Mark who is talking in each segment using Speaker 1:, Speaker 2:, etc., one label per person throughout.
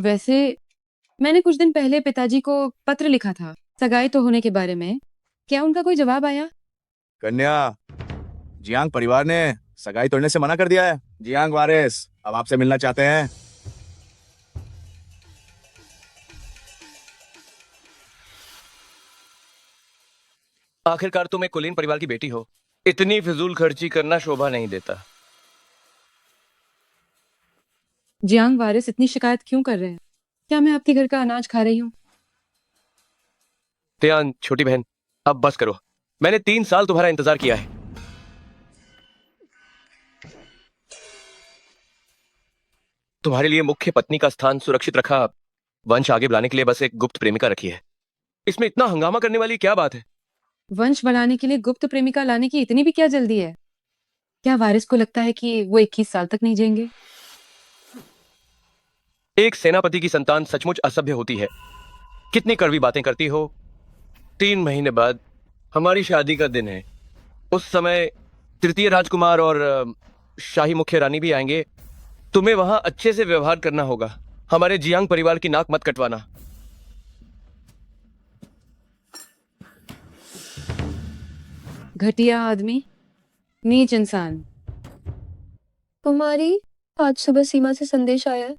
Speaker 1: वैसे मैंने कुछ दिन पहले पिताजी को पत्र लिखा था सगाई तो होने के बारे में। क्या उनका कोई जवाब आया?
Speaker 2: कन्या, जियांग परिवार ने सगाई तोड़ने से मना कर दिया है। जियांग वारिस अब आपसे मिलना चाहते हैं।
Speaker 3: आखिरकार तुम एक कुलीन परिवार की बेटी हो, इतनी फिजूल खर्ची करना शोभा नहीं देता।
Speaker 1: जियांग वारिस इतनी शिकायत क्यों कर रहे हैं? क्या मैं आपके घर का अनाज खा रही हूँ?
Speaker 3: त्यान, छोटी बहन, अब बस करो। मैंने 3 साल तुम्हारा इंतजार किया है। तुम्हारे लिए मुख्य पत्नी का स्थान सुरक्षित रखा, वंश आगे बढ़ाने के लिए बस एक गुप्त प्रेमिका रखी है। इसमें इतना हंगामा करने वाली क्या बात है?
Speaker 1: वंश बढ़ाने के लिए गुप्त प्रेमिका लाने की इतनी भी क्या जल्दी है? क्या वारिस को लगता है कि वो 21 साल तक नहीं जिएंगे?
Speaker 3: एक सेनापति की संतान सचमुच असभ्य होती है। कितनी कड़वी बातें करती हो। 3 महीने बाद हमारी शादी का दिन है। उस समय तृतीय राजकुमार और शाही मुख्य रानी भी आएंगे। तुम्हें वहां अच्छे से व्यवहार करना होगा। हमारे जियांग परिवार की नाक मत कटवाना।
Speaker 1: घटिया आदमी, नीच इंसान।
Speaker 4: कुमारी, आज सुबह सीमा से संदेश आया है।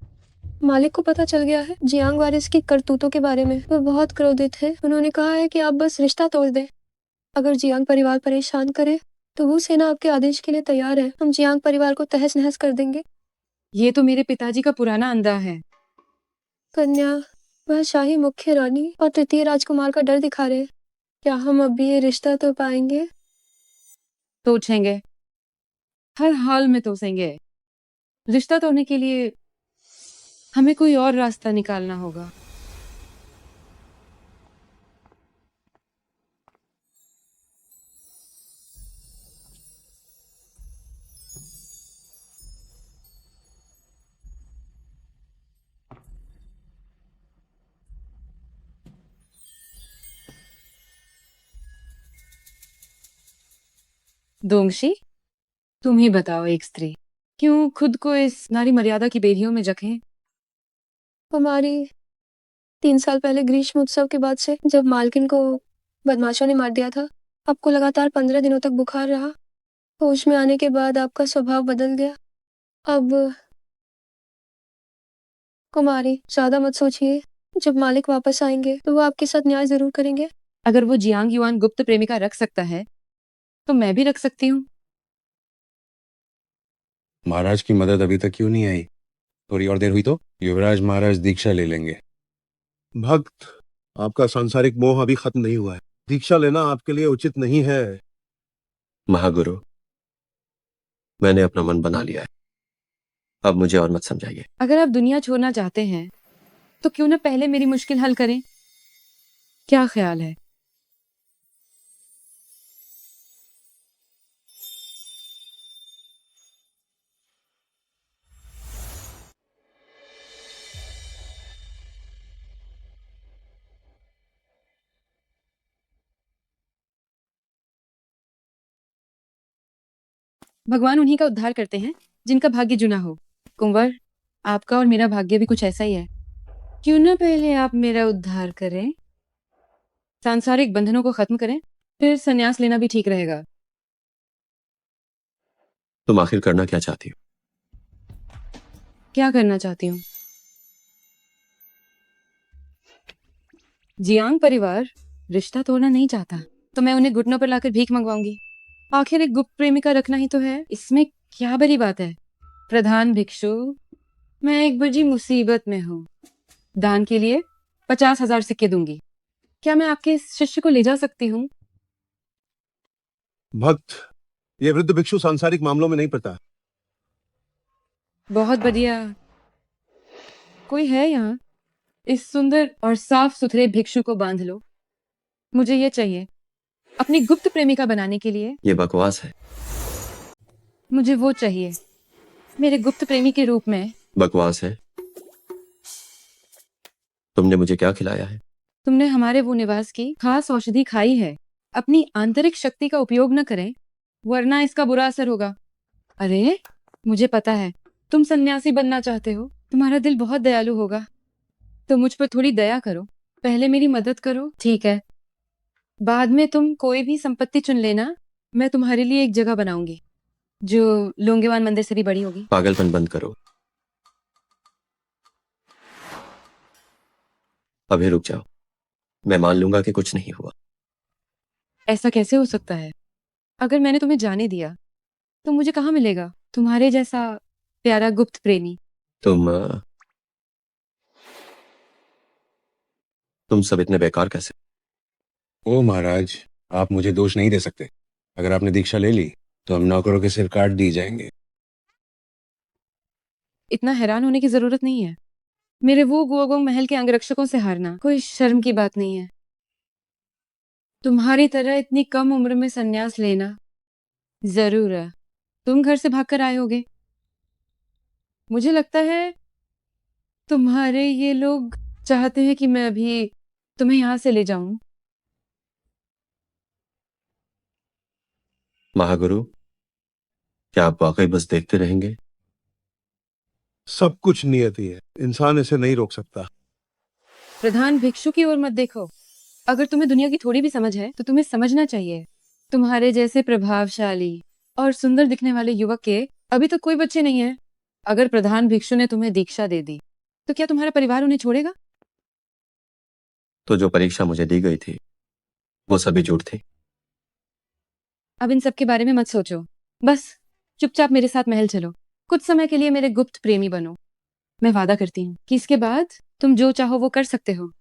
Speaker 4: मालिक को पता चल गया है जियांग वारिस की करतूतों के बारे में। वो बहुत क्रोधित है। उन्होंने कहा है कि आप बस रिश्ता तोड़ दें। अगर जियांग परिवार परेशान करे तो वो सेना आपके आदेश के लिए तैयार है। हम जियांग परिवार को तहस नहस कर देंगे।
Speaker 1: ये तो मेरे पिताजी का पुराना अंदाज है।
Speaker 4: कन्या, वह शाही मुख्य रानी और तृतीय राजकुमार का डर दिखा रहे हैं। क्या हम अब भी ये रिश्ता तो पाएंगे?
Speaker 1: तोड़ेंगे, हर हाल में तोड़ेंगे। रिश्ता तोड़ने के लिए हमें कोई और रास्ता निकालना होगा। दोंगशी, तुम ही बताओ, एक स्त्री क्यों खुद को इस नारी मर्यादा की बेड़ियों में जखें?
Speaker 4: कुमारी, 3 साल पहले ग्रीष्म उत्सव के बाद से जब मालकिन को बदमाशों ने मार दिया था, आपको लगातार 15 दिनों तक बुखार रहा। होश में आने के बाद आपका स्वभाव बदल गया। अब कुमारी, ज्यादा मत सोचिए। जब मालिक वापस आएंगे तो वो आपके साथ न्याय जरूर करेंगे।
Speaker 1: अगर वो जियांग युआन गुप्त प्रेमिका रख सकता है तो मैं भी रख सकती हूँ।
Speaker 5: महाराज की मदद अभी तक क्यों नहीं आई? थोड़ी और देर हुई तो युवराज महाराज दीक्षा ले लेंगे।
Speaker 6: भक्त, आपका सांसारिक मोह अभी खत्म नहीं हुआ है। दीक्षा लेना आपके लिए उचित नहीं है।
Speaker 7: महागुरु, मैंने अपना मन बना लिया है। अब मुझे और मत समझाइए।
Speaker 1: अगर आप दुनिया छोड़ना चाहते हैं तो क्यों ना पहले मेरी मुश्किल हल करें? क्या ख्याल है? भगवान उन्हीं का उद्धार करते हैं जिनका भाग्य जुना हो। कुंवर, आपका और मेरा भाग्य भी कुछ ऐसा ही है। क्यों ना पहले आप मेरा उद्धार करें, सांसारिक बंधनों को खत्म करें, फिर संन्यास लेना भी ठीक रहेगा।
Speaker 7: तुम आखिर करना क्या चाहती हो?
Speaker 1: क्या करना चाहती हूँ? जियांग परिवार रिश्ता तोड़ना नहीं चाहता तो मैं उन्हें घुटनों पर लाकर भीख मंगवाऊंगी। आखिर एक गुप्त प्रेमिका रखना ही तो है, इसमें क्या बड़ी बात है? प्रधान भिक्षु, मैं एक बड़ी मुसीबत में हूँ। दान के लिए 50,000 सिक्के दूंगी। क्या मैं आपके इस शिष्य को ले जा सकती हूँ?
Speaker 6: भक्त, ये वृद्ध भिक्षु सांसारिक मामलों में नहीं पड़ता।
Speaker 1: बहुत बढ़िया। कोई है यहाँ? इस सुंदर और साफ सुथरे भिक्षु को बांध लो। मुझे ये चाहिए अपनी गुप्त प्रेमिका बनाने के लिए।
Speaker 7: ये बकवास है।
Speaker 1: मुझे वो चाहिए मेरे गुप्त प्रेमी के रूप में।
Speaker 7: बकवास है। तुमने मुझे क्या खिलाया है?
Speaker 1: तुमने हमारे वो निवास की खास औषधि खाई है। अपनी आंतरिक शक्ति का उपयोग न करें वरना इसका बुरा असर होगा। अरे, मुझे पता है तुम सन्यासी बनना चाहते हो। तुम्हारा दिल बहुत दयालु होगा। तो मुझ पर थोड़ी दया करो, पहले मेरी मदद करो, ठीक है? बाद में तुम कोई भी संपत्ति चुन लेना, मैं तुम्हारे लिए एक जगह बनाऊंगी जो लोंगेवान मंदिर से भी बड़ी होगी।
Speaker 7: पागलपन बंद करो, अभी रुक जाओ। मैं मान लूंगा कि कुछ नहीं हुआ।
Speaker 1: ऐसा कैसे हो सकता है? अगर मैंने तुम्हें जाने दिया तो मुझे कहाँ मिलेगा तुम्हारे जैसा प्यारा गुप्त प्रेमी?
Speaker 7: तुम सब इतने बेकार कैसे?
Speaker 5: ओ महाराज, आप मुझे दोष नहीं दे सकते। अगर आपने दीक्षा ले ली तो हम नौकरों के सिर काट दिए जाएंगे।
Speaker 1: इतना हैरान होने की जरूरत नहीं है। मेरे वो गुआगोंग महल के अंगरक्षकों से हारना कोई शर्म की बात नहीं है। तुम्हारी तरह इतनी कम उम्र में संन्यास लेना जरूर है। तुम घर से भागकर आए होगे। मुझे लगता है तुम्हारे ये लोग चाहते हैं कि मैं अभी तुम्हें यहाँ से ले जाऊं।
Speaker 7: महागुरु, क्या आप वाकई बस देखते रहेंगे?
Speaker 6: सब कुछ नियति है, इंसान इसे नहीं रोक सकता।
Speaker 1: प्रधान भिक्षु की ओर मत देखो। अगर तुम्हें दुनिया की थोड़ी भी समझ है तो तुम्हें समझना चाहिए, तुम्हारे जैसे प्रभावशाली और सुंदर दिखने वाले युवक के अभी तक कोई बच्चे नहीं है। अगर प्रधान भिक्षु ने तुम्हें दीक्षा दे दी तो क्या तुम्हारा परिवार उन्हें छोड़ेगा?
Speaker 7: तो जो परीक्षा मुझे दी गई थी वो सभी झूठ थी।
Speaker 1: अब इन सब के बारे में मत सोचो, बस चुपचाप मेरे साथ महल चलो। कुछ समय के लिए मेरे गुप्त प्रेमी बनो। मैं वादा करती हूँ कि इसके बाद तुम जो चाहो वो कर सकते हो।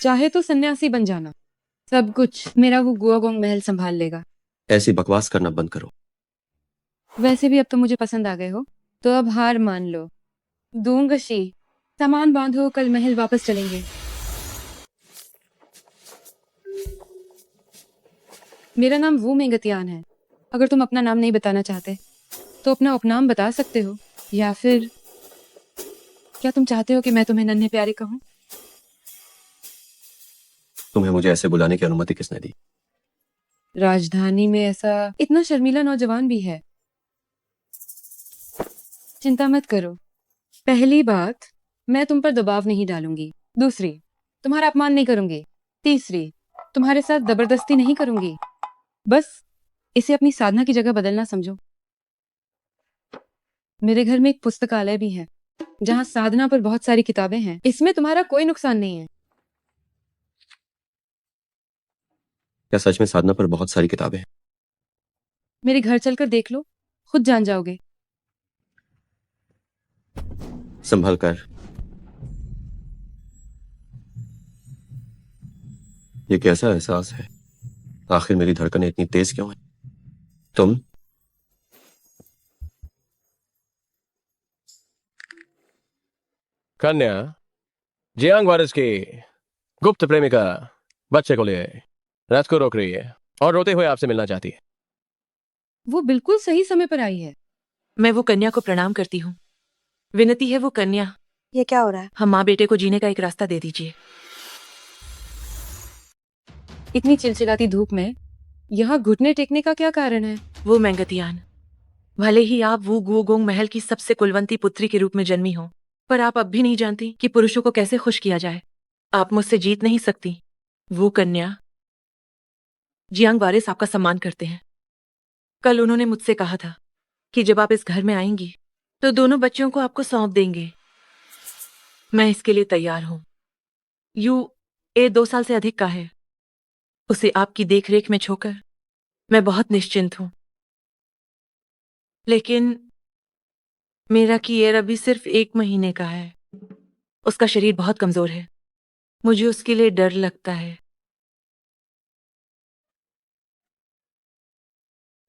Speaker 1: चाहे तो सन्यासी बन जाना, सब कुछ मेरा वो गुआगोंग महल संभाल लेगा।
Speaker 7: ऐसी बकवास करना बंद करो।
Speaker 1: वैसे भी अब तो मुझे पसंद आ गए हो, तो अब हार मान लो। दूंगशी, सामान बांधो, कल महल वापस चलेंगे। मेरा नाम वू मेंगतियान है। अगर तुम अपना नाम नहीं बताना चाहते तो अपना उपनाम बता सकते हो, या फिर क्या तुम चाहते हो कि मैं तुम्हें नन्हे प्यारे कहूं?
Speaker 7: तुम्हें मुझे ऐसे बुलाने की अनुमति किसने दी?
Speaker 1: राजधानी में ऐसा इतना शर्मीला नौजवान भी है। चिंता मत करो। पहली बात, मैं तुम पर दबाव नहीं डालूंगी। दूसरी, तुम्हारा अपमान नहीं करूंगी। तीसरी, तुम्हारे साथ जबरदस्ती नहीं करूंगी। बस इसे अपनी साधना की जगह बदलना समझो। मेरे घर में एक पुस्तकालय भी है जहाँ साधना पर बहुत सारी किताबें हैं। इसमें तुम्हारा कोई नुकसान नहीं है।
Speaker 7: क्या सच में साधना पर बहुत सारी किताबें हैं?
Speaker 1: मेरे घर चलकर देख लो, खुद जान जाओगे।
Speaker 7: संभल कर। ये कैसा एहसास है? आखिर मेरी धड़कनें इतनी तेज क्यों हैं? तुम
Speaker 3: कन्या जियांग वारिस की गुप्त प्रेमिका बच्चे को ले रात को रोक रही है और रोते हुए आपसे मिलना चाहती है।
Speaker 1: वो बिल्कुल सही समय पर आई है।
Speaker 8: मैं वो कन्या को प्रणाम करती हूँ। विनती है वो कन्या,
Speaker 9: ये क्या हो रहा है?
Speaker 8: हम माँ बेटे को जीने का एक रास्ता दे दीजिए।
Speaker 1: इतनी चिलचिलाती धूप में यहाँ घुटने टेकने का क्या कारण है?
Speaker 8: वो मेंगतियान, भले ही आप वो गुओगोंग महल की सबसे कुलवंती पुत्री के रूप में जन्मी हो, पर आप अब भी नहीं जानती कि पुरुषों को कैसे खुश किया जाए। आप मुझसे जीत नहीं सकती। वो कन्या जियांग वारिस आपका सम्मान करते हैं। कल उन्होंने मुझसे कहा था कि जब आप इस घर में आएंगी तो दोनों बच्चों को आपको सौंप देंगे। मैं इसके लिए तैयार हूं। ए 2 साल से अधिक का है। उसे आपकी देखरेख में छोकर मैं बहुत निश्चिंत हूं। लेकिन मेरा किएर अभी सिर्फ 1 महीने का है। उसका शरीर बहुत कमजोर है। मुझे उसके लिए डर लगता है।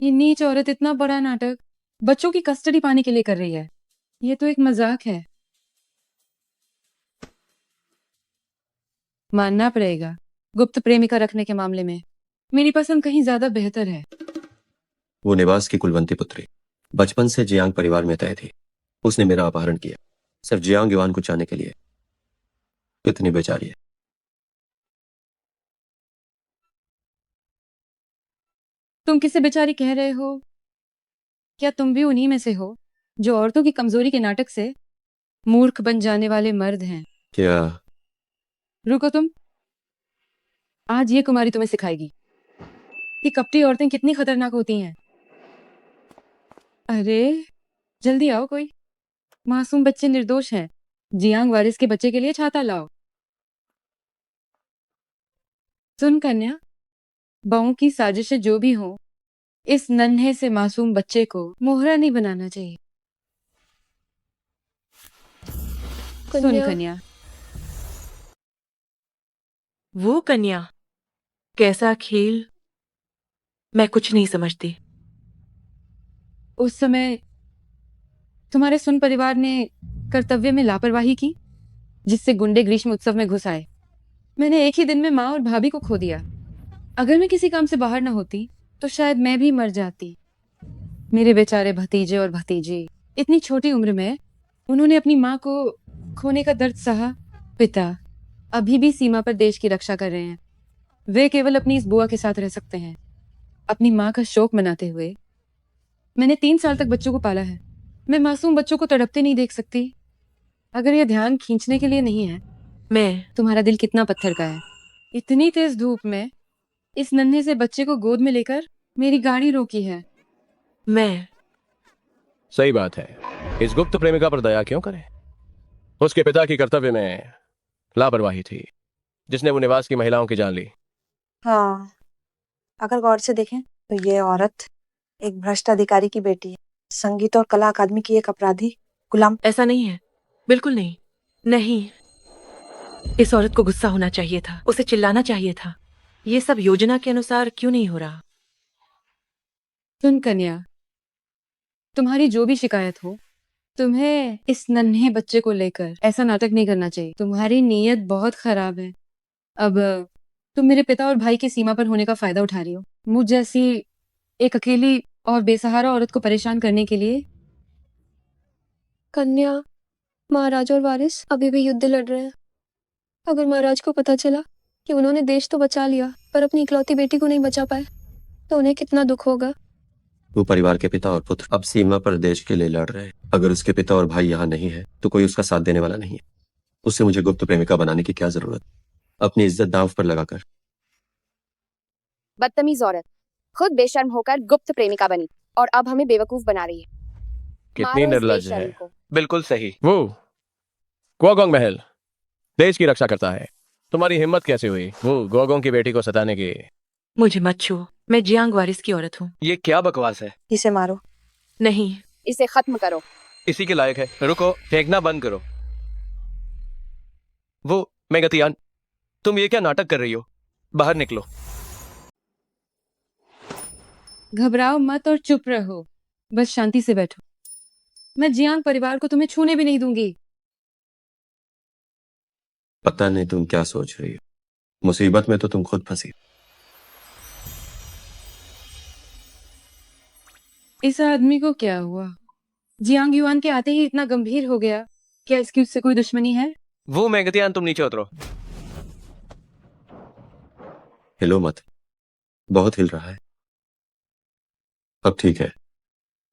Speaker 1: ये नीच औरत इतना बड़ा नाटक बच्चों की कस्टडी पाने के लिए कर रही है। ये तो एक मजाक है। मानना पड़ेगा, गुप्त प्रेमिका रखने के मामले में मेरी पसंद कहीं ज्यादा बेहतर है।
Speaker 7: वो निवास की कुलवंती पुत्री बचपन से जियांग परिवार में तय थी। उसने मेरा अपहरण किया सिर्फ जियांग युआन को चाहने के लिए। कितनी बेचारी है।
Speaker 1: तुम किसे बेचारी कह रहे हो? क्या तुम भी उन्हीं में से हो जो औरतों की कमजोरी के नाटक से मूर्ख बन जाने वाले मर्द हैं?
Speaker 7: क्या
Speaker 1: रुको तुम, आज ये कुमारी तुम्हें सिखाएगी कि कपटी औरतें कितनी खतरनाक होती हैं। अरे जल्दी आओ, कोई मासूम बच्चे निर्दोष हैं। जियांग वारिस के बच्चे के लिए छाता लाओ। सुन कन्या, बहू की साजिशें जो भी हो, इस नन्हे से मासूम बच्चे को मोहरा नहीं बनाना चाहिए। सुन
Speaker 4: कन्या,
Speaker 1: कन्या,
Speaker 8: वो कन्या, कैसा खेल, मैं कुछ नहीं समझती।
Speaker 1: उस समय तुम्हारे सुन परिवार ने कर्तव्य में लापरवाही की, जिससे गुंडे ग्रीष्म उत्सव में घुस आए। मैंने एक ही दिन में माँ और भाभी को खो दिया। अगर मैं किसी काम से बाहर ना होती तो शायद मैं भी मर जाती। मेरे बेचारे भतीजे और भतीजी, इतनी छोटी उम्र में उन्होंने अपनी माँ को खोने का दर्द सहा। पिता अभी भी सीमा पर देश की रक्षा कर रहे हैं। वे केवल अपनी इस बुआ के साथ रह सकते हैं। अपनी माँ का शोक मनाते हुए मैंने 3 साल तक बच्चों को पाला है। मैं मासूम बच्चों को तड़पते नहीं देख सकती। अगर यह ध्यान खींचने के लिए नहीं है,
Speaker 8: मैं
Speaker 1: तुम्हारा दिल कितना पत्थर का है। इतनी तेज धूप में इस नन्हे से बच्चे को गोद में लेकर मेरी गाड़ी रोकी है।
Speaker 8: मैं
Speaker 3: सही बात है, इस गुप्त प्रेमिका पर दया क्यों करें? उसके पिता की कर्तव्य में लापरवाही थी, जिसने वो निवास की महिलाओं की जान ली।
Speaker 9: हाँ, अगर गौर से देखें तो ये औरत एक भ्रष्ट अधिकारी की बेटी है, संगीत और कला अकादमी की एक अपराधी गुलाम।
Speaker 8: ऐसा नहीं है, बिल्कुल नहीं। नहीं, इस औरत को गुस्सा होना चाहिए था, उसे चिल्लाना चाहिए था। ये सब योजना के अनुसार क्यों नहीं हो रहा?
Speaker 1: सुन कन्या, तुम्हारी जो भी शिकायत हो, तुम्हें इस नन्हे बच्चे को लेकर ऐसा नाटक नहीं करना चाहिए। तुम्हारी नीयत बहुत खराब है। अब तुम मेरे पिता और भाई की सीमा पर होने का फायदा उठा रही हो, मुझ जैसी एक अकेली और बेसहारा औरत को परेशान करने के लिए।
Speaker 4: कन्या, महाराज और वारिस अभी भी युद्ध लड़ रहे हैं। अगर महाराज को पता चला कि उन्होंने देश तो बचा लिया पर अपनी इकलौती बेटी को नहीं बचा पाए, तो उन्हें कितना दुख होगा।
Speaker 7: वो परिवार के पिता और पुत्र अब सीमा पर देश के लिए लड़ रहे हैं। अगर उसके पिता और भाई यहाँ नहीं है तो कोई उसका साथ देने वाला नहीं है। उससे मुझे गुप्त प्रेमिका बनाने की क्या जरूरत, अपनी इज्जत दांव पर लगाकर।
Speaker 10: बदतमीज औरत, खुद बेशर्म होकर गुप्त प्रेमिका बनी और अब हमें बेवकूफ बना रही है।
Speaker 3: कितनी
Speaker 10: मारो इस
Speaker 3: निर्लज
Speaker 10: बेशर्म
Speaker 3: है।
Speaker 10: को।
Speaker 3: बिल्कुल सही। वो गुओगोंग महल देश की रक्षा करता है। तुम्हारी हिम्मत कैसे हुई वो गुओगोंग की बेटी को सताने की?
Speaker 8: मुझे मत छू, मैं जियांग वारिस की औरत हूँ।
Speaker 3: ये क्या बकवास है?
Speaker 9: इसे मारो।
Speaker 8: नहीं,
Speaker 10: इसे खत्म करो।
Speaker 3: इसी के लायक है। रुको, फेंकना बंद करो। वो मेगतियान, तुम ये क्या नाटक कर रही हो? बाहर निकलो।
Speaker 1: घबराओ मत और चुप रहो, बस शांति से बैठो। मैं जियांग परिवार को तुम्हें छूने भी नहीं दूंगी।
Speaker 7: पता नहीं तुम क्या सोच रही हो, मुसीबत में तो तुम खुद फंसी।
Speaker 1: इस आदमी को क्या हुआ? जियांग युआन के आते ही इतना गंभीर हो गया। क्या इसकी उससे कोई दुश्मनी है?
Speaker 3: वो मेगतियान, तुम नीचे उतरो।
Speaker 7: हिलो मत, बहुत हिल रहा है। अब ठीक है।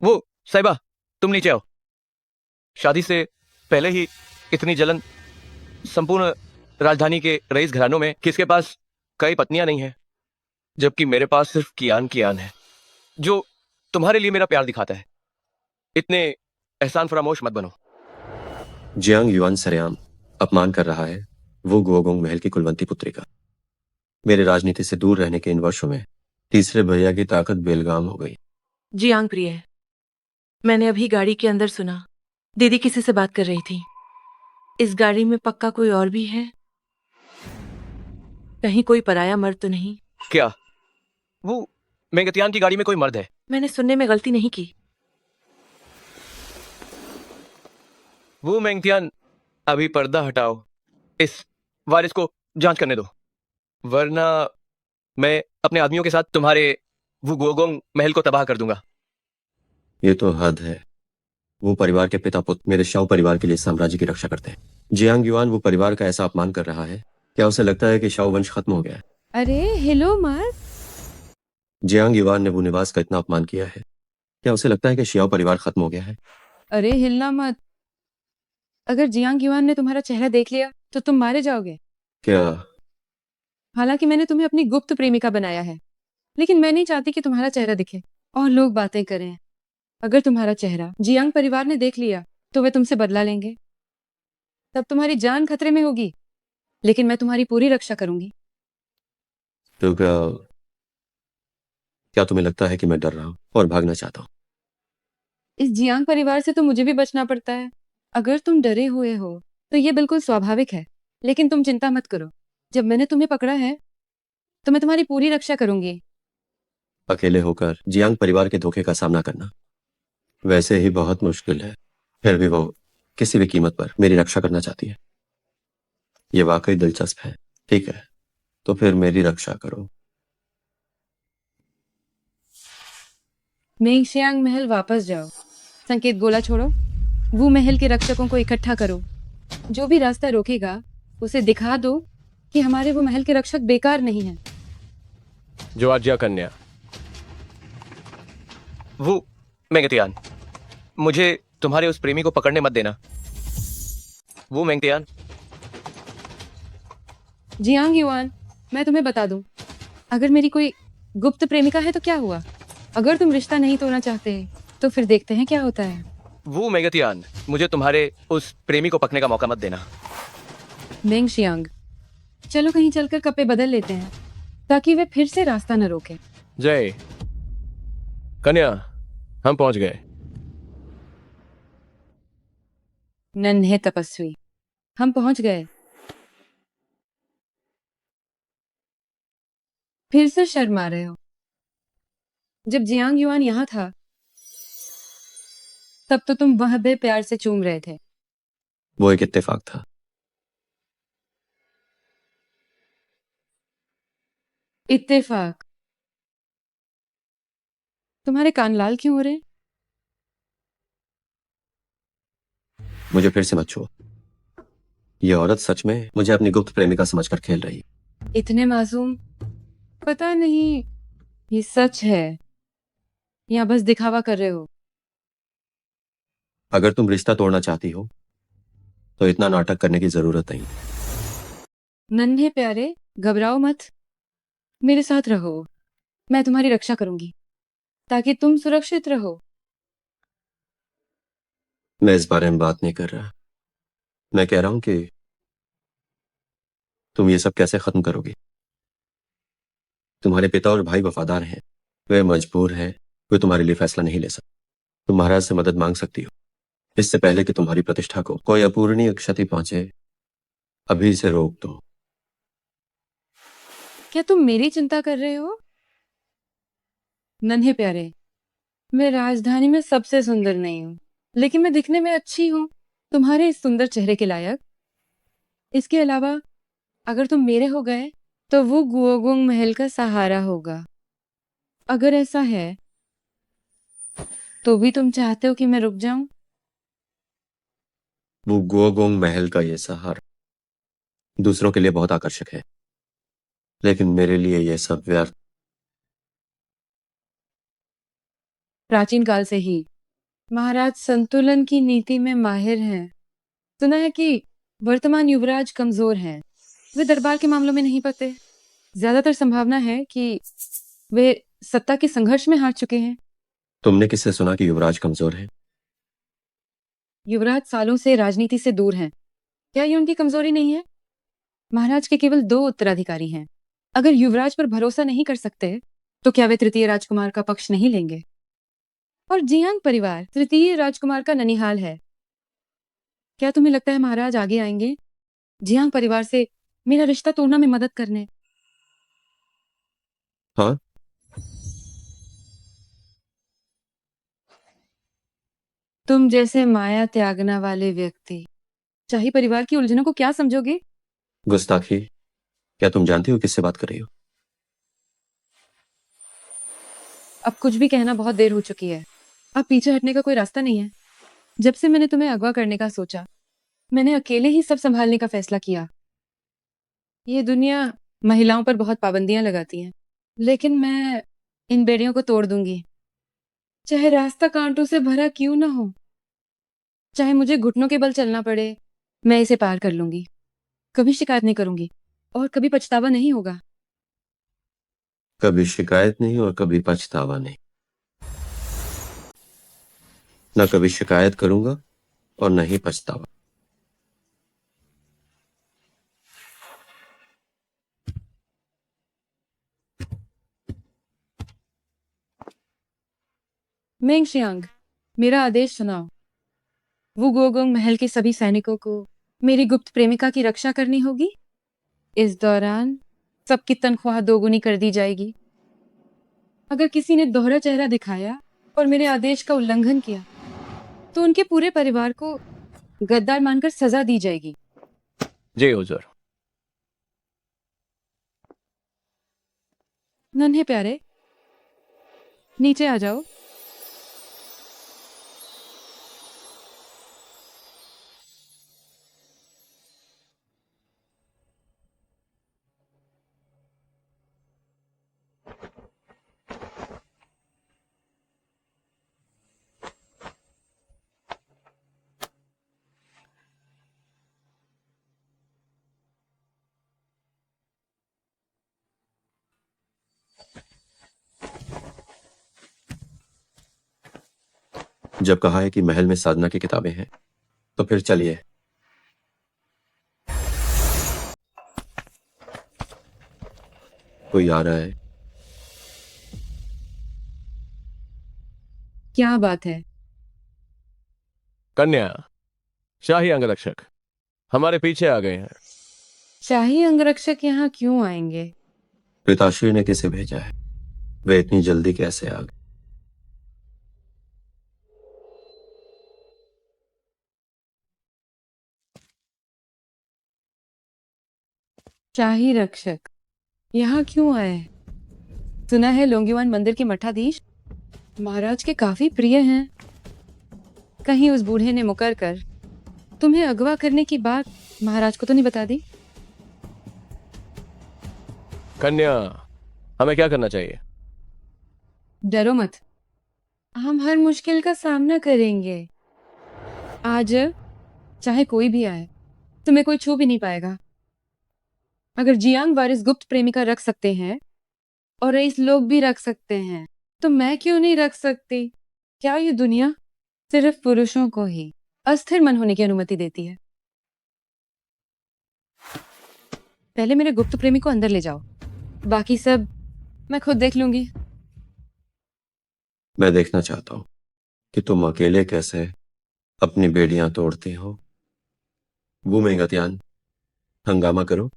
Speaker 3: वो साहिबा, तुम नीचे आओ। शादी से पहले ही इतनी जलन। संपूर्ण राजधानी के रईस घरानों में किसके पास कई पत्नियां नहीं है, जबकि मेरे पास सिर्फ कियान है, जो तुम्हारे लिए मेरा प्यार दिखाता है। इतने एहसान फरामोश मत बनो।
Speaker 7: जियांग युआन सरेआम अपमान कर रहा है वो गुओगोंग महल की कुलवंती पुत्री का। मेरे राजनीति से दूर रहने के इन वर्षों में तीसरे भैया की ताकत बेलगाम हो गई।
Speaker 8: जियांग प्रिय, मैंने अभी गाड़ी के अंदर सुना दीदी किसी से बात कर रही थी। इस गाड़ी में पक्का कोई और भी है? कहीं कोई पराया मर्द तो नहीं?
Speaker 3: क्या वो मेगतियान की गाड़ी में कोई मर्द है?
Speaker 8: मैंने सुनने में गलती नहीं की।
Speaker 3: वो मेंगतियान, अभी पर्दा हटाओ। इस वारिस को जांच करने दो, वरना मैं अपने आदमियों के साथ तुम्हारे वो गुओगोंग महल को तबाह कर दूंगा।
Speaker 7: ये तो हद है। वो परिवार के पिता पुत्र मेरे शाओ परिवार के लिए साम्राज्य की रक्षा करते हैं। जियांग युआन वो परिवार का ऐसा अपमान कर रहा है, क्या उसे लगता है कि शाओ वंश खत्म हो गया है?
Speaker 1: अरे हिलो मत।
Speaker 7: जियांग युआन ने वो निवास का इतना अपमान किया है, क्या उसे लगता है कि शियाओ परिवार खत्म हो गया है?
Speaker 1: अरे हिलना मत। अगर जियांग युआन ने तुम्हारा चेहरा देख लिया तो तुम मारे जाओगे।
Speaker 7: क्या?
Speaker 1: हालांकि मैंने तुम्हें अपनी गुप्त प्रेमिका बनाया है, लेकिन मैं नहीं चाहती कि तुम्हारा चेहरा दिखे और लोग बातें करें। अगर तुम्हारा चेहरा जियांग परिवार ने देख लिया तो वे तुमसे बदला लेंगे, तब तुम्हारी जान खतरे में होगी। लेकिन मैं तुम्हारी पूरी रक्षा करूंगी।
Speaker 7: तो क्या तुम्हें लगता है कि मैं डर रहा हूं और भागना चाहता हूं?
Speaker 1: इस जियांग परिवार से तो मुझे भी बचना पड़ता है। अगर तुम डरे हुए हो तो ये बिल्कुल स्वाभाविक है, लेकिन तुम चिंता मत करो। जब मैंने तुम्हें पकड़ा है तो मैं तुम्हारी पूरी रक्षा करूंगी।
Speaker 7: अकेले होकर जियांग परिवार के धोखे का सामना करना वैसे ही बहुत मुश्किल है, फिर भी वो किसी भी कीमत पर मेरी रक्षा करना चाहती है। ये वाकई दिलचस्प है। ठीक है, तो फिर मेरी रक्षा करो।
Speaker 1: मेंगशियांग महल वापस जाओ, संकेत गोला छोड़ो, वो महल के रक्षकों को इकट्ठा करो। जो भी रास्ता रोकेगा उसे दिखा दो कि हमारे वो महल के रक्षक बेकार नहीं हैं।
Speaker 3: जो आज्ञा कन्या। वो मेंगतियान, मुझे तुम्हारे उस प्रेमी को पकड़ने मत देना। वो मेंगतियान।
Speaker 1: जियांग युआन, मैं तुम्हें बता दूं, अगर मेरी कोई गुप्त प्रेमिका है तो क्या हुआ? अगर तुम रिश्ता नहीं तोड़ना चाहते तो फिर देखते हैं क्या होता है।
Speaker 3: वो मेंगतियान, मुझे तुम्हारे उस प्रेमी को पकने का मौका मत देना।
Speaker 1: मेंगशियांग, चलो कहीं चलकर कपड़े बदल लेते हैं ताकि वे फिर से रास्ता न रोके।
Speaker 3: जय कन्या, हम पहुंच गए।
Speaker 1: नन्हे तपस्वी, हम पहुंच गए। फिर से शर्मा रहे हो? जब जियांग युआन यहाँ था तब तो तुम वह बे प्यार से चूम रहे थे।
Speaker 7: वो एक इत्तेफाक था।
Speaker 1: इत्तेफाक? तुम्हारे कान लाल क्यों हो रहे?
Speaker 7: मुझे फिर से मत छुओ। ये औरत सच में मुझे अपनी गुप्त प्रेमिका समझकर खेल रही है।
Speaker 1: इतने मासूम। पता नहीं ये सच है या बस दिखावा कर रहे हो।
Speaker 7: अगर तुम रिश्ता तोड़ना चाहती हो तो इतना नाटक करने की जरूरत नहीं।
Speaker 1: नन्हे प्यारे, घबराओ मत, मेरे साथ रहो। मैं तुम्हारी रक्षा करूंगी ताकि तुम सुरक्षित रहो।
Speaker 7: मैं इस बारे में बात नहीं कर रहा। मैं कह रहा हूं कि तुम ये सब कैसे खत्म करोगी। तुम्हारे पिता और भाई वफादार हैं, वे मजबूर हैं, वे तुम्हारे लिए फैसला नहीं ले सकते। तुम महाराज से मदद मांग सकती हो, इससे पहले कि तुम्हारी प्रतिष्ठा को कोई अपूरणीय क्षति पहुंचे। अभी इसे रोक दो।
Speaker 1: क्या तुम मेरी चिंता कर रहे हो? नन्हे प्यारे, मैं राजधानी में सबसे सुंदर नहीं हूं, लेकिन मैं दिखने में अच्छी हूं तुम्हारे इस सुंदर चेहरे के लायक। इसके अलावा अगर तुम मेरे हो गए तो वो गुओगोंग महल का सहारा होगा। अगर ऐसा है तो भी तुम चाहते हो कि मैं रुक जाऊं?
Speaker 7: वो गुओगोंग महल का ये सहारा दूसरों के लिए बहुत आकर्षक है, लेकिन मेरे लिए ये सब व्यर्थ।
Speaker 1: प्राचीन काल से ही महाराज संतुलन की नीति में माहिर हैं। सुना है कि वर्तमान युवराज कमजोर हैं, वे दरबार के मामलों में नहीं पते। ज्यादातर संभावना है कि वे सत्ता के संघर्ष में हार चुके हैं।
Speaker 7: तुमने किससे सुना कि युवराज कमजोर है?
Speaker 1: युवराज सालों से राजनीति से दूर हैं। क्या ये उनकी कमजोरी नहीं है? महाराज के केवल 2 उत्तराधिकारी हैं। अगर युवराज पर भरोसा नहीं कर सकते तो क्या वे तृतीय राजकुमार का पक्ष नहीं लेंगे? और जियांग परिवार तृतीय राजकुमार का ननिहाल है। क्या तुम्हें लगता है महाराज आगे आएंगे जियांग परिवार से मेरा रिश्ता तोड़ना में मदद करने?
Speaker 7: हाँ,
Speaker 1: तुम जैसे माया त्यागना वाले व्यक्ति शाही परिवार की उलझनों को क्या समझोगे?
Speaker 7: गुस्ताखी। क्या तुम जानती हो किससे बात कर रही हो?
Speaker 1: अब कुछ भी कहना बहुत देर हो चुकी है। अब पीछे हटने का कोई रास्ता नहीं है। जब से मैंने तुम्हें अगवा करने का सोचा, मैंने अकेले ही सब संभालने का फैसला किया। ये दुनिया महिलाओं पर बहुत पाबंदियां लगाती है, लेकिन मैं इन बेड़ियों को तोड़ दूंगी। चाहे रास्ता कांटों से भरा क्यों ना हो, चाहे मुझे घुटनों के बल चलना पड़े, मैं इसे पार कर लूंगी। कभी शिकायत नहीं करूंगी। और कभी पछतावा नहीं होगा।
Speaker 7: कभी शिकायत नहीं और कभी पछतावा नहीं। न कभी शिकायत करूंगा और न ही पछतावा।
Speaker 1: मेंग शियांग, मेरा आदेश सुनाओ। वो गोगोंग महल के सभी सैनिकों को मेरी गुप्त प्रेमिका की रक्षा करनी होगी। इस दौरान सबकी तनख्वाह दोगुनी कर दी जाएगी। अगर किसी ने दोहरा चेहरा दिखाया और मेरे आदेश का उल्लंघन किया तो उनके पूरे परिवार को गद्दार मानकर सजा दी जाएगी।
Speaker 3: जी हुजूर।
Speaker 1: नन्हे प्यारे, नीचे आ जाओ।
Speaker 7: जब कहा है कि महल में साधना की किताबें हैं तो फिर चलिए। कोई आ रहा है।
Speaker 1: क्या बात है?
Speaker 3: कन्या, शाही अंगरक्षक हमारे पीछे आ गए हैं।
Speaker 1: शाही अंगरक्षक यहाँ क्यों आएंगे?
Speaker 7: पिताश्री ने किसे भेजा है? वे इतनी जल्दी कैसे आ गए?
Speaker 1: शाही रक्षक यहाँ क्यों आए? सुना है लोंगीवान मंदिर के मठाधीश महाराज के काफी प्रिय हैं। कहीं उस बूढ़े ने मुकर कर तुम्हें अगवा करने की बात महाराज को तो नहीं बता दी?
Speaker 3: कन्या, हमें क्या करना चाहिए?
Speaker 1: डरो मत, हम हर मुश्किल का सामना करेंगे। आज चाहे कोई भी आए तुम्हें कोई छू भी नहीं पाएगा। अगर जियांग वारिस गुप्त प्रेमिका रख सकते हैं और रईस लोग भी रख सकते हैं तो मैं क्यों नहीं रख सकती? क्या ये दुनिया सिर्फ पुरुषों को ही अस्थिर मन होने की अनुमति देती है? पहले मेरे गुप्त प्रेमी को अंदर ले जाओ, बाकी सब मैं खुद देख लूंगी।
Speaker 7: मैं देखना चाहता हूं कि तुम अकेले कैसे अपनी बेड़ियां तोड़ती हो। वो मेंगतियान, हंगामा करो,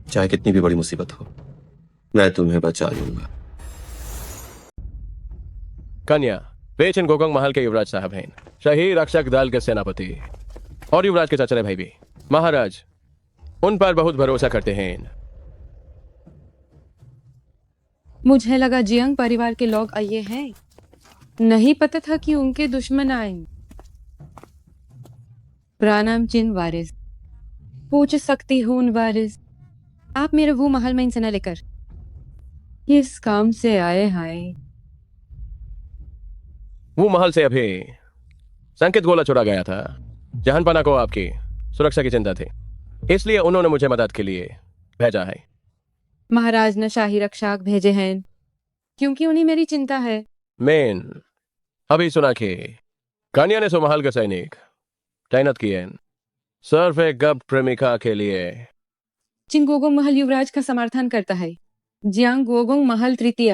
Speaker 7: चाहे कितनी भी बड़ी मुसीबत हो, मैं तुम्हें बचा लूंगा।
Speaker 3: कन्या, वे चिन गोगोंग महल के युवराज साहब हैं, शाही रक्षक दल के सेनापति और युवराज के चचेरे भाई भी। महाराज उन पर बहुत भरोसा करते हैं।
Speaker 1: मुझे लगा जियांग परिवार के लोग आए हैं, नहीं पता था कि उनके दुश्मन आए। प्रणाम चिन वारिस। पूछ सकती हूँ उन वारिस, आप मेरे वो महल में इनसे न लेकर किस काम से आए हैं?
Speaker 3: वो महल से अभी संकेत गोला चुरा गया था। जहानपना को आपकी सुरक्षा की चिंता थी, इसलिए उन्होंने मुझे मदद के लिए भेजा है।
Speaker 1: महाराज ने शाही रक्षक भेजे हैं क्योंकि उन्हें मेरी चिंता है।
Speaker 3: मेन अभी सुना कि कन्या ने सुमहल के सैनिक तैनात किए हैं, सिर्फ एक गुप्त प्रेमिका के लिए।
Speaker 1: चिन गोगोंग महल युवराज का समर्थन करता है। जियांग गोगोंग महल तृतीय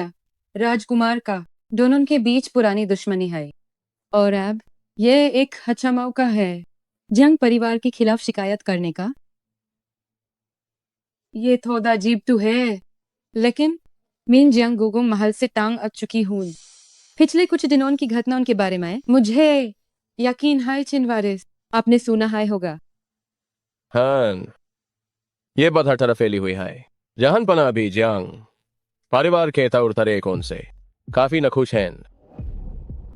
Speaker 1: राजकुमार का दोनों के बीच पुरानी दुश्मनी है और अब ये एक अच्छा मौका है जियांग परिवार के खिलाफ शिकायत करने का। ये थोड़ा अजीब तो है, लेकिन मैं जियांग गोगोंग महल से टांग अट चुकी हूँ। पिछले कुछ दिनों की घटनाओं के बारे में मुझे यकीन है चिन वारिस, आपने सुना है होगा।
Speaker 3: हाँ, ये बात हर तरफ फैली हुई है। जहानपना अभी जियांग परिवार के तौर तरीकों से काफी नखुश हैं।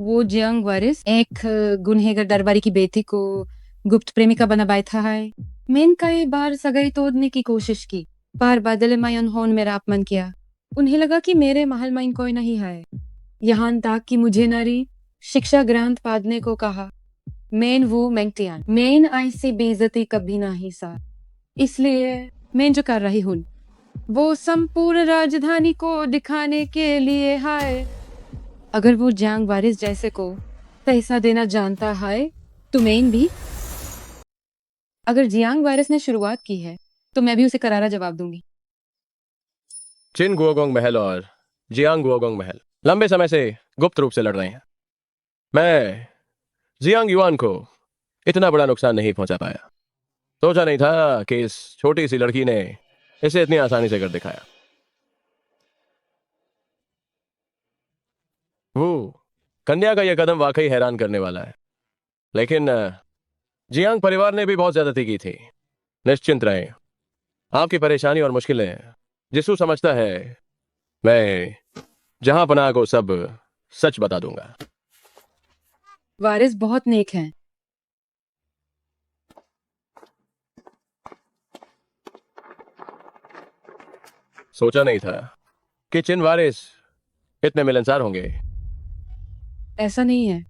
Speaker 1: वो जियांग वारिस एक गुनहगार दरबारी की बेटी को गुप्त प्रेमिका बना बैठा है। मैंने कई बार सगाई तोड़ने की कोशिश की, पर बदले में उन्होंने मेरा अपमान किया। उन्हें लगा कि मेरे महल में कोई नहीं है, यहाँ तक कि मुझे नारी शिक्षा ग्रंथ पढ़ने को कहा। मैंने वो मेंगटियान, मैंने ऐसी बेइज्जती कभी नहीं सा, इसलिए मैं जो कर रही हूँ वो संपूर्ण राजधानी को दिखाने के लिए है। अगर वो जंग वारिस जैसे को पैसा देना जानता है तो मैं भी। अगर जियांग वारिस ने शुरुआत की है तो मैं भी उसे करारा जवाब दूंगी।
Speaker 3: चिन गुओगोंग महल और जियांग गुओगोंग महल लंबे समय से गुप्त रूप से लड़ रहे हैं। मैं जियांग युआन को इतना बड़ा नुकसान नहीं पहुंचा पाया। सोचा नहीं था कि इस छोटी सी लड़की ने इसे इतनी आसानी से कर दिखाया। वो कन्या का यह कदम वाकई हैरान करने वाला है। लेकिन जियांग परिवार ने भी बहुत ज्यादती की थी। निश्चिंत रहें, आपकी परेशानी और मुश्किलें जिसू समझता है मैं जहां पनाह को सब सच बता दूंगा।
Speaker 1: वारिस बहुत नेक हैं।
Speaker 3: सोचा नहीं था कि चिन वारिस इतने मिलनसार होंगे।
Speaker 1: ऐसा नहीं है।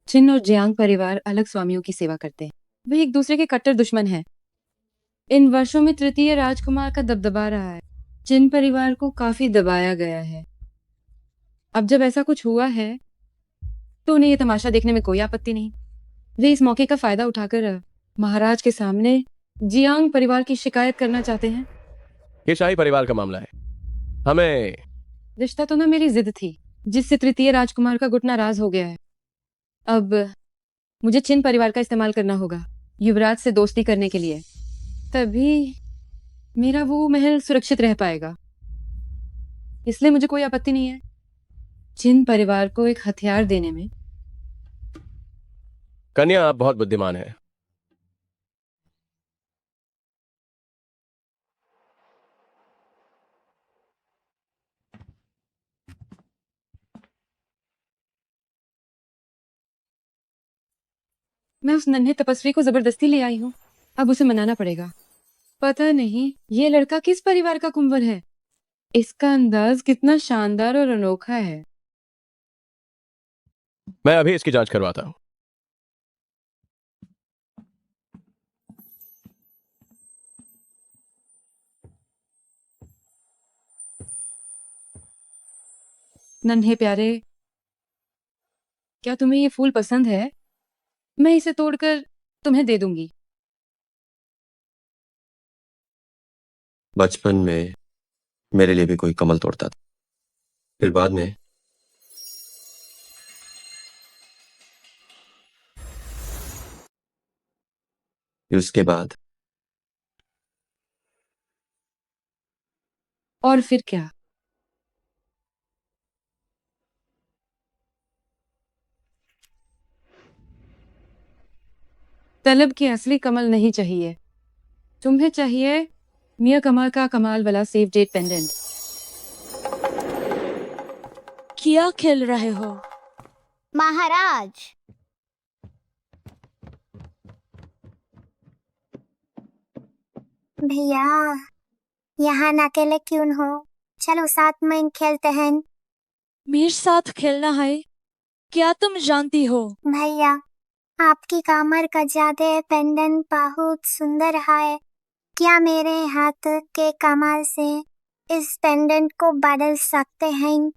Speaker 1: चिन और जियांग परिवार अलग स्वामियों की सेवा करते हैं। वे एक दूसरे के कट्टर दुश्मन हैं। इन वर्षों में तृतीय राजकुमार का दबदबा रहा है। चिन परिवार को काफी दबाया गया है। अब जब ऐसा कुछ हुआ है तो उन्हें ये तमाशा देखने में कोई आपत्ति नहीं। वे इस मौके का फायदा उठाकर महाराज के सामने जियांग परिवार की शिकायत करना चाहते हैं।
Speaker 3: ये शाही परिवार का मामला है। हमें
Speaker 1: रिश्ता तो ना मेरी जिद थी जिससे तृतीय राजकुमार का गुट नाराज हो गया है। अब मुझे चिन परिवार का इस्तेमाल करना होगा युवराज से दोस्ती करने के लिए, तभी मेरा वो महल सुरक्षित रह पाएगा। इसलिए मुझे कोई आपत्ति नहीं है चिन परिवार को एक हथियार देने में।
Speaker 3: कन्या, आप बहुत बुद्धिमान है।
Speaker 1: मैं उस नन्हे तपस्वी को जबरदस्ती ले आई हूँ। अब उसे मनाना पड़ेगा। पता नहीं ये लड़का किस परिवार का कुंवर है। इसका अंदाज कितना शानदार और अनोखा है।
Speaker 3: मैं अभी इसकी जांच करवाता हूं।
Speaker 1: नन्हे प्यारे, क्या तुम्हें ये फूल पसंद है? मैं इसे तोड़कर तुम्हें दे दूंगी।
Speaker 7: बचपन में मेरे लिए भी कोई कमल तोड़ता था, फिर बाद में उसके बाद
Speaker 1: और फिर क्या? तलब की असली कमल नहीं चाहिए, तुम्हें चाहिए मियां कमाल का कमाल वाला सेव डेट पेंडेंट।
Speaker 11: क्या खेल रहे हो?
Speaker 10: महाराज, भैया यहाँ अकेले क्यों हो? चलो साथ में खेलते हैं।
Speaker 11: मेरे साथ खेलना है? क्या तुम जानती हो?
Speaker 10: भैया, आपकी कमर का ज्यादा पेंडेंट बहुत सुंदर है। क्या मेरे हाथ के कमाल से इस पेंडेंट को बदल सकते हैं?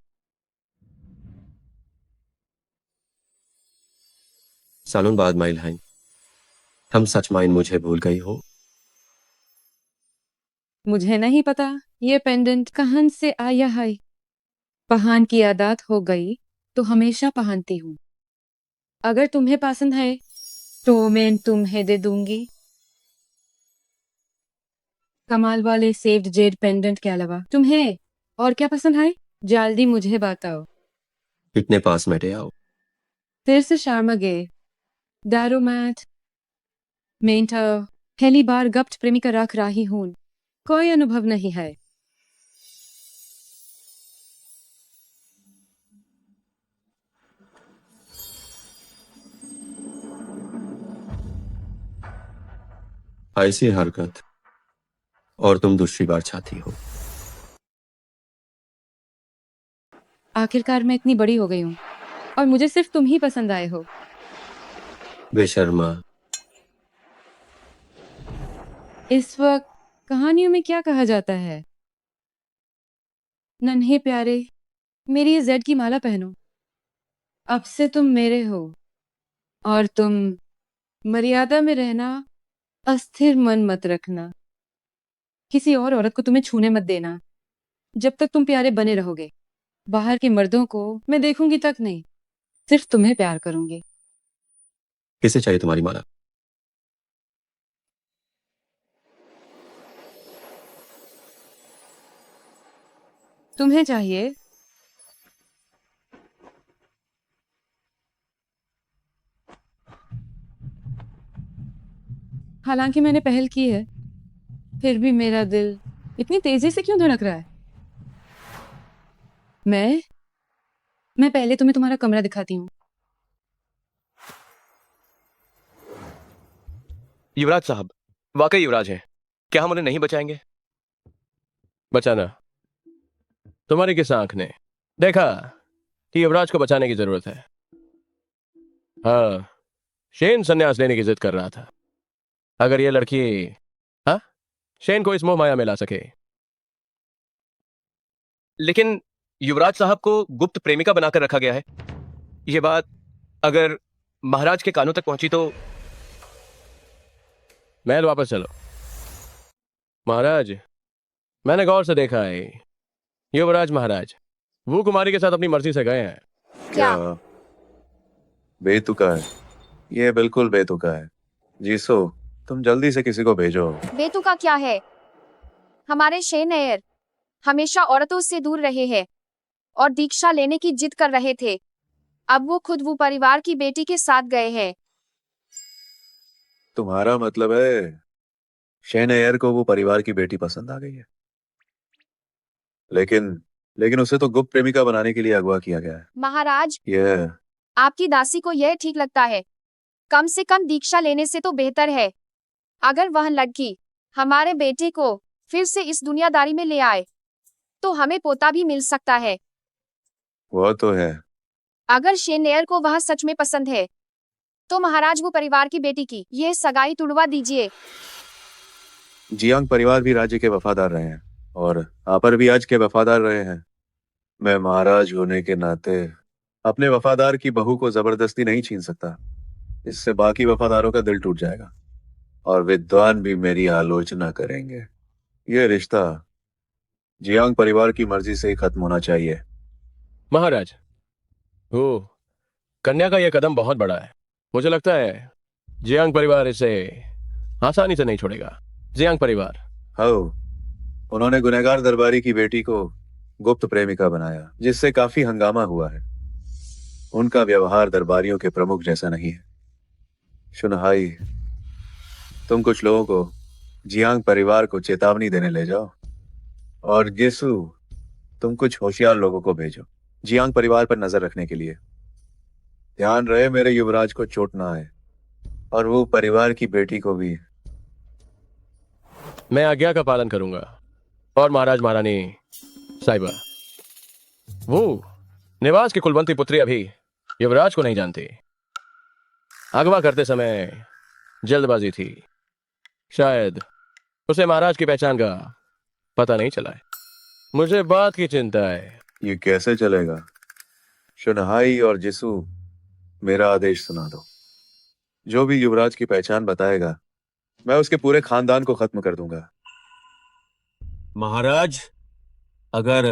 Speaker 7: सालों बाद माइल हैं, हम सच माइन मुझे भूल गई हो।
Speaker 1: मुझे नहीं पता ये पेंडेंट कहाँ से आया है। पहन की आदत हो गई तो हमेशा पहनती हूँ। अगर तुम्हें पसंद है तो मैं तुम्हें दे दूंगी। कमाल वाले सेव्ड जेड पेंडेंट के अलावा तुम्हें और क्या पसंद है? जल्दी मुझे बताओ।
Speaker 7: इतने पास बैठे आओ।
Speaker 1: फिर से शार्मागे, दारोमैट, मेंटर, पहली बार गुप्त प्रेमिका रख रही हूँ। कोई अनुभव नहीं है।
Speaker 7: ऐसी हरकत और तुम दूसरी बार चाहती हो।
Speaker 1: आखिरकार मैं इतनी बड़ी हो गई हूँ और मुझे सिर्फ तुम ही पसंद आए हो।
Speaker 7: बेशर्मा,
Speaker 1: इस वक्त कहानियों में क्या कहा जाता है? नन्हे प्यारे, मेरी ये जेड की माला पहनो। अब से तुम मेरे हो और तुम मर्यादा में रहना, अस्थिर मन मत रखना। किसी और औरत को तुम्हें छूने मत देना जब तक तुम प्यारे बने रहोगे। बाहर के मर्दों को मैं देखूंगी तक नहीं, सिर्फ तुम्हें प्यार करूंगी।
Speaker 7: किसे चाहिए तुम्हारी माला?
Speaker 1: तुम्हें चाहिए। हालांकि मैंने पहल की है, फिर भी मेरा दिल इतनी तेजी से क्यों धड़क रहा है? मैं पहले तुम्हें तुम्हारा कमरा दिखाती हूँ।
Speaker 3: युवराज साहब, वाकई युवराज हैं। क्या हम उन्हें नहीं बचाएंगे? बचाना? तुम्हारी किस आंख ने देखा कि युवराज को बचाने की जरूरत है? हाँ, शेन संन्यास लेने की जिद कर रहा था। अगर ये लड़की हाँ शेन को इस मोह माया में ला सके। लेकिन युवराज साहब को गुप्त प्रेमिका बनाकर रखा गया है। ये बात अगर महाराज के कानों तक पहुंची तो। महल वापस चलो। महाराज, मैंने गौर से देखा है, युवराज महाराज वो कुमारी के साथ अपनी मर्जी से गए हैं।
Speaker 2: क्या बेतुका है? ये बिल्कुल बेतुका है। जीसो, तुम जल्दी से किसी को भेजो।
Speaker 10: बेतुका क्या है? हमारे शेन एयर हमेशा औरतों से दूर रहे हैं और दीक्षा लेने की जिद कर रहे थे। अब वो खुद वो परिवार की बेटी के साथ गए हैं।
Speaker 2: तुम्हारा मतलब है शेन एयर को वो परिवार की बेटी पसंद आ गई है? लेकिन उसे तो गुप्त प्रेमिका बनाने के लिए अगवा किया गया है।
Speaker 10: महाराज,
Speaker 2: ये
Speaker 10: आपकी दासी को यह ठीक लगता है। कम से कम दीक्षा लेने से तो बेहतर है। अगर वह लड़की हमारे बेटे को फिर से इस दुनियादारी में ले आए तो हमें पोता भी मिल सकता है।
Speaker 2: वो तो है।
Speaker 10: अगर शेनेयर को वह सच में पसंद है तो महाराज वो परिवार की बेटी की ये सगाई तुड़वा दीजिए।
Speaker 2: जियांग परिवार भी राज्य के वफादार रहे हैं और आपर भी आज के वफादार रहे हैं। मैं महाराज होने के नाते अपने वफादार की बहू को जबरदस्ती नहीं छीन सकता। इससे बाकी वफादारों का दिल टूट जाएगा और विद्वान भी मेरी आलोचना करेंगे। ये रिश्ता जियांग परिवार की मर्जी से ही खत्म होना चाहिए।
Speaker 3: महाराज, वो कन्या का यह कदम बहुत बड़ा है। मुझे लगता है जियांग परिवार इसे आसानी से नहीं छोड़ेगा। जियांग परिवार
Speaker 2: उन्होंने गुनहगार दरबारी की बेटी को गुप्त प्रेमिका बनाया, जिससे काफी हंगामा हुआ है। उनका व्यवहार दरबारियों के प्रमुख जैसा नहीं है। शुनहाई, तुम कुछ लोगों को जियांग परिवार को चेतावनी देने ले जाओ और जिसू, तुम कुछ होशियार लोगों को भेजो जियांग परिवार पर नजर रखने के लिए। ध्यान रहे मेरे युवराज को चोट ना आए और वो परिवार की बेटी को भी।
Speaker 3: मैं आज्ञा का पालन करूंगा। और महाराज महारानी साहिबा, वो निवास की कुलवंती पुत्री अभी युवराज को नहीं जानती। अगवा करते समय जल्दबाजी थी, शायद उसे महाराज की पहचान का पता नहीं चला है। मुझे बात की चिंता है।
Speaker 2: ये कैसे चलेगा? शुनहाई और जिसू, मेरा आदेश सुना दो। जो भी युवराज की पहचान बताएगा मैं उसके पूरे खानदान को खत्म कर दूंगा।
Speaker 12: महाराज, अगर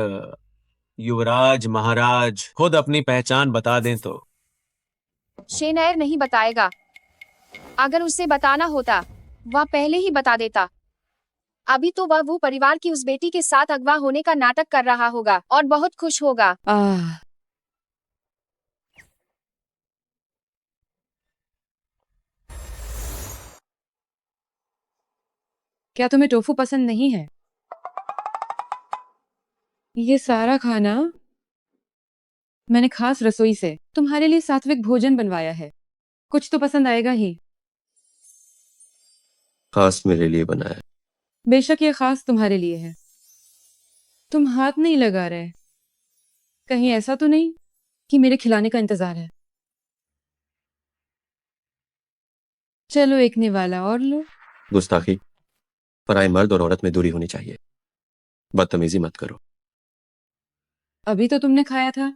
Speaker 12: युवराज महाराज खुद अपनी पहचान बता दें तो।
Speaker 10: शेनेयर नहीं बताएगा। अगर उसे बताना होता वह पहले ही बता देता। अभी तो वह वो परिवार की उस बेटी के साथ अगवा होने का नाटक कर रहा होगा और बहुत खुश होगा।
Speaker 1: क्या तुम्हें टोफू पसंद नहीं है? ये सारा खाना मैंने खास रसोई से तुम्हारे लिए सात्विक भोजन बनवाया है। कुछ तो पसंद आएगा ही।
Speaker 7: खास मेरे लिए बनाया है।
Speaker 1: बेशक ये खास तुम्हारे लिए है। तुम हाथ नहीं लगा रहे। कहीं ऐसा तो नहीं कि मेरे खिलाने का इंतजार है? चलो एक निवाला और लो।
Speaker 7: गुस्ताखी। पराये मर्द और औरत में दूरी होनी चाहिए। बदतमीजी मत करो।
Speaker 1: अभी तो तुमने खाया था।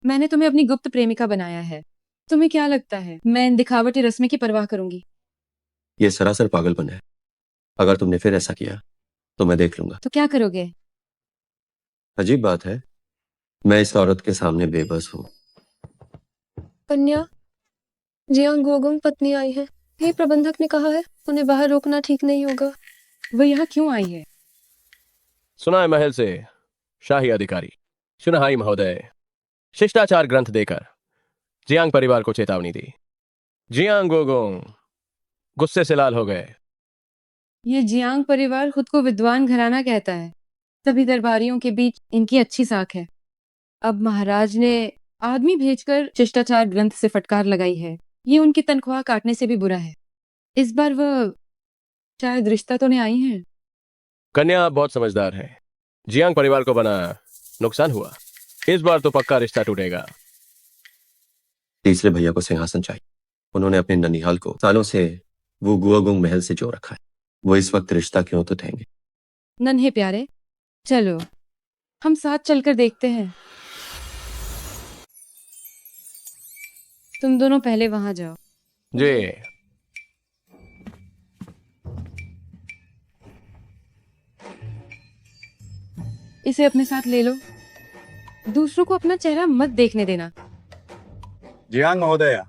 Speaker 1: मैंने तुम्हें अपनी गुप्त प्रेमिका बनाया है। तुम्हें क्या लगता है मैं इन दिखावटी रस्में की परवाह करूंगी?
Speaker 7: ये सरासर पागलपन है। अगर तुमने फिर ऐसा किया तो मैं देख लूंगा।
Speaker 1: तो क्या करोगे?
Speaker 7: अजीब बात है, मैं इस औरत के सामने बेबस हूँ।
Speaker 4: कन्या, जियांग गोगोंग पत्नी आई है। ये प्रबंधक ने कहा है उन्हें बाहर रोकना ठीक नहीं होगा।
Speaker 1: वो यहाँ क्यों आई है?
Speaker 3: सुना है महल से शाही अधिकारी सुनहाई महोदय शिष्टाचार ग्रंथ देकर जियांग परिवार को चेतावनी दी। जियांग गोगोंग गुस्से से लाल हो गए।
Speaker 1: ये जियांग परिवार खुद को विद्वान घराना कहता है। सभी दरबारियों के बीच इनकी अच्छी साख है। अब महाराज ने आदमी भेजकर शिष्टाचार ग्रंथ से फटकार लगाई है। ये उनकी तनख्वाह काटने से भी बुरा है। इस बार वह शायद रिश्ता तो नहीं आई है।
Speaker 3: कन्या आप बहुत समझदार हैं। जियांग परिवार को बना नुकसान हुआ, इस बार तो पक्का रिश्ता टूटेगा।
Speaker 7: तीसरे भैया को सिंहासन चाहिए। उन्होंने अपने ननिहाल को सालों से वो गुआगोंग महल से जोड़ रखा है। वो इस वक्त रिश्ता क्यों तो देंगे।
Speaker 1: नन्हे प्यारे, चलो हम साथ चलकर देखते हैं। तुम दोनों पहले वहां जाओ।
Speaker 3: जी।
Speaker 1: इसे अपने साथ ले लो। दूसरों को अपना चेहरा मत देखने देना।
Speaker 2: जियांग महोदया,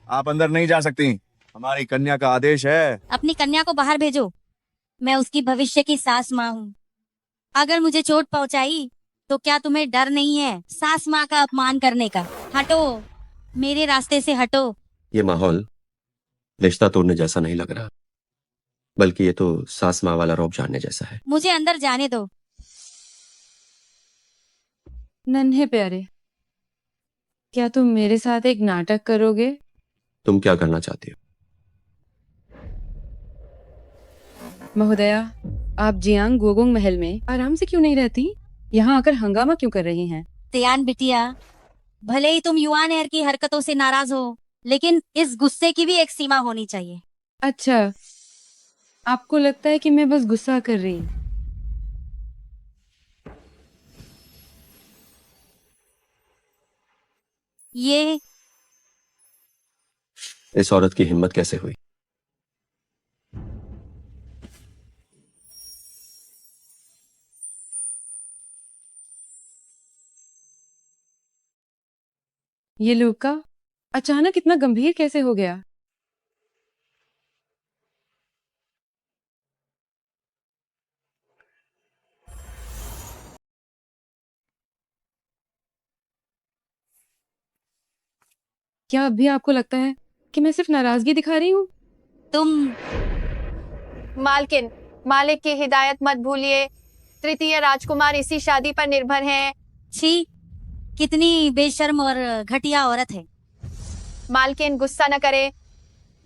Speaker 2: आप अंदर नहीं जा सकती। हमारी कन्या का आदेश है।
Speaker 11: अपनी कन्या को बाहर भेजो। मैं उसकी भविष्य की सास माँ हूँ। अगर मुझे चोट पहुँचाई तो क्या तुम्हें डर नहीं है सास माँ का अपमान करने का? हटो, मेरे रास्ते से हटो।
Speaker 7: ये माहौल रिश्ता तोड़ने जैसा नहीं लग रहा, बल्कि ये तो सास माँ वाला रौब जानने जैसा है।
Speaker 11: मुझे अंदर जाने दो।
Speaker 1: नन्हे प्यारे, क्या तुम मेरे साथ एक नाटक करोगे?
Speaker 7: तुम क्या करना चाहती हो?
Speaker 1: महोदया, आप जियांग गोगोंग महल में आराम से क्यों नहीं रहती? यहाँ आकर हंगामा क्यों कर रही हैं?
Speaker 11: तियान बिटिया, भले ही तुम युआन एयर की हरकतों से नाराज हो, लेकिन इस गुस्से की भी एक सीमा होनी चाहिए।
Speaker 1: अच्छा, आपको लगता है कि मैं बस गुस्सा कर रही हूँ?
Speaker 11: ये
Speaker 7: इस औरत की हिम्मत कैसे हुई?
Speaker 1: ये लूका अचानक इतना गंभीर कैसे हो गया? क्या अब भी आपको लगता है कि मैं सिर्फ नाराजगी दिखा रही हूँ?
Speaker 11: तुम
Speaker 10: मालकिन, मालिक की हिदायत मत भूलिए। तृतीय राजकुमार इसी शादी पर निर्भर हैं।
Speaker 11: छी, कितनी बेशर्म और घटिया औरत है।
Speaker 10: मालकिन गुस्सा न करे।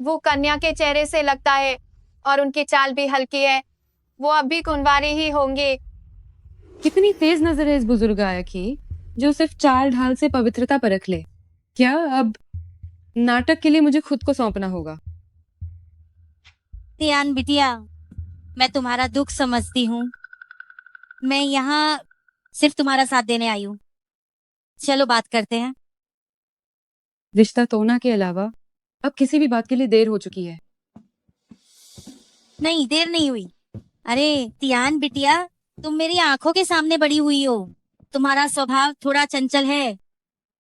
Speaker 10: वो कन्या के चेहरे से लगता है और उनकी चाल भी हल्की है। वो अब भी कुंवारी ही होंगी।
Speaker 1: कितनी तेज नजर है इस बुजुर्ग आया की, जो सिर्फ चाल ढाल से पवित्रता परख ले। क्या अब नाटक के लिए मुझे खुद को सौंपना होगा?
Speaker 11: तियान बिटिया, मैं तुम्हारा दुख समझती हूँ। मैं यहाँ सिर्फ तुम्हारा साथ देने आई हूँ। चलो बात करते हैं।
Speaker 1: रिश्ता तोड़ना के अलावा अब किसी भी बात के लिए देर हो चुकी है।
Speaker 11: नहीं, देर नहीं हुई। अरे तियान बिटिया, तुम मेरी आंखों के सामने बड़ी हुई हो। तुम्हारा स्वभाव थोड़ा चंचल है,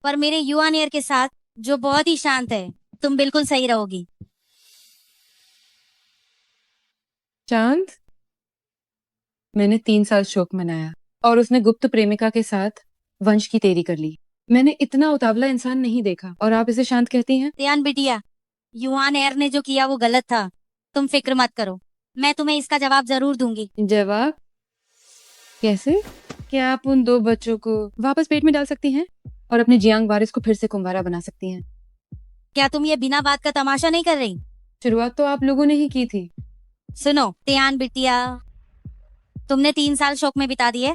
Speaker 11: पर मेरे युवा नेर के साथ जो बहुत ही शांत है, तुम बिल्कुल सही रहोगी।
Speaker 1: चांद, मैंने 3 साल शोक मनाया और उसने गुप्त प्रेमिका के साथ वंश की तेरी कर ली। मैंने इतना उतावला इंसान नहीं देखा और आप इसे शांत कहती हैं?
Speaker 11: तियान बिटिया, युवान एयर ने जो किया वो गलत था। तुम फिक्र मत करो, मैं तुम्हें इसका जवाब जरूर दूंगी।
Speaker 1: जवाब? कैसे? क्या आप उन 2 बच्चों को वापस पेट में डाल सकती हैं और अपने जियांग वारिस को फिर से कुंवारा बना सकती हैं?
Speaker 11: क्या तुम ये बिना बात का तमाशा नहीं कर रही?
Speaker 1: शुरुआत तो आप लोगों ने ही की थी।
Speaker 11: सुनो तियान बिटिया, तुमने 3 साल शोक में बिता दिए।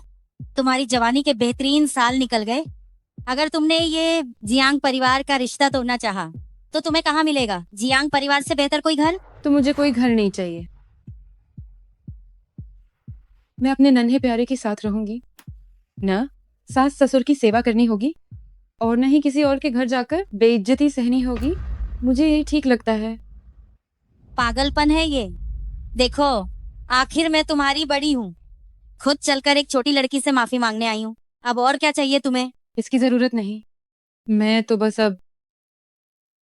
Speaker 11: तुम्हारी जवानी के बेहतरीन साल निकल गए। अगर तुमने ये जियांग परिवार का रिश्ता तोड़ना चाहा, तो तुम्हें कहाँ मिलेगा? जियांग परिवार से बेहतर कोई घर?
Speaker 1: तो मुझे कोई घर नहीं चाहिए। मैं अपने नन्हे प्यारे के साथ रहूंगी, न सास ससुर की सेवा करनी होगी और न ही किसी और के घर जाकर बेइज्जती सहनी होगी। मुझे यही ठीक लगता है।
Speaker 11: पागलपन है ये। देखो, आखिर मैं तुम्हारी बड़ी हूँ, खुद चलकर एक छोटी लड़की से माफी मांगने आई हूँ। अब और क्या चाहिए तुम्हें?
Speaker 1: इसकी जरूरत नहीं। मैं तो बस अब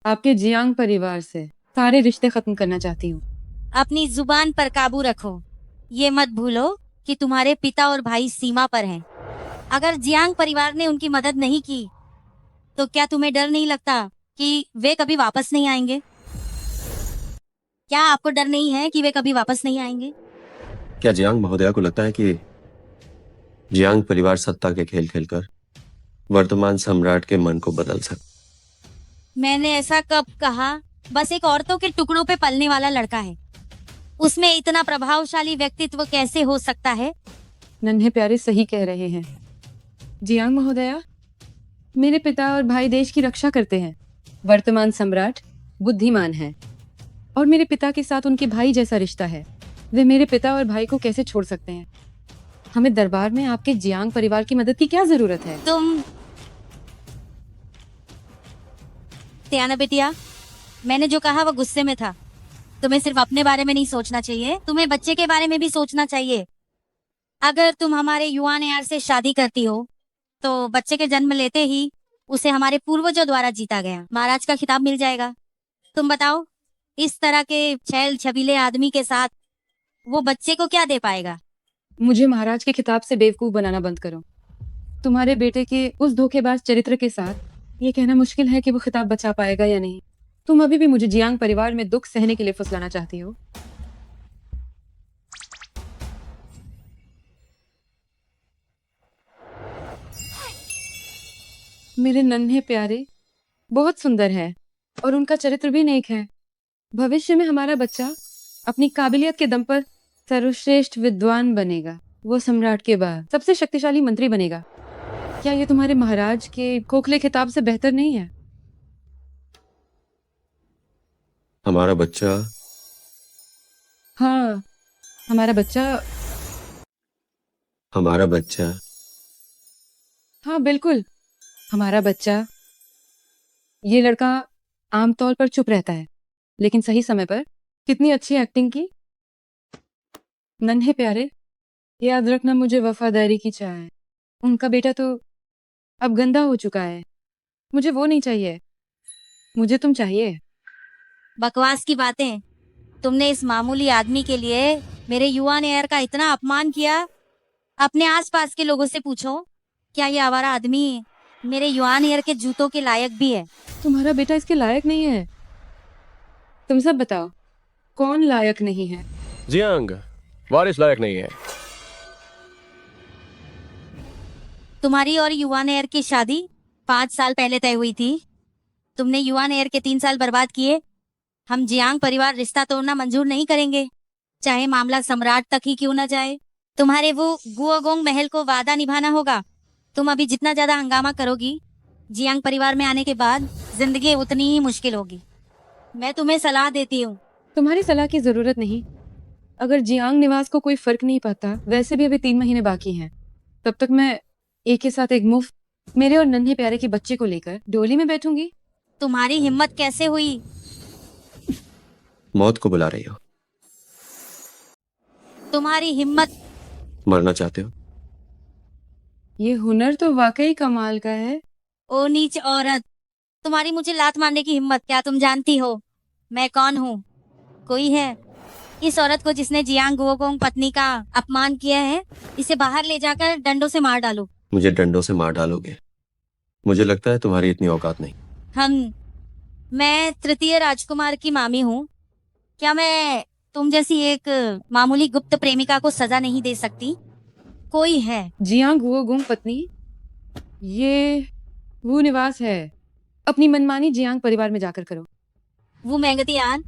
Speaker 1: आपके जियांग परिवार से सारे रिश्ते खत्म करना चाहती हूँ।
Speaker 11: अपनी जुबान पर काबू रखो। ये मत भूलो कि तुम्हारे पिता और भाई सीमा पर हैं। अगर जियांग परिवार ने उनकी मदद नहीं की तो क्या तुम्हें डर नहीं लगता कि वे कभी वापस नहीं आएंगे? क्या आपको डर नहीं है कि वे कभी वापस नहीं आएंगे?
Speaker 7: क्या जियांग महोदया को लगता है कि जियांग परिवार सत्ता के खेल खेलकर वर्तमान सम्राट के मन को बदल सकता?
Speaker 11: मैंने ऐसा कब कहा? बस एक औरतों के टुकड़ों पे पलने वाला लड़का है, उसमें इतना प्रभावशाली व्यक्तित्व कैसे हो सकता है?
Speaker 1: नन्हे प्यारे सही कह रहे हैं जियांग महोदया। मेरे पिता और भाई देश की रक्षा करते हैं। वर्तमान सम्राट बुद्धिमान है और मेरे पिता के साथ उनके भाई जैसा रिश्ता है। वे मेरे पिता और भाई को कैसे छोड़ सकते हैं? हमें दरबार में आपके जियांग परिवार की मदद की क्या जरूरत है?
Speaker 11: तुम त्याना बेटिया, मैंने जो कहा वो गुस्से में था। तुम्हें सिर्फ अपने बारे में नहीं सोचना चाहिए, तुम्हें बच्चे के बारे में भी सोचना चाहिए। अगर तुम हमारे युवान यार से शादी करती हो तो बच्चे के जन्म लेते ही उसे हमारे पूर्वजों द्वारा जीता गया महाराज का खिताब मिल जाएगा। तुम बताओ, इस तरह के छैल छबीले आदमी के साथ वो बच्चे को क्या दे पाएगा?
Speaker 1: मुझे महाराज के खिताब से बेवकूफ बनाना बंद करो। तुम्हारे बेटे के उस धोखेबाज चरित्र के साथ ये कहना मुश्किल है कि वो खिताब बचा पाएगा या नहीं। तुम अभी भी मुझे जियांग परिवार में दुख सहने के लिए फुसलाना चाहती हो। मेरे नन्हे प्यारे बहुत सुंदर है और उनका चरित्र भी नेक है। भविष्य में हमारा बच्चा अपनी काबिलियत के दम पर सर्वश्रेष्ठ विद्वान बनेगा। वो सम्राट के बाद सबसे शक्तिशाली मंत्री बनेगा। क्या ये तुम्हारे महाराज के खोखले खिताब से बेहतर नहीं है?
Speaker 7: हमारा बच्चा
Speaker 1: हाँ, हमारा बच्चा।
Speaker 7: हमारा बच्चा
Speaker 1: हाँ बिल्कुल, हमारा बच्चा। ये लड़का आमतौर पर चुप रहता है लेकिन सही समय पर कितनी अच्छी एक्टिंग की। नन्हे प्यारे, याद रखना मुझे वफादारी की चाह है। उनका बेटा तो अब गंदा हो चुका है। मुझे वो नहीं चाहिए, मुझे तुम चाहिए।
Speaker 11: बकवास की बातें। तुमने इस मामूली आदमी के लिए मेरे युवा नेयर का इतना अपमान किया। अपने आसपास के लोगों से पूछो, क्या ये आवारा आदमी मेरे युवा नेयर के जूतों के लायक भी है?
Speaker 1: तुम्हारा बेटा इसके लायक नहीं है। तुम सब बताओ, कौन लायक नहीं है?
Speaker 3: जियांग वारिस लायक नहीं है।
Speaker 11: तुम्हारी और युवा नेयर की शादी 5 साल पहले तय हुई थी। तुमने युवा नेयर के 3 साल बर्बाद किए। हम जियांग परिवार रिश्ता तोड़ना मंजूर नहीं करेंगे, चाहे मामला सम्राट तक ही क्यों न जाए। तुम्हारे वो गुओगोंग महल को वादा निभाना होगा। तुम अभी जितना ज्यादा हंगामा करोगी, जियांग परिवार में आने के बाद जिंदगी उतनी ही मुश्किल होगी। मैं तुम्हें सलाह देती हूँ।
Speaker 1: तुम्हारी सलाह की जरूरत नहीं। अगर जियांग निवास को कोई फर्क नहीं पड़ता, वैसे भी अभी 3 महीने बाकी हैं, तब तक मैं एक के साथ एक मुफ्त मेरे और नन्हे प्यारे के बच्चे को लेकर डोली में बैठूंगी।
Speaker 11: तुम्हारी हिम्मत कैसे हुई?
Speaker 7: मौत को बुला रही हो?
Speaker 11: तुम्हारी हिम्मत?
Speaker 7: मरना चाहते हो?
Speaker 1: ये हुनर तो वाकई कमाल का है।
Speaker 11: ओ नीच औरत, तुम्हारी मुझे लात मारने की हिम्मत! क्या तुम जानती हो मैं कौन हूँ? कोई है इस औरत को जिसने जियांग गुओगोंग पत्नी का अपमान किया है? इसे बाहर ले जाकर डंडों से मार डालो।
Speaker 7: मुझे डंडों से मार डालोगे? मुझे लगता है तुम्हारी इतनी औकात नहीं।
Speaker 11: मैं तृतीय राजकुमार की मामी हूँ। क्या मैं तुम जैसी एक मामूली गुप्त प्रेमिका को सजा नहीं दे सकती? कोई है।
Speaker 1: जियांग गुओगोंग पत्नी, ये वो निवास है। अपनी मनमानी जियांग परिवार में जाकर करो।
Speaker 11: वो मेंगतियान,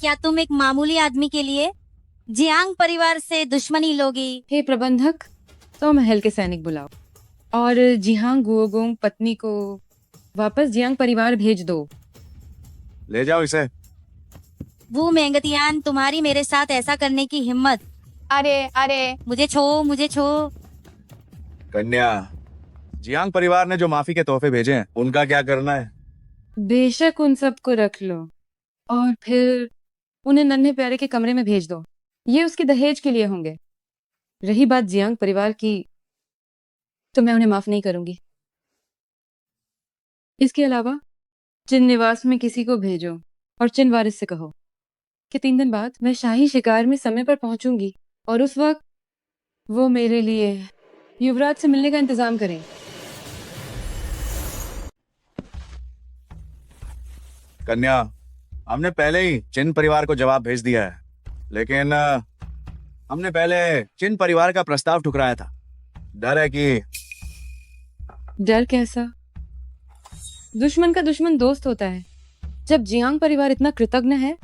Speaker 11: क्या तुम एक मामूली आदमी के लिए जियांग परिवार से दुश्मनी लोगी?
Speaker 1: हे प्रबंधक, तो महल के सैनिक बुलाओ और जियांग गुओगोंग पत्नी को वापस जियांग परिवार भेज दो।
Speaker 2: ले जाओ इसे।
Speaker 11: वो मेंगतियान, तुम्हारी मेरे साथ ऐसा करने की हिम्मत
Speaker 10: अरे अरे
Speaker 11: मुझे छो।
Speaker 2: कन्या, जियांग परिवार ने जो माफी के तोहफे भेजे हैं उनका क्या करना है?
Speaker 1: बेशक उन सबको रख लो और फिर उन्हें नन्हे प्यारे के कमरे में भेज दो। ये उसके दहेज के लिए होंगे। रही बात जियांग परिवार की, तो मैं उन्हें माफ नहीं करूंगी। इसके अलावा चिन निवास में किसी को भेजो और चिन वारिस से कहो कि 3 दिन बाद मैं शाही शिकार में समय पर पहुंचूंगी और उस वक्त वो मेरे लिए युवराज से मिलने का इंतजाम करें।
Speaker 2: कन्या, हमने पहले ही चिन परिवार को जवाब भेज दिया है, लेकिन हमने पहले चिन परिवार का प्रस्ताव ठुकराया था। डर है कि
Speaker 1: डर कैसा? दुश्मन का दुश्मन दोस्त होता है। जब जियांग परिवार इतना कृतज्ञ है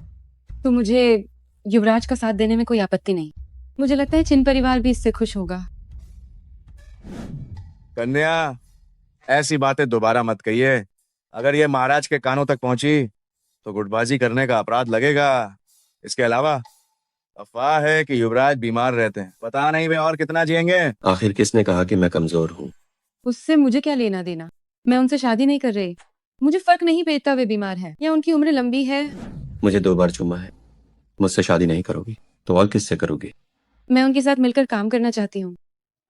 Speaker 1: तो मुझे युवराज का साथ देने में कोई आपत्ति नहीं। मुझे लगता है चिन परिवार भी इससे खुश होगा।
Speaker 2: कन्या, ऐसी बातें दोबारा मत कहिए। अगर ये महाराज के कानों तक पहुंची तो गुटबाजी करने का अपराध लगेगा। इसके अलावा अफवाह है कि युवराज बीमार रहते हैं, पता नहीं वे और कितना जिएंगे।
Speaker 7: आखिर किसने कहा कि मैं कमजोर हूँ?
Speaker 1: उससे मुझे क्या लेना देना? मैं उनसे शादी नहीं कर रही। मुझे फर्क नहीं पड़ता वे बीमार हैं या उनकी उम्र लंबी है।
Speaker 7: मुझे 2 बार चुमा है। मुझसे शादी नहीं करोगी तो और किससे करोगी?
Speaker 1: मैं उनके साथ मिलकर काम करना चाहती हूँ।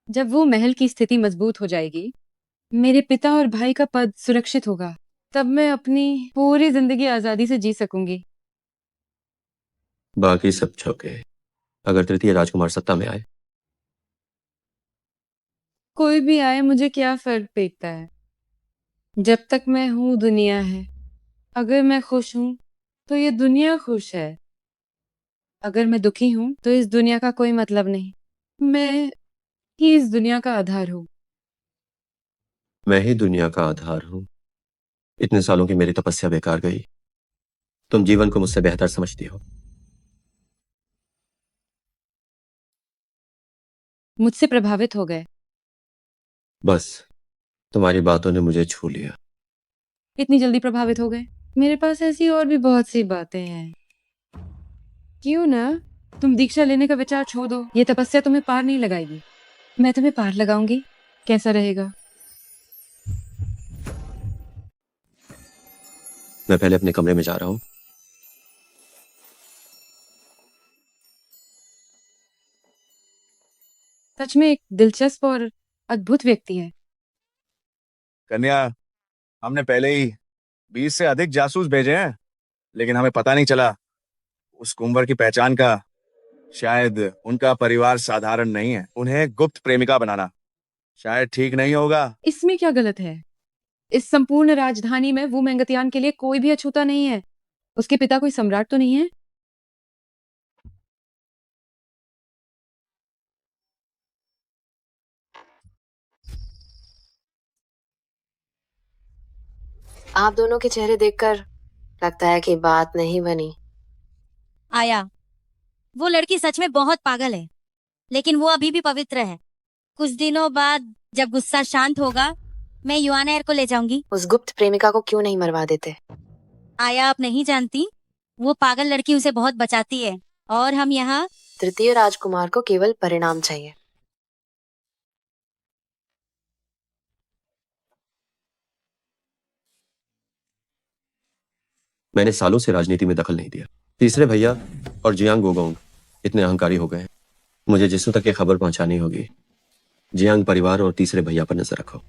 Speaker 1: जब वो महल की स्थिति मजबूत हो जाएगी, मेरे पिता और भाई का पद सुरक्षित होगा, तब मैं अपनी पूरी जिंदगी आजादी से जी सकूंगी।
Speaker 7: बाकी सब छौके। अगर तृतीय राजकुमार सत्ता में आए?
Speaker 1: कोई भी आए, मुझे क्या फर्क पड़ता है। जब तक मैं हूँ दुनिया है। अगर मैं खुश हूँ तो ये दुनिया खुश है। अगर मैं दुखी हूँ तो इस दुनिया का कोई मतलब नहीं। मैं ही इस दुनिया का आधार हूँ।
Speaker 7: मैं ही दुनिया का आधार हूँ। इतने सालों की मेरी तपस्या बेकार गई। तुम जीवन को मुझसे बेहतर समझती हो।
Speaker 1: मुझसे प्रभावित हो गए।
Speaker 7: बस तुम्हारी बातों ने मुझे छू लिया।
Speaker 1: इतनी जल्दी प्रभावित हो गए? मेरे पास ऐसी और भी बहुत सी बातें हैं। क्यों ना तुम दीक्षा लेने का विचार छोड़ दो। ये तपस्या तुम्हें पार नहीं लगाएगी, मैं तुम्हें पार लगाऊंगी। कैसा रहेगा?
Speaker 7: मैं पहले अपने कमरे में जा रहा हूँ।
Speaker 1: सच में एक दिलचस्प और अद्भुत व्यक्ति है।
Speaker 2: कन्या, हमने पहले ही 20 से अधिक जासूस भेजे हैं, लेकिन हमें पता नहीं चला उस कुंवर की पहचान का। शायद उनका परिवार साधारण नहीं है। उन्हें गुप्त प्रेमिका बनाना शायद ठीक नहीं होगा।
Speaker 1: इसमें क्या गलत है? इस संपूर्ण राजधानी में वो मेंगतियान के लिए कोई भी अछूता नहीं है। उसके पिता कोई सम्राट तो नहीं है?
Speaker 13: आप दोनों के चेहरे देखकर लगता है कि बात नहीं बनी।
Speaker 11: आया, वो लड़की सच में बहुत पागल है, लेकिन वो अभी भी पवित्र है। कुछ दिनों बाद जब गुस्सा शांत होगा, मैं युआनेर को ले जाऊंगी।
Speaker 13: उस गुप्त प्रेमिका को क्यों नहीं मरवा देते?
Speaker 11: आया, आप नहीं जानती, वो पागल लड़की उसे बहुत बचाती है और हम यहाँ।
Speaker 13: तृतीय राजकुमार को केवल परिणाम चाहिए।
Speaker 7: मैंने सालों से राजनीति में दखल नहीं दिया। तीसरे भैया और जियांग गोगोंग इतने अहंकारी हो गए हैं। मुझे जिसों तक ये खबर पहुंचानी होगी। जियांग परिवार और तीसरे भैया पर नजर रखो।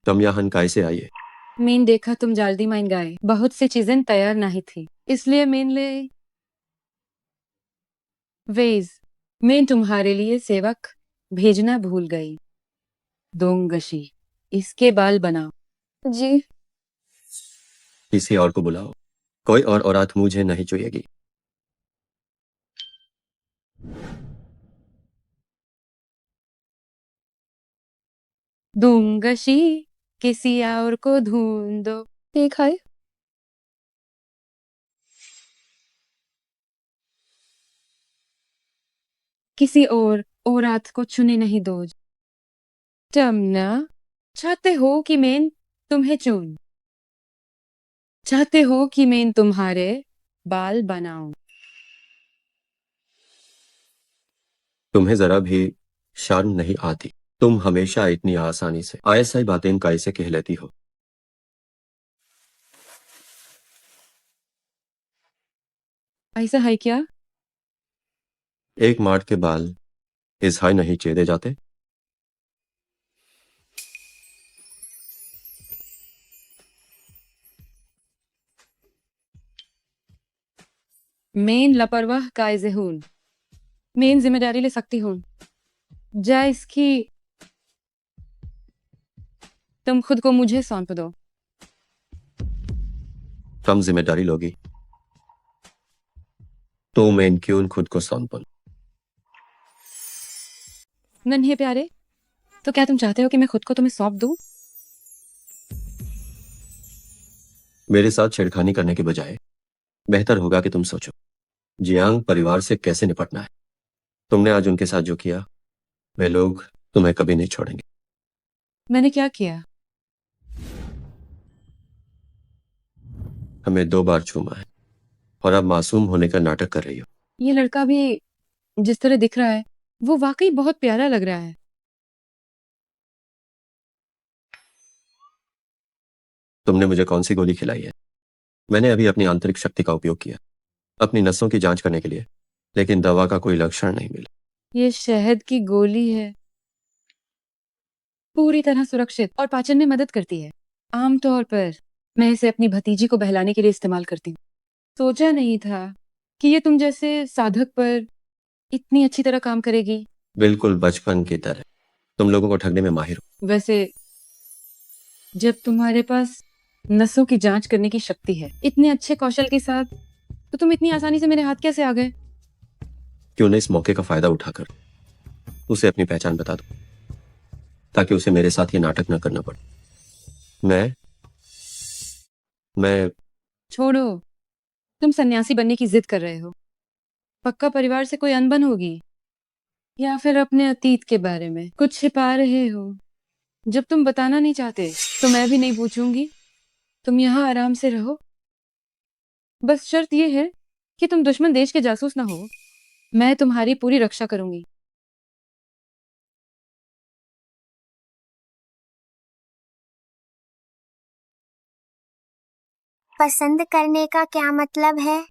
Speaker 7: तुम यहाँ हनकाई से आइए।
Speaker 1: मैंने देखा तुम जल्दी मान गए। बहुत सी चीजें तैयार नहीं थी, इसलिए मैं तुम्हारे लिए सेवक भेजना भूल गई। दोंगशी, इसके बाल बनाओ।
Speaker 4: जी।
Speaker 7: किसी और को बुलाओ। कोई और औरत मुझे नहीं चाहिएगी।
Speaker 1: दूंगशी किसी और को ढूंढो।
Speaker 4: एक है
Speaker 1: किसी और औरत को चुने नहीं दो। तमन्ना, चाहते हो कि मैं तुम्हें चुन, चाहते हो कि मैं तुम्हारे बाल बनाऊं।
Speaker 7: तुम्हें जरा भी शर्म नहीं आती? तुम हमेशा इतनी आसानी से ऐसी बातें कैसे कह लेती हो?
Speaker 1: ऐसा है क्या?
Speaker 7: एक मार्ट के बाल इस हाई नहीं चेदे जाते?
Speaker 1: मैं लापरवाह कायजे हूं, मैं जिम्मेदारी ले सकती हूँ। जा इसकी तुम खुद को मुझे सौंप दो।
Speaker 7: कम जिम्मेदारी लोगी तो मैं क्यों खुद को सौंपूं?
Speaker 1: नन्हे प्यारे, तो क्या तुम चाहते हो कि मैं खुद को तुम्हें सौंप दूं?
Speaker 7: मेरे साथ छेड़खानी करने के बजाय बेहतर होगा कि तुम सोचो जियांग परिवार से कैसे निपटना है। तुमने आज उनके साथ जो किया, वे लोग तुम्हें कभी नहीं छोड़ेंगे।
Speaker 1: मैंने क्या किया?
Speaker 7: हमें 2 बार चूमा है और अब मासूम होने का नाटक कर रही हो।
Speaker 1: ये लड़का भी जिस तरह दिख रहा है वो वाकई बहुत प्यारा लग रहा है।
Speaker 7: तुमने मुझे कौन सी गोली खिलाई है? मैंने अभी अपनी आंतरिक शक्ति का उपयोग किया अपनी नसों की जांच करने के लिए, लेकिन दवा का कोई लक्षण नहीं मिला।
Speaker 1: ये शहद की गोली है, पूरी तरह सुरक्षित और पाचन में मदद करती है। आमतौर पर मैं इसे अपनी भतीजी को बहलाने के लिए इस्तेमाल करती हूँ। सोचा नहीं था कि ये तुम जैसे साधक पर इतनी अच्छी तरह काम करेगी।
Speaker 7: बिल्कुल बचपन की तरह तुम लोगों को ठगने में माहिर हो।
Speaker 1: वैसे जब तुम्हारे पास नसों की जांच करने की शक्ति है इतने अच्छे कौशल के साथ, तो तुम इतनी आसानी से मेरे हाथ कैसे आ गए?
Speaker 7: क्यों न इस मौके का फायदा उठाकर उसे अपनी पहचान बता दो, ताकि उसे मेरे साथ ये नाटक न करना पड़े। मैं
Speaker 1: छोड़ो, तुम सन्यासी बनने की जिद कर रहे हो। पक्का परिवार से कोई अनबन होगी, या फिर अपने अतीत के बारे में कुछ छिपा रहे हो। जब तुम बताना नहीं चाहते तो मैं भी नहीं पूछूंगी। तुम यहाँ आराम से रहो, बस शर्त यह है कि तुम दुश्मन देश के जासूस ना हो। मैं तुम्हारी पूरी रक्षा करूंगी।
Speaker 14: पसंद करने का क्या मतलब है?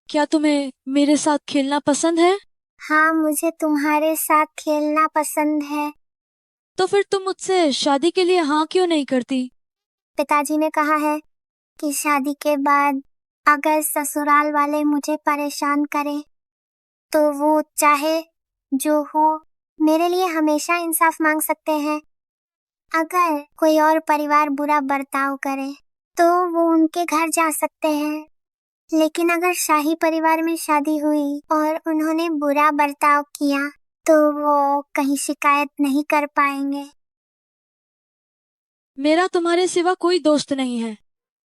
Speaker 11: क्या तुम्हें मेरे साथ खेलना पसंद है?
Speaker 14: हाँ, मुझे तुम्हारे साथ खेलना पसंद है।
Speaker 11: तो फिर तुम मुझसे शादी के लिए हाँ क्यों नहीं करती?
Speaker 14: पिताजी ने कहा है कि शादी के बाद अगर ससुराल वाले मुझे परेशान करें तो वो चाहे जो हो मेरे लिए हमेशा इंसाफ मांग सकते हैं। अगर कोई और परिवार बुरा बर्ताव करे तो वो उनके घर जा सकते हैं, लेकिन अगर शाही परिवार में शादी हुई और उन्होंने बुरा बर्ताव किया तो वो कहीं शिकायत नहीं कर पाएंगे।
Speaker 11: मेरा तुम्हारे सिवा कोई दोस्त नहीं है।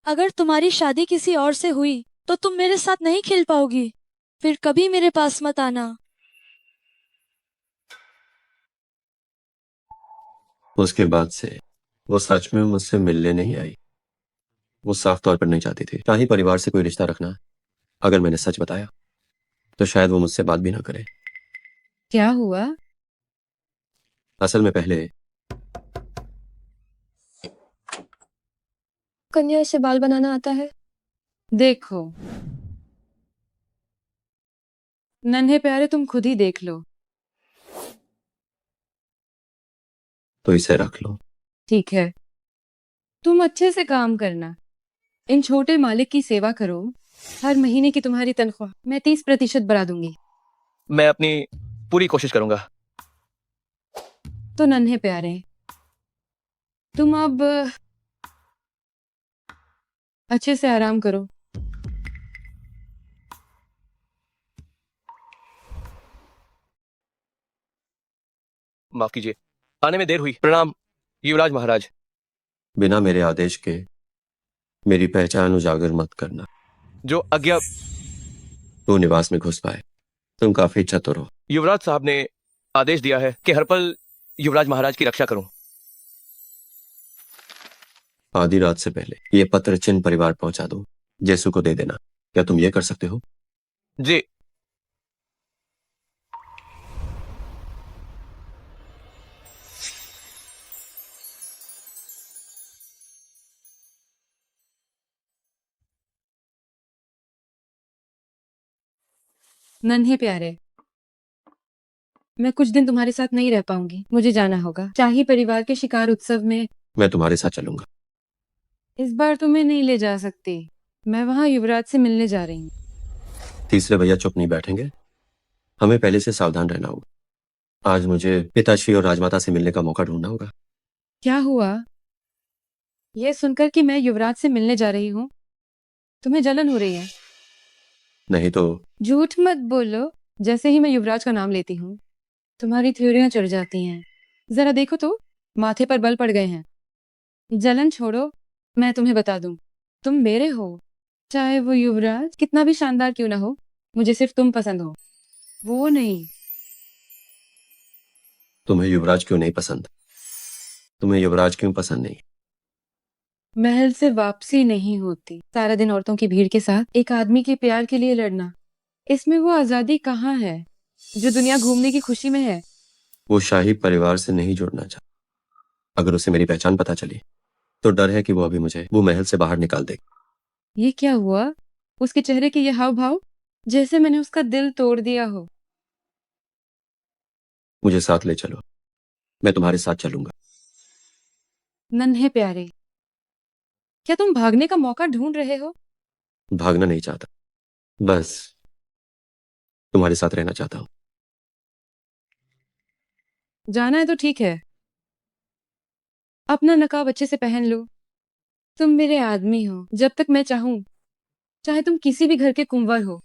Speaker 11: अगर तुम्हारी शादी किसी और से हुई तो तुम मेरे साथ नहीं खेल पाओगी। फिर कभी मेरे पास मत आना।
Speaker 7: उसके बाद से वो सच में मुझसे मिलने नहीं आई। वो साफ तौर पर नहीं चाहती थी शाही परिवार से कोई रिश्ता रखना। अगर मैंने सच बताया तो शायद वो मुझसे बात भी ना करे।
Speaker 1: क्या हुआ?
Speaker 7: असल में पहले
Speaker 4: कन्या से बाल बनाना आता है।
Speaker 1: देखो नन्हे प्यारे, तुम खुद ही देख लो।
Speaker 7: तो इसे रख लो।
Speaker 1: ठीक है, तुम अच्छे से काम करना, इन छोटे मालिक की सेवा करो। हर महीने की तुम्हारी तनख्वाह मैं 30% बढ़ा दूंगी।
Speaker 3: मैं अपनी पूरी कोशिश करूंगा।
Speaker 1: तो नन्हे प्यारे, तुम अब अच्छे से आराम करो।
Speaker 3: माफ कीजिए, आने में देर हुई। प्रणाम युवराज महाराज।
Speaker 7: बिना मेरे आदेश के मेरी पहचान उजागर मत करना।
Speaker 3: जो आज्ञा।
Speaker 7: तू निवास में घुस पाए। तुम काफी चतुर हो।
Speaker 3: युवराज साहब ने आदेश दिया है कि हर पल युवराज महाराज की रक्षा करूं।
Speaker 7: आधी रात से पहले ये पत्र चिन्ह परिवार पहुंचा दो। जेसु को दे देना। क्या तुम ये कर सकते हो?
Speaker 3: जी।
Speaker 1: नन्हे प्यारे, मैं कुछ दिन तुम्हारे साथ नहीं रह पाऊंगी। मुझे जाना होगा। शाही परिवार के शिकार उत्सव में
Speaker 7: मैं तुम्हारे साथ चलूंगा।
Speaker 1: इस बार तुम्हें नहीं ले जा सकती। मैं वहां युवराज से मिलने जा रही हूँ।
Speaker 7: तीसरे भैया चुप नहीं बैठेंगे। हमें पहले से सावधान रहना होगा। आज मुझे पिताश्री और राजमाता से मिलने का मौका ढूंढना होगा।
Speaker 1: क्या हुआ? यह सुनकर कि मैं युवराज से मिलने जा रही हूँ तुम्हें जलन हो रही है?
Speaker 7: नहीं तो
Speaker 1: झूठ मत बोलो। जैसे ही मैं युवराज का नाम लेती हूँ तुम्हारी थ्योरियां चढ़ जाती हैं। जरा देखो तो, माथे पर बल पड़ गए हैं। जलन छोड़ो, मैं तुम्हें बता दूं, तुम मेरे हो। चाहे वो युवराज कितना भी शानदार क्यों ना हो, मुझे सिर्फ तुम पसंद हो, वो नहीं।
Speaker 7: तुम्हें युवराज क्यों नहीं पसंद? तुम्हें युवराज क्यों पसंद नहीं?
Speaker 1: महल से वापसी नहीं होती। सारा दिन औरतों की भीड़ के साथ एक आदमी के प्यार के लिए लड़ना, इसमें वो आजादी कहाँ है जो दुनिया घूमने की खुशी में है?
Speaker 7: वो शाही परिवार से नहीं जुड़ना चाहता। अगर उसे मेरी पहचान पता चली तो डर है कि वो अभी मुझे वो महल से बाहर निकाल दे।
Speaker 1: ये क्या हुआ? उसके चेहरे के ये हाव भाव, जैसे मैंने उसका दिल तोड़ दिया हो।
Speaker 7: मुझे साथ ले चलो। मैं तुम्हारे साथ चलूंगा।
Speaker 1: नन्हे प्यारे, क्या तुम भागने का मौका ढूंढ रहे हो?
Speaker 7: भागना नहीं चाहता, बस तुम्हारे साथ रहना चाहता हूँ।
Speaker 1: जाना है तो ठीक है, अपना नकाब अच्छे से पहन लो। तुम मेरे आदमी हो जब तक मैं चाहूं। चाहे तुम किसी भी घर के कुंवर हो,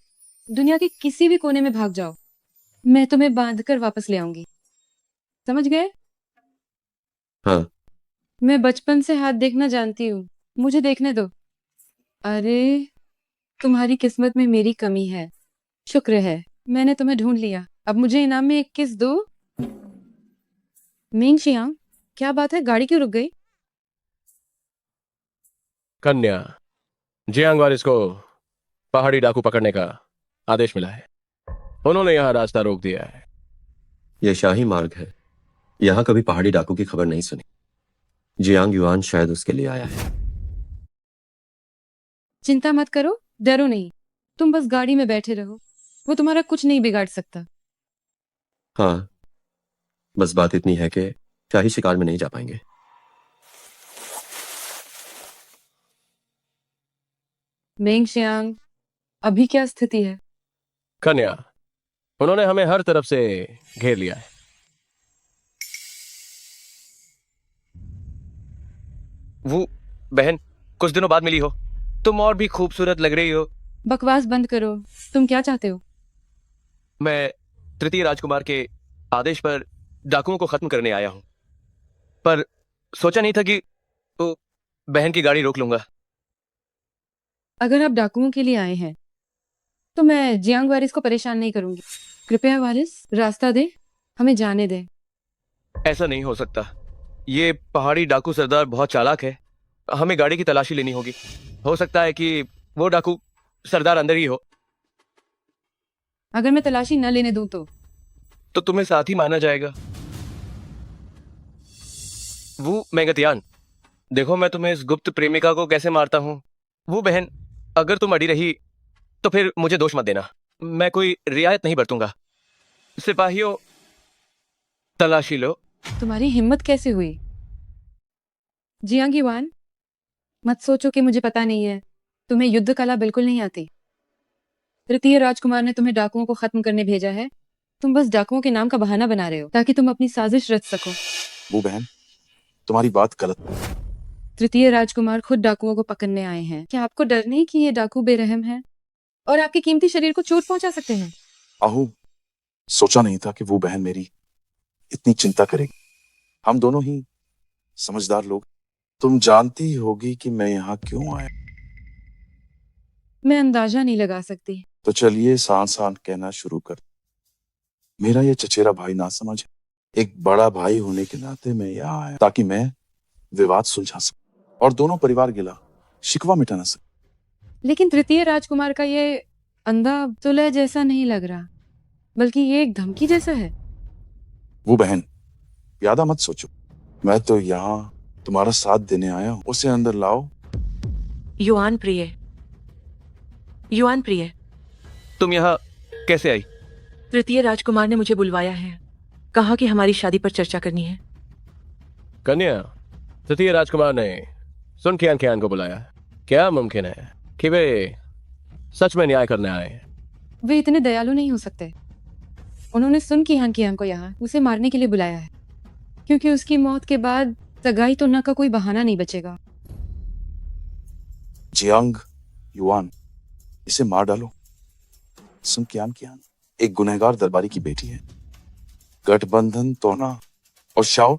Speaker 1: दुनिया के किसी भी कोने में भाग जाओ, मैं तुम्हें बांधकर वापस ले आऊंगी। समझ गए?
Speaker 7: हाँ।
Speaker 1: मैं बचपन से हाथ देखना जानती हूँ, मुझे देखने दो। अरे, तुम्हारी किस्मत में मेरी कमी है। शुक्र है मैंने तुम्हें ढूंढ लिया। अब मुझे इनाम में एक किस दो। मिंग शियांग, क्या बात है, गाड़ी क्यों रुक गई?
Speaker 3: कन्या, जियांग वारिस को पहाड़ी डाकू पकड़ने का आदेश मिला है। उन्होंने यहाँ रास्ता रोक दिया है।
Speaker 7: यह शाही मार्ग है। यहाँ कभी पहाड़ी डाकू की खबर नहीं सुनी। जियांग युआन शायद उसके लिए आया है।
Speaker 1: चिंता मत करो, डरो नहीं। तुम बस गाड़ी में बैठे रहो, वो तुम्हारा कुछ नहीं बिगाड़ सकता।
Speaker 7: हाँ, बस बात इतनी है कि शाही शिकार में नहीं जा पाएंगे।
Speaker 1: मेंग शियांग, अभी क्या स्थिति है?
Speaker 3: कन्या, उन्होंने हमें हर तरफ से घेर लिया है। वो बहन कुछ दिनों बाद मिली हो, तुम और भी खूबसूरत लग रही हो।
Speaker 1: बकवास बंद करो। तुम क्या चाहते हो?
Speaker 3: मैं तृतीय राजकुमार के आदेश पर डाकुओं को खत्म करने आया हूं, पर सोचा नहीं था कि वो बहन की गाड़ी रोक लूंगा।
Speaker 1: अगर आप डाकुओं के लिए आए हैं तो मैं जियांग वारिस को परेशान नहीं करूंगी। कृपया वारिस, रास्ता दे, हमें जाने दे।
Speaker 3: ऐसा नहीं हो सकता। ये पहाड़ी डाकू सरदार बहुत चालाक है। हमें गाड़ी की तलाशी लेनी होगी। हो सकता है कि वो डाकू सरदार अंदर ही हो।
Speaker 1: अगर मैं तलाशी न लेने दूं तो
Speaker 3: तुम्हें साथ ही माना जाएगा। वो मेंगतियान, देखो मैं तुम्हें इस गुप्त प्रेमिका को कैसे मारता हूं। वो बहन, अगर तुम अड़ी रही तो फिर मुझे दोष मत देना। मैं कोई रियायत नहीं बरतूंगा। सिपाहियों, तलाशी लो।
Speaker 1: तुम्हारी हिम्मत कैसे हुई? जियांग युआन, मत सोचो कि मुझे पता नहीं है। तुम्हें युद्ध कला बिल्कुल नहीं आती। तृतीय राजकुमार ने तुम्हें डाकुओं को खत्म करने भेजा है। तुम बस डाकुओं के नाम का बहाना बना रहे हो ताकि तुम अपनी साजिश रच सको।
Speaker 15: वो बहन, तुम्हारी बात गलत है।
Speaker 1: तृतीय राजकुमार खुद डाकुओं को पकड़ने आए हैं। क्या आपको डर नहीं कि ये डाकू बेरहम हैं और आपके कीमती शरीर को चोट पहुंचा सकते हैं?
Speaker 15: आहू, सोचा नहीं था कि वो बहन मेरी इतनी चिंता करेगी। हम दोनों ही समझदार लोग। तुम जानती ही होगी कि मैं यहाँ क्यों आया।
Speaker 1: मैं अंदाजा नहीं लगा सकती।
Speaker 15: तो चलिए सान सान कहना शुरू कर। मेरा ये चचेरा भाई ना समझे। एक बड़ा भाई होने के नाते मैं यहाँ आया ताकि मैं विवाद सुलझा सकूं और दोनों परिवार गिला शिकवा मिटा ना सके।
Speaker 1: लेकिन तृतीय राजकुमार का ये अंधा अब्दुल्ला जैसा नहीं लग रहा, बल्कि ये एक धमकी जैसा है।
Speaker 15: वो बहन ज्यादा मत सोचो। मैं तो यहाँ तुम्हारा साथ देने आया हूँ। उसे अंदर लाओ।
Speaker 8: युआन प्रिय, युआन प्रिय,
Speaker 3: तुम यहाँ कैसे आई?
Speaker 8: तृतीय राजकुमार ने मुझे बुलवाया है। कहा कि हमारी शादी पर चर्चा करनी है।
Speaker 3: कन्या, तृतीय राजकुमार ने सुन कियान कियान को बुलाया। क्या मुमकिन है कि वे सच में न्याय करने आए हैं?
Speaker 1: वे इतने दयालु नहीं हो सकते। उन्होंने सुन कियान को यहाँ उसे मारने के लिए बुलाया है, क्योंकि उसकी मौत के बाद सगाई तोड़ना का कोई बहाना नहीं बचेगा।
Speaker 15: जियांग युआन, इसे मार डालो। सुन कियान कियान एक गुनहगार दरबारी की बेटी है। गठबंधन तोड़ना और शाओ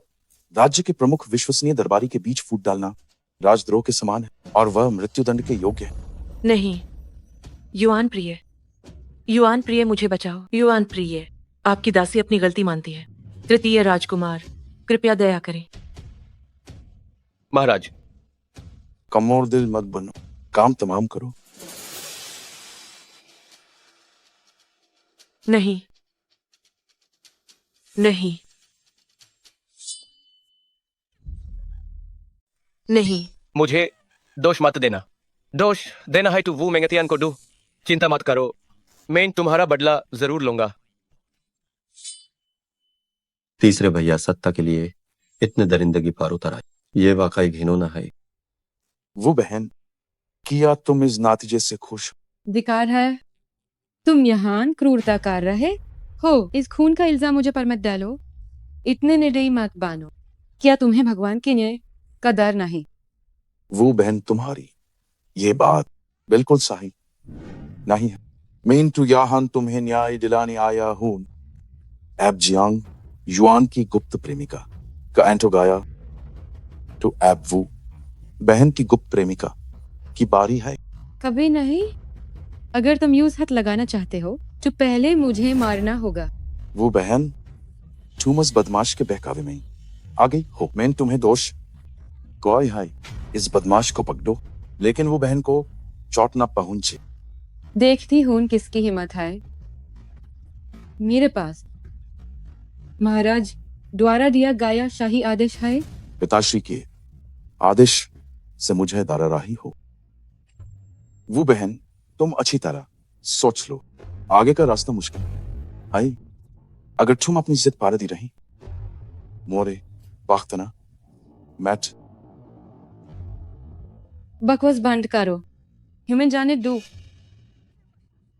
Speaker 15: राज्य के प्रमुख विश्वसनीय दरबारी के बीच फूट डालना राजद्रोह के समान है और वह मृत्युदंड के योग्य है।
Speaker 8: नहीं, युआन प्रिय, युआन प्रिय, मुझे बचाओ। युआन प्रिय, आपकी दासी अपनी गलती मानती है। तृतीय राजकुमार, कृपया दया करें।
Speaker 3: महाराज,
Speaker 15: कमोर दिल मत बनो, काम तमाम करो।
Speaker 8: नहीं, नहीं, नहीं।
Speaker 3: मुझे दोष मत देना। दोष देना है तो वो मेंगतियान को दो। चिंता मत करो, मैं तुम्हारा बदला जरूर लूंगा।
Speaker 7: तीसरे भैया सत्ता के लिए इतने दरिंदगी पार उतर आए। ये वाकई घिनौना है।
Speaker 15: वो बहन, किया तुम इस नातीजे से खुश हो?
Speaker 1: धिक्कार है। तुम यहाँ क्रूरता कर रहे हो। इस खून का इल्जाम मुझे पर मत डालो। इतने निर्दयी मत बानो। क्या तुम्हें भगवान के न्याय का डर नहीं?
Speaker 15: वो बहन तुम्हारी ये बात बिल्कुल सही नहीं है। मैं तो यहाँ तुम्हें न्याय दिलाने आया हूँ। एब जियांग युआन की गुप्त प्रेमिका का एंटो गाया तो एब वो बहन की गुप्त प्रेमिका की बारी है।
Speaker 1: कभी नहीं। अगर तुम यूं हाथ लगाना चाहते हो तो पहले मुझे मारना होगा।
Speaker 15: वो बहन थूमस बदमाश के बहकावे में आ गई हो। मैं तुम्हें दोष कोई है, इस बदमाश को पकड़ो, लेकिन वो बहन को चोट न पहुंचे।
Speaker 1: देखती हूं किसकी हिम्मत है। मेरे पास महाराज द्वारा दिया गया शाही आदेश है।
Speaker 15: पिताश्री के आदेश से मुझे दाराराही हो। वो बहन तुम अच्छी तरह सोच लो, आगे का रास्ता मुश्किल है। अगर तुम अपनी जिद पारदी रही मोरे पाख्तना मैट।
Speaker 1: बकवास बंद करो। हमें जाने दो।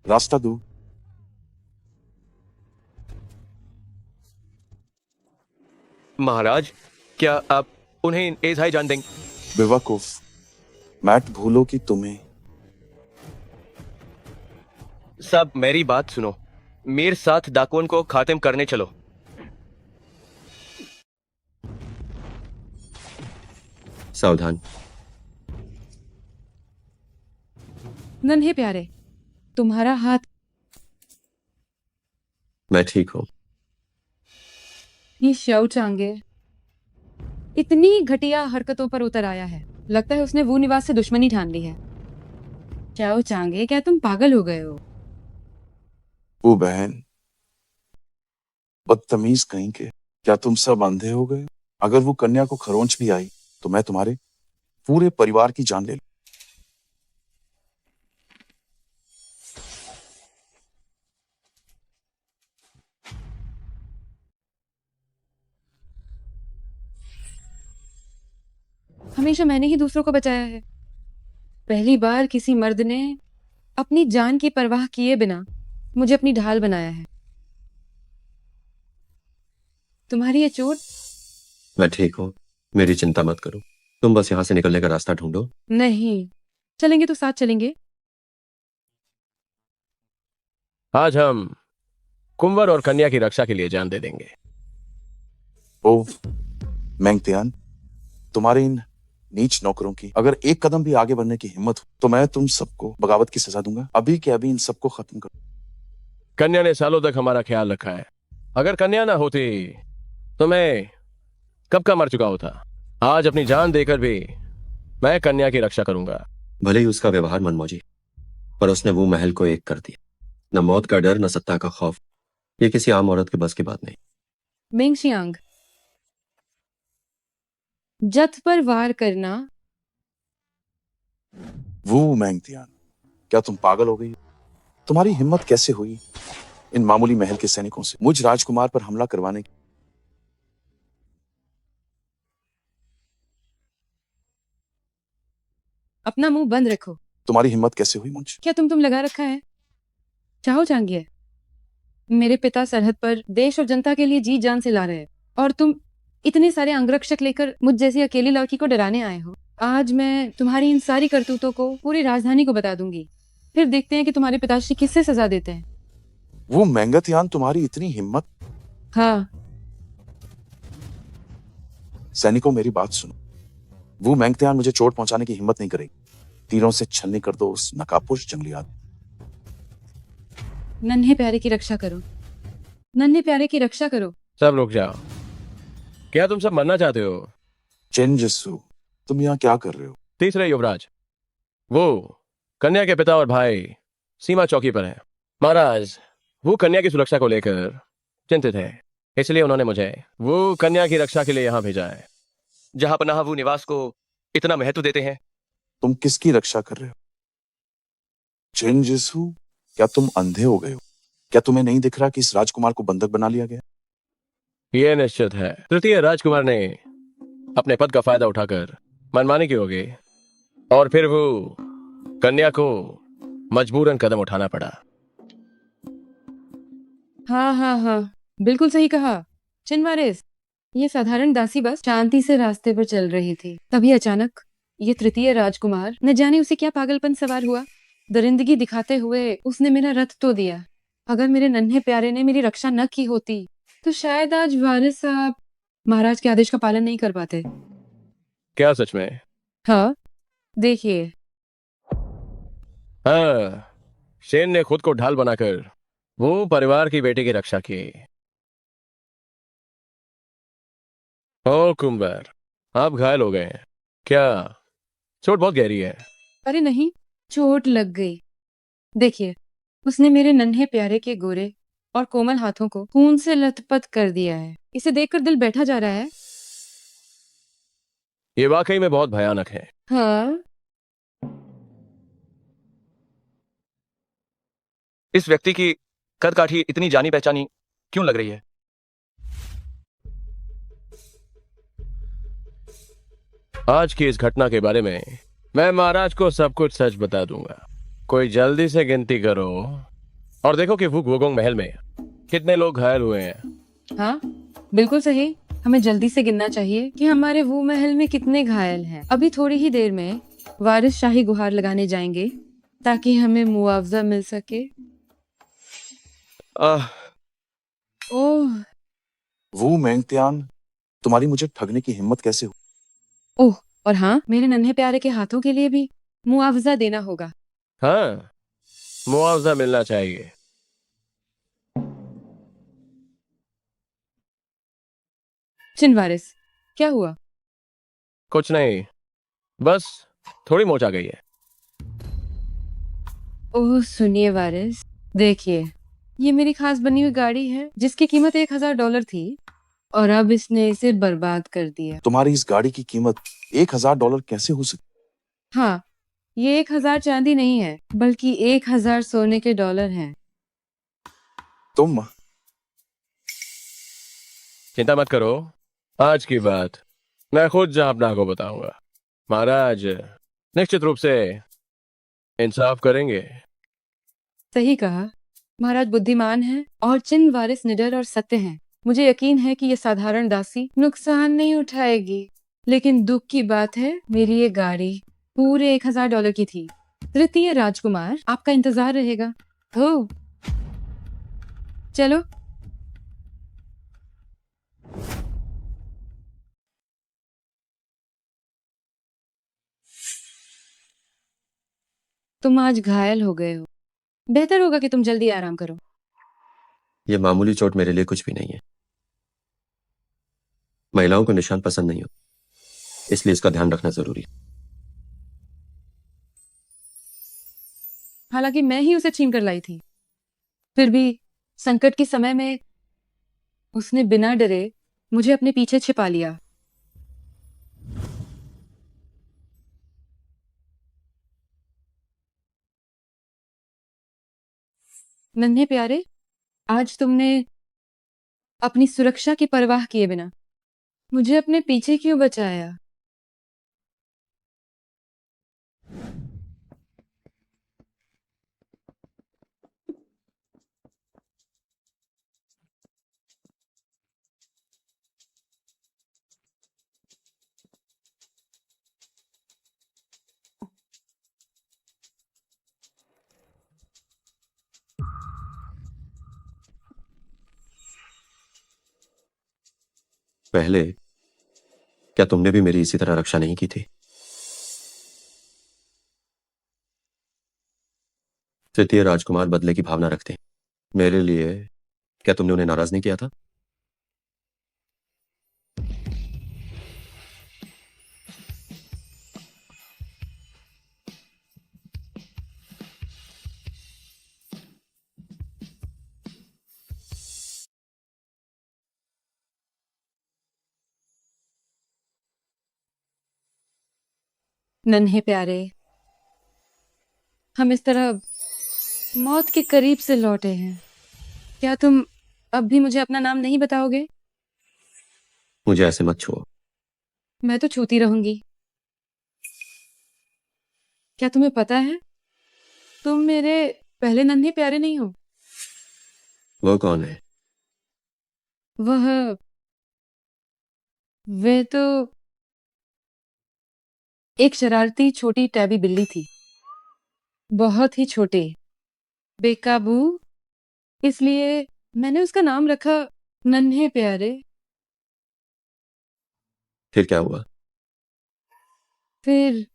Speaker 15: रास्ता दो।
Speaker 3: महाराज, क्या आप उन्हें एजाई जान देंगे?
Speaker 15: बेवकूफ, मैट भूलो कि तुम्हें।
Speaker 3: सब मेरी बात सुनो। मेरे साथ डाकुओं को खात्म करने चलो।
Speaker 7: सावधान।
Speaker 1: नन्हे प्यारे, तुम्हारा हाथ।
Speaker 7: मैं ठीक हूं।
Speaker 1: ये शव चांगे इतनी घटिया हरकतों पर उतर आया है। लगता है उसने वो निवास से दुश्मनी ठान ली है। शव चांगे, क्या तुम पागल हो गए हो?
Speaker 15: वो बहन बदतमीज कहीं के, क्या तुम सब अंधे हो गए? अगर वो कन्या को खरोंच भी आई तो मैं तुम्हारे पूरे परिवार की जान ले लूं।
Speaker 1: हमेशा मैंने ही दूसरों को बचाया है। पहली बार किसी मर्द ने अपनी जान की परवाह किए बिना मुझे अपनी ढाल बनाया है। तुम्हारी ये चोट।
Speaker 7: मैं ठीक हूं, मेरी चिंता मत करो। तुम बस यहाँ से निकलने का रास्ता ढूंढो।
Speaker 1: नहीं, चलेंगे तो साथ चलेंगे।
Speaker 3: आज हम कुंवर और कन्या की रक्षा के लिए जान दे देंगे।
Speaker 15: ओ मैंगतियान, तुम्हारे इन नीच नौकरों की अगर एक कदम भी आगे बढ़ने की हिम्मत हो तो मैं तुम सबको बगावत की सजा दूंगा। अभी के अभी इन सबको खत्म करो।
Speaker 3: कन्या ने सालों तक हमारा ख्याल रखा है। अगर कन्या ना होती तो मैं कब का मर चुका होता। आज अपनी जान देकर भी मैं कन्या की रक्षा करूंगा।
Speaker 7: भले ही उसका व्यवहार मनमौजी, पर उसने वो महल को एक कर दिया। न मौत का डर, न सत्ता का खौफ। ये किसी आम औरत के बस की बात नहीं।
Speaker 1: मिंगशियांग, जथ पर वार करना।
Speaker 15: वो मैंगतियान, क्या तुम पागल हो गई? तुम्हारी हिम्मत कैसे हुई इन मामूली महल के सैनिकों से मुझ राजकुमार पर हमला करवाने की?
Speaker 1: अपना मुंह बंद रखो।
Speaker 15: तुम्हारी हिम्मत कैसे हुई मुझ?
Speaker 1: क्या तुम लगा रखा है? चाहो जांगिए, मेरे पिता सरहद पर देश और जनता के लिए जी जान से ला रहे हैं और तुम इतने सारे अंगरक्षक लेकर मुझ जैसी अकेली लड़की को डराने आए हो। आज मैं तुम्हारी इन सारी करतूतों को पूरी राजधानी को बता दूंगी, फिर देखते हैं कि तुम्हारे पिताश्री किससे सजा देते हैं।
Speaker 15: वो मैंगतियान, तुम्हारी इतनी हिम्मत?
Speaker 1: हाँ।
Speaker 15: सैनिकों, मेरी बात सुनो। वो मैंगतियान मुझे चोट पहुंचाने की हिम्मत नहीं करेगी। तीरों से छलनी कर दो उस नकाबपोश जंगली आदमी।
Speaker 1: नन्हे प्यारे की रक्षा करो, नन्हे प्यारे की रक्षा करो।
Speaker 3: सब रुक जाओ। क्या तुम सब मरना चाहते हो?
Speaker 15: चेंजिसु, तुम यहाँ क्या कर रहे हो?
Speaker 3: तीसरे युवराज, वो कन्या के पिता और भाई सीमा चौकी पर हैं। महाराज, वो कन्या की सुरक्षा को लेकर चिंतित है, इसलिए उन्होंने मुझे वो कन्या की रक्षा के लिए यहाँ भेजा है, जहां पनाह वो निवास को इतना महत्व देते हैं।
Speaker 15: तुम किसकी रक्षा कर रहे हो? चेंजिसु, क्या तुम अंधे हो गए हो? क्या तुम्हें नहीं दिख रहा कि इस राजकुमार को बंधक बना लिया गया?
Speaker 3: यह निश्चित है, तृतीय राजकुमार ने अपने पद का फायदा उठाकर मनमानी की होगी और फिर वो कन्या को मजबूरन कदम उठाना पड़ा।
Speaker 1: हाँ हाँ हाँ, बिल्कुल सही कहा चिनवारिस। ये साधारण दासी बस शांति से रास्ते पर चल रही थी, तभी अचानक ये तृतीय राजकुमार, न जाने उसे क्या पागलपन सवार हुआ, दरिंदगी दिखाते हुए उसने मेरा रथ तो दिया। अगर मेरे नन्हे प्यारे ने मेरी रक्षा न की होती तो शायद आज वारिस साहब महाराज के आदेश का पालन नहीं कर पाते।
Speaker 3: क्या सच में?
Speaker 1: हाँ, देखिए।
Speaker 3: हाँ, शेन ने खुद को ढाल बनाकर वो परिवार की बेटी की रक्षा की। ओ कुंवर, आप घायल हो गए हैं क्या? चोट बहुत गहरी है।
Speaker 1: अरे नहीं, चोट लग गई। देखिए, उसने मेरे नन्हे प्यारे के गोरे और कोमल हाथों को खून से लथपथ कर दिया है। इसे देखकर दिल बैठा जा रहा है।
Speaker 3: ये वाकई में बहुत भयानक है।
Speaker 1: हाँ।
Speaker 3: इस व्यक्ति की कदकाठी इतनी जानी पहचानी क्यों लग रही है? आज की इस घटना के बारे में मैं महाराज को सब कुछ सच बता दूंगा। कोई जल्दी से गिनती करो और देखो कि वो गोगोंग महल में कितने लोग घायल हुए हैं।
Speaker 1: हाँ, बिल्कुल सही। हमें जल्दी से गिनना चाहिए कि हमारे वो महल में कितने घायल हैं। अभी थोड़ी ही देर में वारिस शाही गुहार लगाने जाएंगे ताकि हमें मुआवजा मिल सके। ओह,
Speaker 15: वो मैंगतियान, तुम्हारी मुझे ठगने की हिम्मत कैसे हुई?
Speaker 1: ओह, और हाँ, मेरे नन्हे प्यारे के हाथों के लिए भी मुआवजा देना होगा।
Speaker 3: हाँ, मुआवजा मिलना चाहिए।
Speaker 1: चिनवारिस, क्या हुआ?
Speaker 3: कुछ नहीं, बस थोड़ी मोच आ गई है।
Speaker 1: ओह सुनिए वारिस, देखिए, ये मेरी खास बनी हुई गाड़ी है जिसकी कीमत $1000 थी और अब इसने इसे बर्बाद कर दिया।
Speaker 15: तुम्हारी इस गाड़ी की कीमत $1000 कैसे हो सकती?
Speaker 1: हाँ, ये 1000 चांदी नहीं है बल्कि 1000 सोने के डॉलर हैं।
Speaker 15: तुम
Speaker 3: चिंता मत करो, आज की बात मैं खुद जहांपनाह को बताऊंगा। महाराज निश्चित रूप से इंसाफ करेंगे।
Speaker 1: सही कहा, महाराज बुद्धिमान है और चिनवारिस निडर और सत्य हैं। मुझे यकीन है कि ये साधारण दासी नुकसान नहीं उठाएगी। लेकिन दुख की बात है, मेरी ये गाड़ी पूरे $1000 की थी। तृतीय राजकुमार आपका इंतजार रहेगा। हो चलो। तुम आज घायल हो गए हो, बेहतर होगा कि तुम जल्दी आराम करो।
Speaker 7: यह मामूली चोट मेरे लिए कुछ भी नहीं है। महिलाओं को निशान पसंद नहीं होता, इसलिए इसका ध्यान रखना जरूरी है।
Speaker 1: हालांकि मैं ही उसे छीन कर लाई थी, फिर भी संकट के समय में उसने बिना डरे मुझे अपने पीछे छिपा लिया। नन्हे प्यारे, आज तुमने अपनी सुरक्षा की परवाह किए बिना मुझे अपने पीछे क्यों बचाया?
Speaker 7: पहले क्या तुमने भी मेरी इसी तरह रक्षा नहीं की थी? तृतीय राजकुमार बदले की भावना रखते हैं। मेरे लिए क्या तुमने उन्हें नाराज नहीं किया था?
Speaker 1: नन्हे प्यारे, हम इस तरह मौत के करीब से लौटे हैं। क्या तुम अब भी मुझे अपना नाम नहीं बताओगे?
Speaker 7: मुझे ऐसे मत छुओ।
Speaker 1: मैं तो छूती रहूंगी। क्या तुम्हें पता है, तुम मेरे पहले नन्हे प्यारे नहीं हो।
Speaker 7: वो कौन है?
Speaker 1: वह वे तो एक शरारती छोटी टैबी बिल्ली थी, बहुत ही छोटे, बेकाबू, इसलिए मैंने उसका नाम रखा नन्हे प्यारे।
Speaker 7: फिर क्या हुआ?
Speaker 1: फिर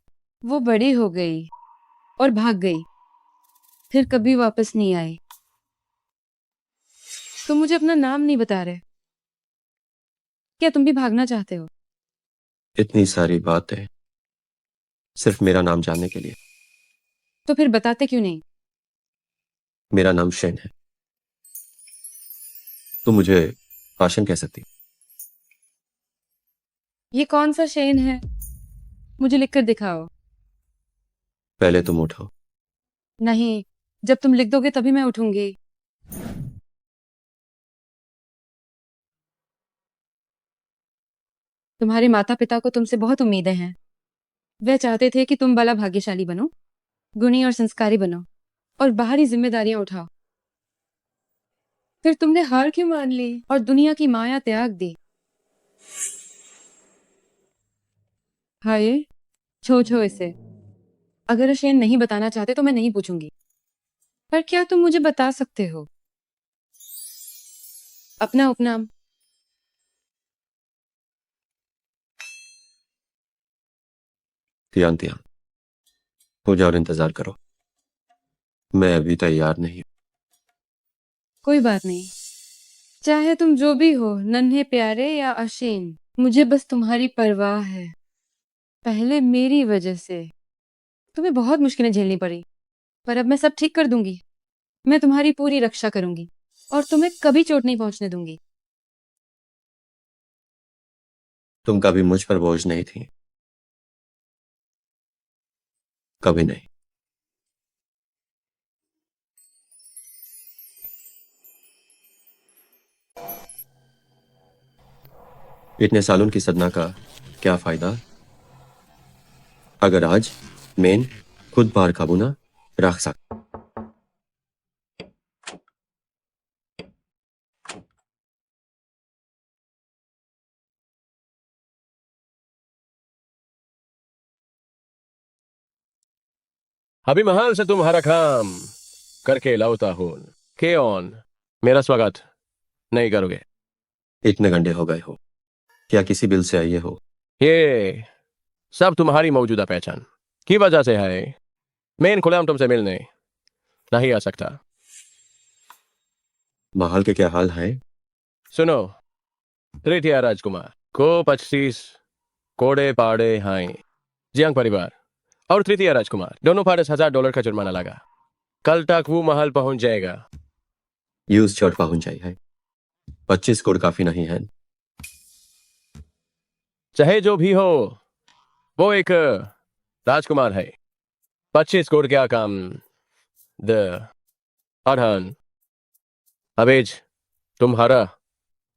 Speaker 1: वो बड़ी हो गई और भाग गई, फिर कभी वापस नहीं आई। तुम मुझे अपना नाम नहीं बता रहे। क्या तुम भी भागना चाहते हो?
Speaker 7: इतनी सारी बातें सिर्फ मेरा नाम जानने के लिए।
Speaker 1: तो फिर बताते क्यों नहीं?
Speaker 7: मेरा नाम शेन है। तुम मुझे आशन कह सकती।
Speaker 1: ये कौन सा शेन है, मुझे लिखकर दिखाओ।
Speaker 7: पहले तुम उठो।
Speaker 1: नहीं, जब तुम लिख दोगे तभी मैं उठूंगी। तुम्हारे माता पिता को तुमसे बहुत उम्मीदें हैं। वे चाहते थे कि तुम बड़ा भाग्यशाली बनो, गुणी और संस्कारी बनो और बाहरी जिम्मेदारियां उठाओ। फिर तुमने हार क्यों मान ली और दुनिया की माया त्याग दी? हाय, छो इसे। अगर शेन नहीं बताना चाहते तो मैं नहीं पूछूंगी, पर क्या तुम मुझे बता सकते हो अपना उपनाम?
Speaker 7: तियान तियान हो जाओ और इंतजार करो। मैं अभी तैयार नहीं हूं।
Speaker 1: कोई बात नहीं, चाहे तुम जो भी हो, नन्हे प्यारे या अशेन, मुझे बस तुम्हारी परवाह है। पहले मेरी वजह से तुम्हें बहुत मुश्किलें झेलनी पड़ी, पर अब मैं सब ठीक कर दूंगी। मैं तुम्हारी पूरी रक्षा करूंगी और तुम्हें कभी चोट नहीं पहुंचने दूंगी।
Speaker 7: तुम कभी मुझ पर बोझ नहीं थी, कभी नहीं। इतने सालों की सदना का क्या फायदा अगर आज मेन खुद बाहर काबू ना रख सक।
Speaker 3: अभी महल से तुम्हारा काम करके लौटा हूं। केओन, मेरा स्वागत नहीं करोगे?
Speaker 7: इतने गंडे हो गए हो, क्या किसी बिल से आए हो?
Speaker 3: ये सब तुम्हारी मौजूदा पहचान की वजह से है। मैं इन खुलेआम तुमसे मिलने नहीं आ सकता।
Speaker 7: महल के क्या हाल है?
Speaker 3: सुनो, तृतीय राजकुमार को 25 कोड़े पाड़े हैं। जियांग परिवार और तृतीय राजकुमार दोनों पर $10,000 का जुर्माना लगा। कल तक वो महल पहुंच जाएगा।
Speaker 7: यूज चढ़ पहुंच जाई है। 25 कोड काफी नहीं है।
Speaker 3: चाहे जो भी हो, वो एक राजकुमार है। 25 कोड क्या काम? द अढ़न अबेज, तुम्हारा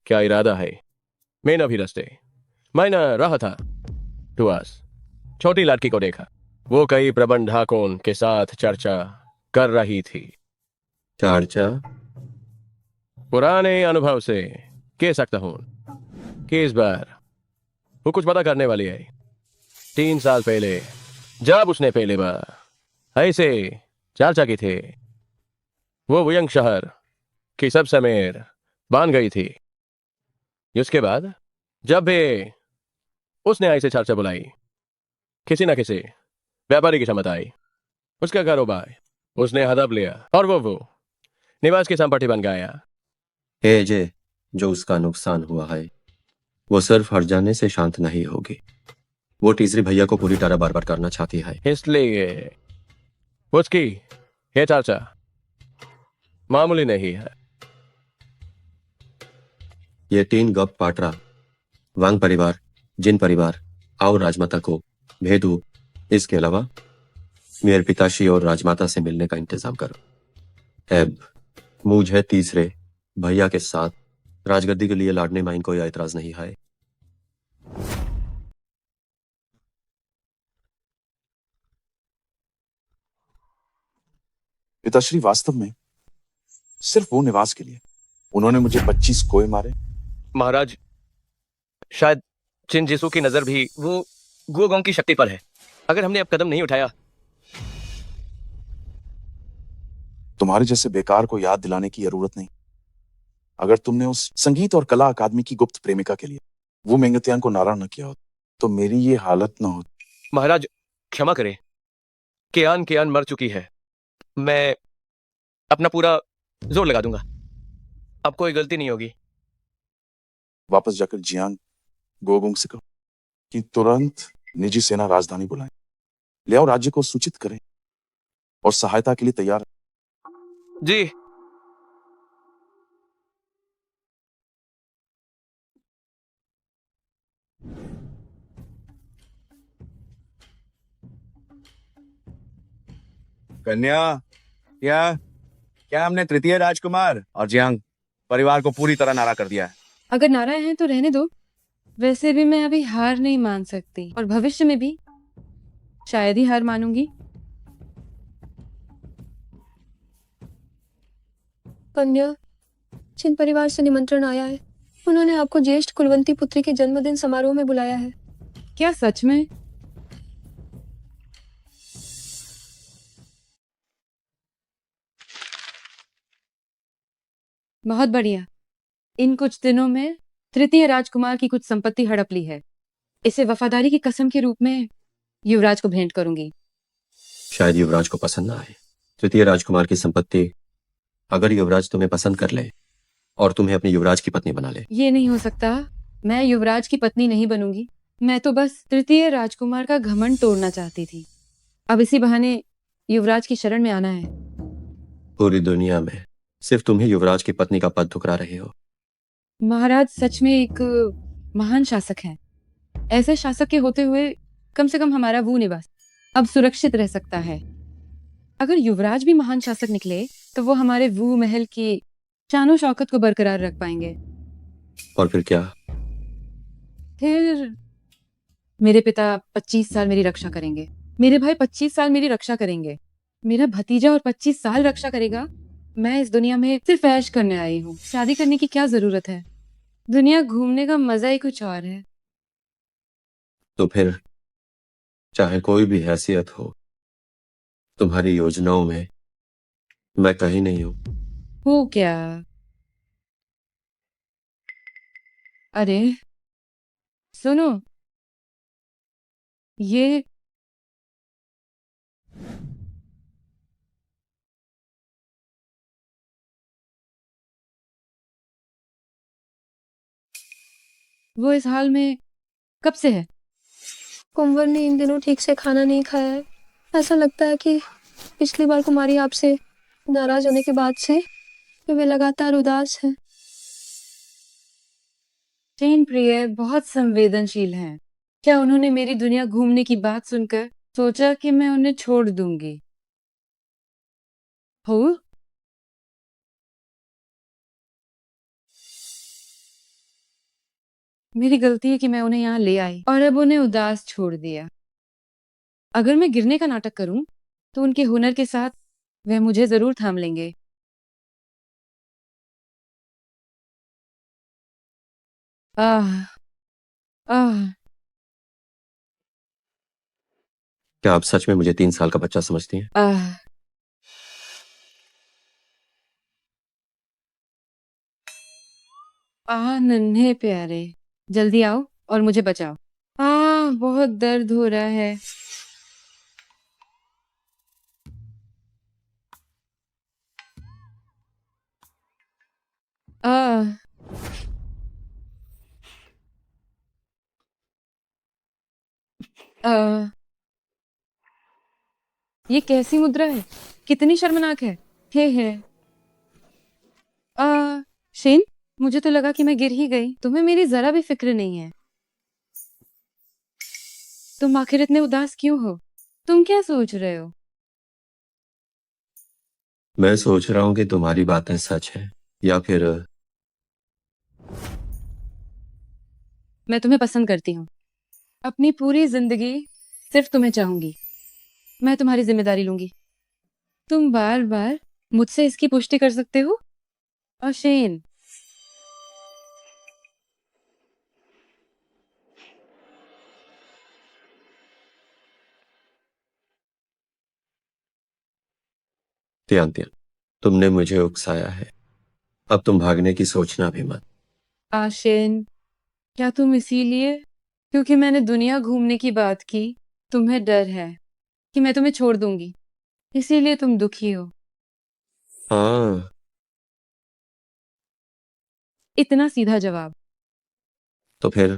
Speaker 3: क्या इरादा है? मैं न भी रस्ते मैं न रहा था। टुआस छोटी लड़की को देखा, वो कई प्रबंधकों के साथ चर्चा कर रही थी।
Speaker 7: चर्चा?
Speaker 3: पुराने अनुभव से कह सकता हूं कि इस बार वो कुछ पता करने वाली है। 3 साल पहले जब उसने पहले बार ऐसे चर्चा की थे, वो वुयंग शहर की सब समेर बांध गई थी। उसके बाद जब भी उसने ऐसे चर्चा बुलाई, किसी न किसी व्यापारी की क्षमता आई। उसका कारोबार उसने हड़प लिया और वो निवास की संपत्ति बन गया।
Speaker 7: हे जे, जो उसका नुकसान हुआ है वो सिर्फ हट जाने से शांत नहीं होगी। वो तीसरी भैया को पूरी तरह बर्बाद करना चाहती है।
Speaker 3: इसलिए उसकी ये चर्चा मामूली नहीं है।
Speaker 7: ये 3 गप पाटरा, वांग परिवार, जिन परिवार और राजमाता को भेदू। इसके अलावा मेरे पिताश्री और राजमाता से मिलने का इंतजाम करो। एब, मुझे तीसरे भैया के साथ राजगद्दी के लिए लड़ने में कोई ऐतराज नहीं है।
Speaker 15: पिताश्री, वास्तव में सिर्फ वो निवास के लिए उन्होंने मुझे 25 कोए मारे।
Speaker 3: महाराज, शायद चिन जिसू की नजर भी वो गुओगोंग की शक्ति पर है। अगर हमने अब कदम नहीं उठाया।
Speaker 15: तुम्हारे जैसे बेकार को याद दिलाने की जरूरत नहीं। अगर तुमने उस संगीत और कला अकादमी की गुप्त प्रेमिका के लिए वो मेंगत्यान को नाराज न किया हो तो मेरी ये हालत न होती।
Speaker 3: महाराज क्षमा करें, केआन मर चुकी है। मैं अपना पूरा जोर लगा दूंगा, अब कोई गलती नहीं होगी।
Speaker 15: वापस जाकर जियांग गोगोंग से कहो कि तुरंत निजी सेना राजधानी बुलाएं, ले आओ, राज्य को सूचित करें और सहायता के लिए तैयार।
Speaker 3: जी।
Speaker 2: कन्या, क्या हमने तृतीय राजकुमार और जियांग परिवार को पूरी तरह नारा कर दिया है?
Speaker 1: अगर नाराज हैं तो रहने दो। वैसे भी मैं अभी हार नहीं मान सकती और भविष्य में भी शायद ही हार मानूंगी।
Speaker 4: कन्या, जिन परिवार से निमंत्रण आया है उन्होंने आपको ज्येष्ठ कुलवंती पुत्री के जन्मदिन समारोह में बुलाया है।
Speaker 1: क्या सच में? बहुत बढ़िया। इन कुछ दिनों में तृतीय राजकुमार की कुछ संपत्ति हड़प ली है। इसे वफादारी की कसम के रूप में युवराज को भेंट करूंगी।
Speaker 7: शायद युवराज को पसंद ना आए। तृतीय राजकुमार की संपत्ति अगर युवराज तुम्हें पसंद कर ले और तुम्हें अपनी युवराज की पत्नी बना ले।
Speaker 1: ये नहीं हो सकता। मैं युवराज की पत्नी नहीं बनूंगी। मैं तो बस तृतीय राजकुमार का घमंड तोड़ना चाहती थी। अब इसी बहाने युवराज की शरण में आना है।
Speaker 7: पूरी दुनिया में सिर्फ तुम ही युवराज की पत्नी का पद ठुकरा रहे हो।
Speaker 1: महाराज सच में एक महान शासक हैं। ऐसे शासक के होते हुए कम से कम हमारा वो निवास अब सुरक्षित रह सकता है। अगर युवराज भी महान शासक निकले तो वो हमारे वो महल की शानो शौकत को बरकरार रख पाएंगे।
Speaker 7: और फिर क्या?
Speaker 1: फिर मेरे पिता 25 साल मेरी रक्षा करेंगे, मेरे भाई 25 साल मेरी रक्षा करेंगे, मेरा भतीजा और 25 साल रक्षा करेगा। मैं इस दुनिया में सिर्फ ऐश करने आई हूँ। शादी करने की क्या जरूरत है? दुनिया घूमने का मजा ही कुछ और है।
Speaker 7: तो फिर चाहे कोई भी हैसियत हो, तुम्हारी योजनाओं में मैं कहीं नहीं हूं।
Speaker 1: हो क्या? अरे सुनो, ये वो इस हाल में कब से है?
Speaker 4: कुंवर ने इन दिनों ठीक से खाना नहीं खाया है। ऐसा लगता है कि पिछली बार कुमारी आपसे नाराज होने के बाद से वे लगातार उदास है।
Speaker 1: जैन प्रिय बहुत संवेदनशील हैं। क्या उन्होंने मेरी दुनिया घूमने की बात सुनकर सोचा कि मैं उन्हें छोड़ दूंगी? हो मेरी गलती है कि मैं उन्हें यहाँ ले आई और अब उन्हें उदास छोड़ दिया। अगर मैं गिरने का नाटक करूं तो उनके हुनर के साथ वह मुझे जरूर थाम लेंगे। आह आह
Speaker 7: क्या आप सच में मुझे 3 साल का बच्चा समझती हैं?
Speaker 1: आह नन्हे प्यारे, जल्दी आओ और मुझे बचाओ। बहुत दर्द हो रहा है। आह आह ये कैसी मुद्रा है? कितनी शर्मनाक है। हे शेन, मुझे तो लगा कि मैं गिर ही गई। तुम्हें मेरी जरा भी फिक्र नहीं है। तुम आखिर इतने उदास क्यों हो? तुम क्या सोच रहे हो?
Speaker 7: मैं सोच रहा हूं कि तुम्हारी बातें सच हैं या फिर
Speaker 1: मैं तुम्हें पसंद करती हूँ। अपनी पूरी जिंदगी सिर्फ तुम्हें चाहूंगी। मैं तुम्हारी जिम्मेदारी लूंगी। तुम बार बार मुझसे इसकी पुष्टि कर सकते हो? और शेन,
Speaker 7: त्यान त्यान, तुमने मुझे उकसाया है। अब तुम भागने की सोचना भी मत।
Speaker 1: शेन, क्या तुम इसीलिए क्योंकि मैंने दुनिया घूमने की बात की तुम्हें डर है कि मैं तुम्हें छोड़ दूंगी, इसीलिए तुम दुखी हो?
Speaker 7: हाँ,
Speaker 1: इतना सीधा जवाब।
Speaker 7: तो फिर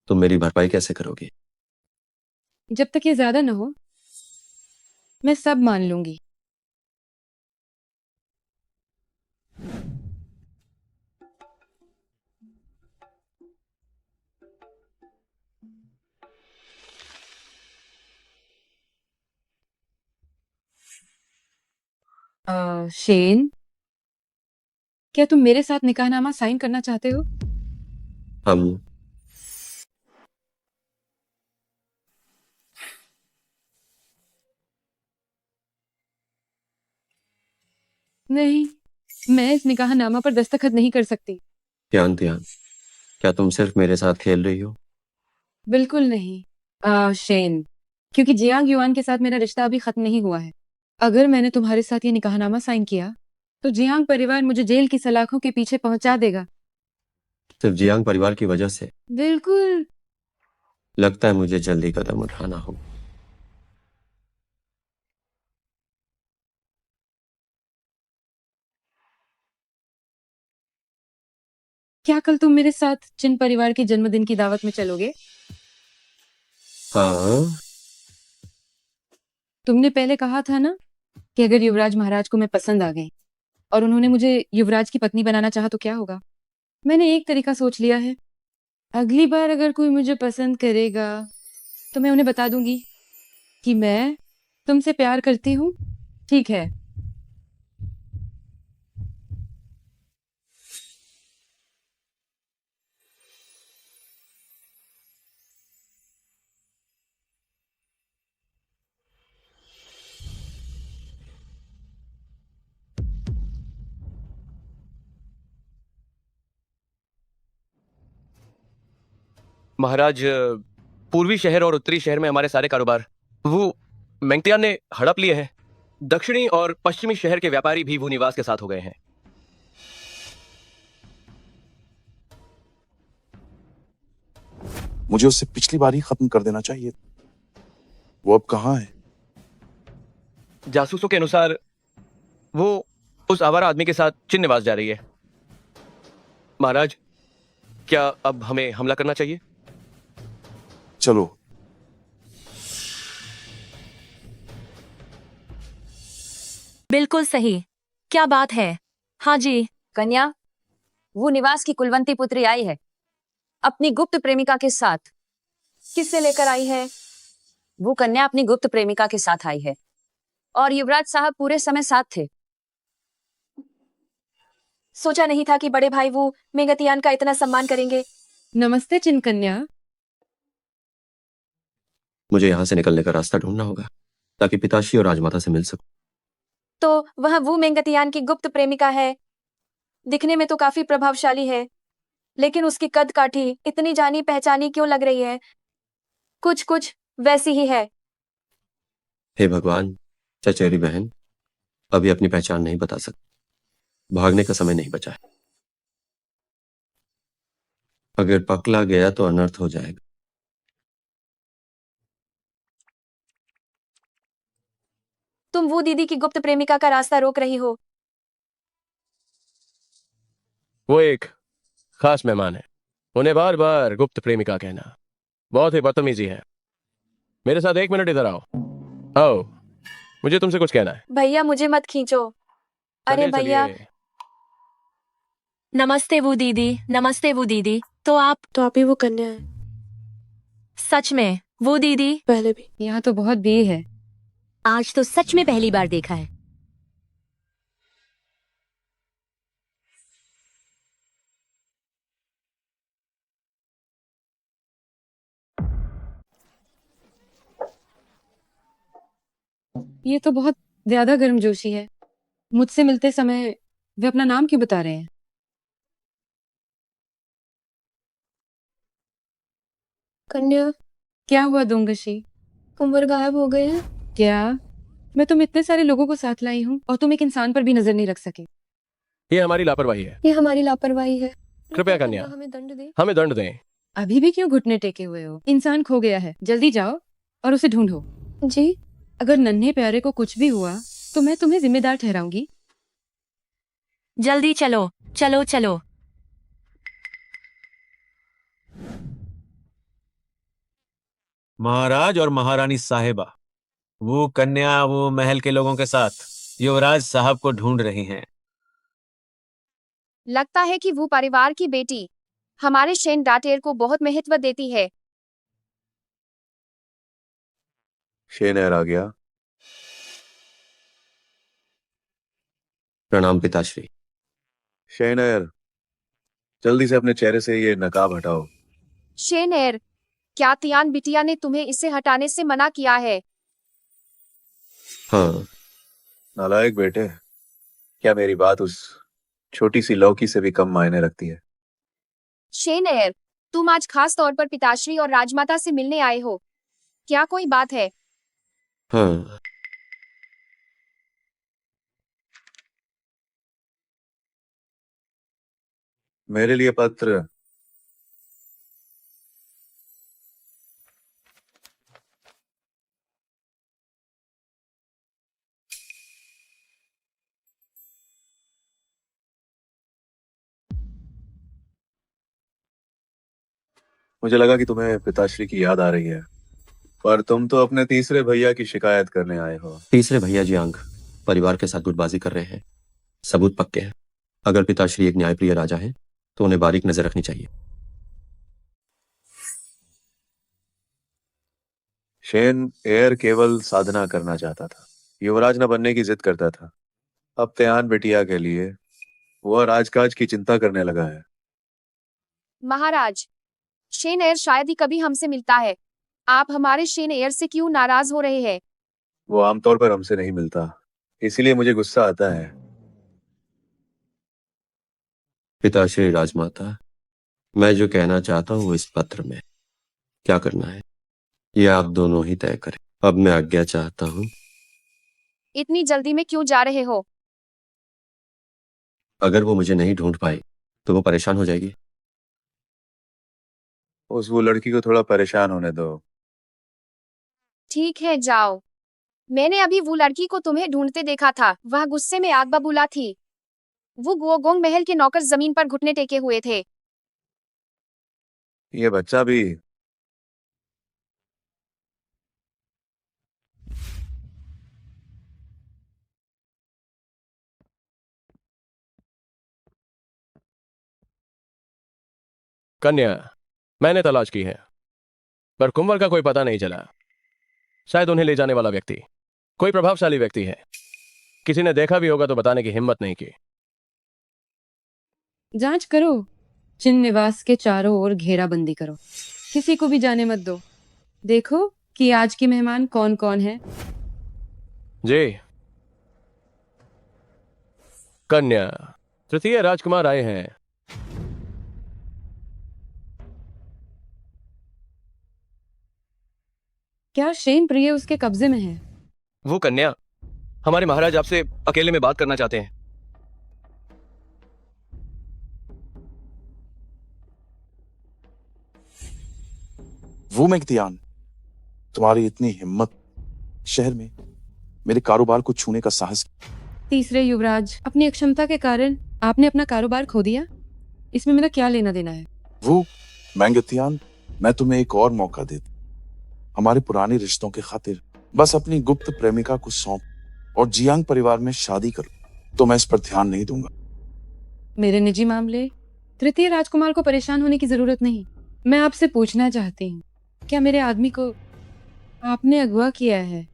Speaker 7: तुम मेरी भरपाई कैसे करोगी?
Speaker 1: जब तक ये ज्यादा ना हो मैं सब मान लूंगी। शेन, क्या तुम मेरे साथ निकाहनामा साइन करना चाहते हो?
Speaker 7: हम
Speaker 1: नहीं, मैं इस निकाहनामा पर दस्तखत नहीं कर सकती।
Speaker 7: त्यान त्यान, क्या तुम सिर्फ मेरे साथ खेल रही हो?
Speaker 1: बिल्कुल नहीं। शेन, क्योंकि जियांग युआन के साथ मेरा रिश्ता अभी खत्म नहीं हुआ है। अगर मैंने तुम्हारे साथ ये निकाहनामा साइन किया तो जियांग परिवार मुझे जेल की सलाखों के पीछे पहुंचा देगा।
Speaker 7: सिर्फ जियांग परिवार की वजह से?
Speaker 1: बिल्कुल।
Speaker 7: लगता है मुझे जल्दी कदम उठाना होगा।
Speaker 1: क्या कल तुम मेरे साथ चिन परिवार के जन्मदिन की दावत में चलोगे?
Speaker 7: हाँ,
Speaker 1: तुमने पहले कहा था ना कि अगर युवराज महाराज को मैं पसंद आ गई और उन्होंने मुझे युवराज की पत्नी बनाना चाहा तो क्या होगा? मैंने एक तरीका सोच लिया है। अगली बार अगर कोई मुझे पसंद करेगा तो मैं उन्हें बता दूंगी कि मैं तुमसे प्यार करती हूँ। ठीक है?
Speaker 3: महाराज, पूर्वी शहर और उत्तरी शहर में हमारे सारे कारोबार वो मेंगतियान ने हड़प लिए हैं। दक्षिणी और पश्चिमी शहर के व्यापारी भी वो निवास के साथ हो गए हैं।
Speaker 15: मुझे उससे पिछली बार ही खत्म कर देना चाहिए। वो अब कहाँ है?
Speaker 3: जासूसों के अनुसार वो उस आवारा आदमी के साथ चीन निवास जा रही है। महाराज, क्या अब हमें हमला करना चाहिए?
Speaker 15: चलो।
Speaker 16: बिल्कुल सही। क्या बात है? हाँ जी।
Speaker 1: कन्या, वो निवास की कुलवंती पुत्री आई है अपनी गुप्त प्रेमिका के साथ।
Speaker 4: किससे लेकर आई है?
Speaker 1: वो कन्या अपनी गुप्त प्रेमिका के साथ आई है और युवराज साहब पूरे समय साथ थे।
Speaker 4: सोचा नहीं था कि बड़े भाई वो मेंगतियान का इतना सम्मान करेंगे।
Speaker 1: नमस्ते चिन कन्या।
Speaker 7: मुझे यहाँ से निकलने का रास्ता ढूंढना होगा ताकि पिताश्री और राजमाता से मिल सकूं।
Speaker 4: तो वह वो मेंगतियान की गुप्त प्रेमिका है। दिखने में तो काफी प्रभावशाली है, लेकिन उसकी कद काठी इतनी जानी पहचानी क्यों लग रही है? कुछ कुछ वैसी ही है।
Speaker 7: हे भगवान, चचेरी बहन अभी अपनी पहचान नहीं बता सकती। भागने का समय नहीं बचा है। अगर पकड़ा गया तो अनर्थ हो जाएगा।
Speaker 4: तुम वो दीदी की गुप्त प्रेमिका का रास्ता रोक रही हो।
Speaker 3: वो एक खास मेहमान है। उन्हें बार बार गुप्त प्रेमिका कहना बहुत ही बदतमीजी है। मेरे साथ 1 मिनट इधर आओ। आओ, मुझे तुमसे कुछ कहना है।
Speaker 4: भैया मुझे मत खींचो। अरे
Speaker 3: चलिए,
Speaker 4: भैया।
Speaker 3: चलिए।
Speaker 16: नमस्ते वो दीदी। नमस्ते वो दीदी। तो आप
Speaker 4: ही वो कन्या है?
Speaker 16: सच में वो दीदी?
Speaker 4: पहले भी।
Speaker 1: यहाँ तो बहुत भीड़ है।
Speaker 11: आज तो सच में पहली बार देखा है।
Speaker 1: ये तो बहुत ज्यादा गर्मजोशी है। मुझसे मिलते समय वे अपना नाम क्यों बता रहे हैं?
Speaker 4: कन्या।
Speaker 1: क्या हुआ दोंगशी?
Speaker 4: कुंवर गायब हो गए हैं।
Speaker 1: क्या? मैं तुम इतने सारे लोगों को साथ लाई हूँ और तुम एक इंसान पर भी नजर नहीं रख सके।
Speaker 3: ये हमारी लापरवाही है।
Speaker 4: ये हमारी लापरवाही है।
Speaker 3: कृपया कन्या,
Speaker 4: हमें दंड दे।
Speaker 3: हमें दंड दें।
Speaker 1: अभी भी क्यों घुटने टेके हुए हो? इंसान खो गया है, जल्दी जाओ और उसे ढूंढो।
Speaker 4: जी।
Speaker 1: अगर नन्हे प्यारे को कुछ भी हुआ तो मैं तुम्हें जिम्मेदार ठहराऊंगी।
Speaker 16: जल्दी चलो चलो चलो।
Speaker 12: महाराज और महारानी साहिबा, वो कन्या वो महल के लोगों के साथ युवराज साहब को ढूंढ रही हैं।
Speaker 10: लगता है कि वो परिवार की बेटी हमारे शेन डाटेर को बहुत महत्व देती है।
Speaker 2: शेनर आ गया।
Speaker 7: प्रणाम पिताश्री।
Speaker 2: शेनर, जल्दी से अपने चेहरे से ये नकाब हटाओ।
Speaker 10: शेनएर, क्या तियान बिटिया ने तुम्हें इसे हटाने से मना किया है?
Speaker 7: हाँ।
Speaker 2: नालायक बेटे, क्या मेरी बात उस छोटी सी लौकी से भी कम मायने रखती है?
Speaker 10: शेनएर, तुम आज खास तौर पर पिताश्री और राजमाता से मिलने आए हो। क्या कोई बात है?
Speaker 7: हाँ।
Speaker 2: मेरे लिए पत्र। मुझे लगा कि तुम्हें पिताश्री की याद आ रही है, पर तुम तो अपने तीसरे भैया की शिकायत करने आए हो।
Speaker 7: तीसरे भैया जियांग परिवार के साथ गुटबाजी कर रहे हैं। सबूत पक्के हैं। अगर पिताश्री एक न्यायप्रिय राजा हैं, तो उन्हें बारीक नजर रखनी चाहिए।
Speaker 2: शेन एयर केवल साधना करना चाहता था, युवराज न बनने की जिद करता था। अब त्यान बिटिया के लिए वह राजकाज की चिंता करने लगा है।
Speaker 10: महाराज, शेनएर शायद ही कभी हमसे मिलता है। आप हमारे शेनएर से क्यों नाराज हो रहे हैं?
Speaker 2: वो आमतौर पर हमसे नहीं मिलता, इसीलिए मुझे गुस्सा आता है।
Speaker 7: पिताश्री राजमाता, मैं जो कहना चाहता हूँ वो इस पत्र में। क्या करना है ये आप दोनों ही तय करें। अब मैं आज्ञा चाहता हूँ।
Speaker 10: इतनी जल्दी में क्यों जा रहे हो?
Speaker 7: अगर वो मुझे नहीं ढूंढ पाई तो वो परेशान हो जाएगी।
Speaker 2: वो लड़की को थोड़ा परेशान होने दो।
Speaker 10: ठीक है, जाओ। मैंने अभी वो लड़की को तुम्हें ढूंढते देखा था। वह गुस्से में आग बबूला थी। वो गुओगोंग महल के नौकर जमीन पर घुटने टेके हुए थे।
Speaker 2: ये बच्चा भी।
Speaker 3: कन्या मैंने तलाश की है, पर कुंवर का कोई पता नहीं चला। शायद उन्हें ले जाने वाला व्यक्ति कोई प्रभावशाली व्यक्ति है। किसी ने देखा भी होगा तो बताने की हिम्मत नहीं की।
Speaker 1: जांच करो। चिन निवास के चारों ओर घेराबंदी करो। किसी को भी जाने मत दो। देखो कि आज के मेहमान कौन कौन है।
Speaker 3: जी। कन्या, तृतीय राजकुमार आए हैं।
Speaker 1: क्या शेन प्रिय उसके कब्जे में है?
Speaker 3: वो कन्या, हमारे महाराज आपसे अकेले में बात करना चाहते हैं।
Speaker 15: वो मेगतियान, तुम्हारी इतनी हिम्मत, शहर में मेरे कारोबार को छूने का साहस।
Speaker 1: तीसरे युवराज, अपनी अक्षमता के कारण आपने अपना कारोबार खो दिया। इसमें मेरा क्या लेना देना है?
Speaker 15: वो मेगतियान, मैं तुम्हें एक और मौका देता। हमारे पुराने रिश्तों के खातिर बस अपनी गुप्त प्रेमिका को सौंप और जियांग परिवार में शादी करो, तो मैं इस पर ध्यान नहीं दूंगा।
Speaker 1: मेरे निजी मामले, तृतीय राजकुमार को परेशान होने की जरूरत नहीं। मैं आपसे पूछना चाहती हूँ, क्या मेरे आदमी को आपने अगवा किया है?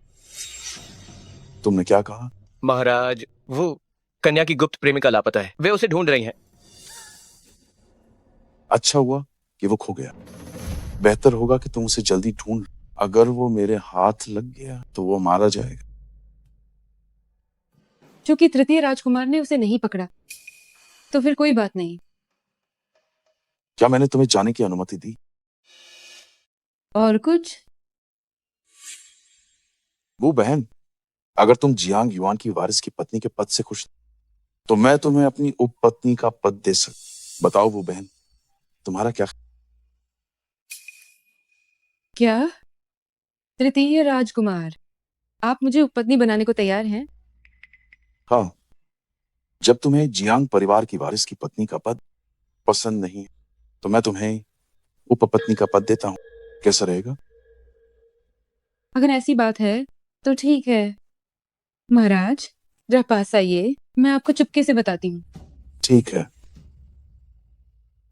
Speaker 15: तुमने क्या कहा?
Speaker 3: महाराज, वो कन्या की गुप्त प्रेमिका लापता है। वे उसे ढूंढ रही हैं।
Speaker 15: अच्छा हुआ कि वो खो गया। बेहतर होगा कि तुम उसे जल्दी ढूंढ। अगर वो मेरे हाथ लग गया तो वो मारा जाएगा।
Speaker 1: चूंकि तृतीय राजकुमार ने उसे नहीं पकड़ा, तो फिर कोई बात नहीं।
Speaker 15: क्या मैंने तुम्हें जाने की अनुमति दी?
Speaker 1: और कुछ?
Speaker 15: वो बहन, अगर तुम जियांग युआन की वारिस की पत्नी के पद से खुश, तो मैं तुम्हें अपनी उपपत्नी का पद दे सकता। बताओ वो बहन, तुम्हारा क्या?
Speaker 1: क्या तृतीय राजकुमार, आप मुझे उपपत्नी बनाने को तैयार हैं?
Speaker 15: हाँ, जब तुम्हें जियांग परिवार की वारिस की पत्नी का पद पसंद नहीं तो मैं तुम्हें उपपत्नी का पद देता हूँ। कैसा रहेगा?
Speaker 1: अगर ऐसी बात है तो ठीक है। महाराज, जरा पास आइए, मैं आपको चुपके से बताती हूँ।
Speaker 15: ठीक है।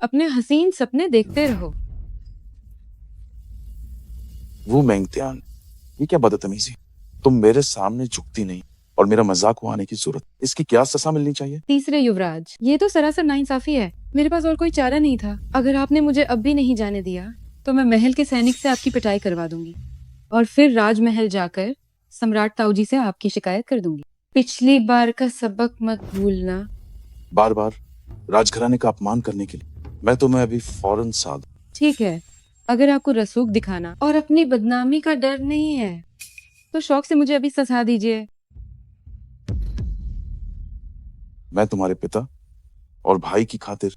Speaker 1: अपने हसीन सपने देखते रहो।
Speaker 15: वो मेंगत्यान, ये क्या बदतमीजी? तुम मेरे सामने झुकती नहीं और मेरा मजाक उड़ाने की जरूरत, इसकी क्या सजा मिलनी चाहिए?
Speaker 1: तीसरे युवराज, ये तो सरासर नाइंसाफी है। मेरे पास और कोई चारा नहीं था। अगर आपने मुझे अब भी नहीं जाने दिया तो मैं महल के सैनिक से आपकी पिटाई करवा दूंगी और फिर राजमहल जाकर सम्राट ताऊजी से आपकी शिकायत कर दूंगी। पिछली बार का सबक मत भूलना।
Speaker 15: बार बार राजघराने का अपमान करने के लिए मैं तुम्हें अभी फौरन साध।
Speaker 1: ठीक है, अगर आपको रसूख दिखाना और अपनी बदनामी का डर नहीं है तो शौक से मुझे अभी सजा दीजिए।
Speaker 15: मैं तुम्हारे पिता और भाई की खातिर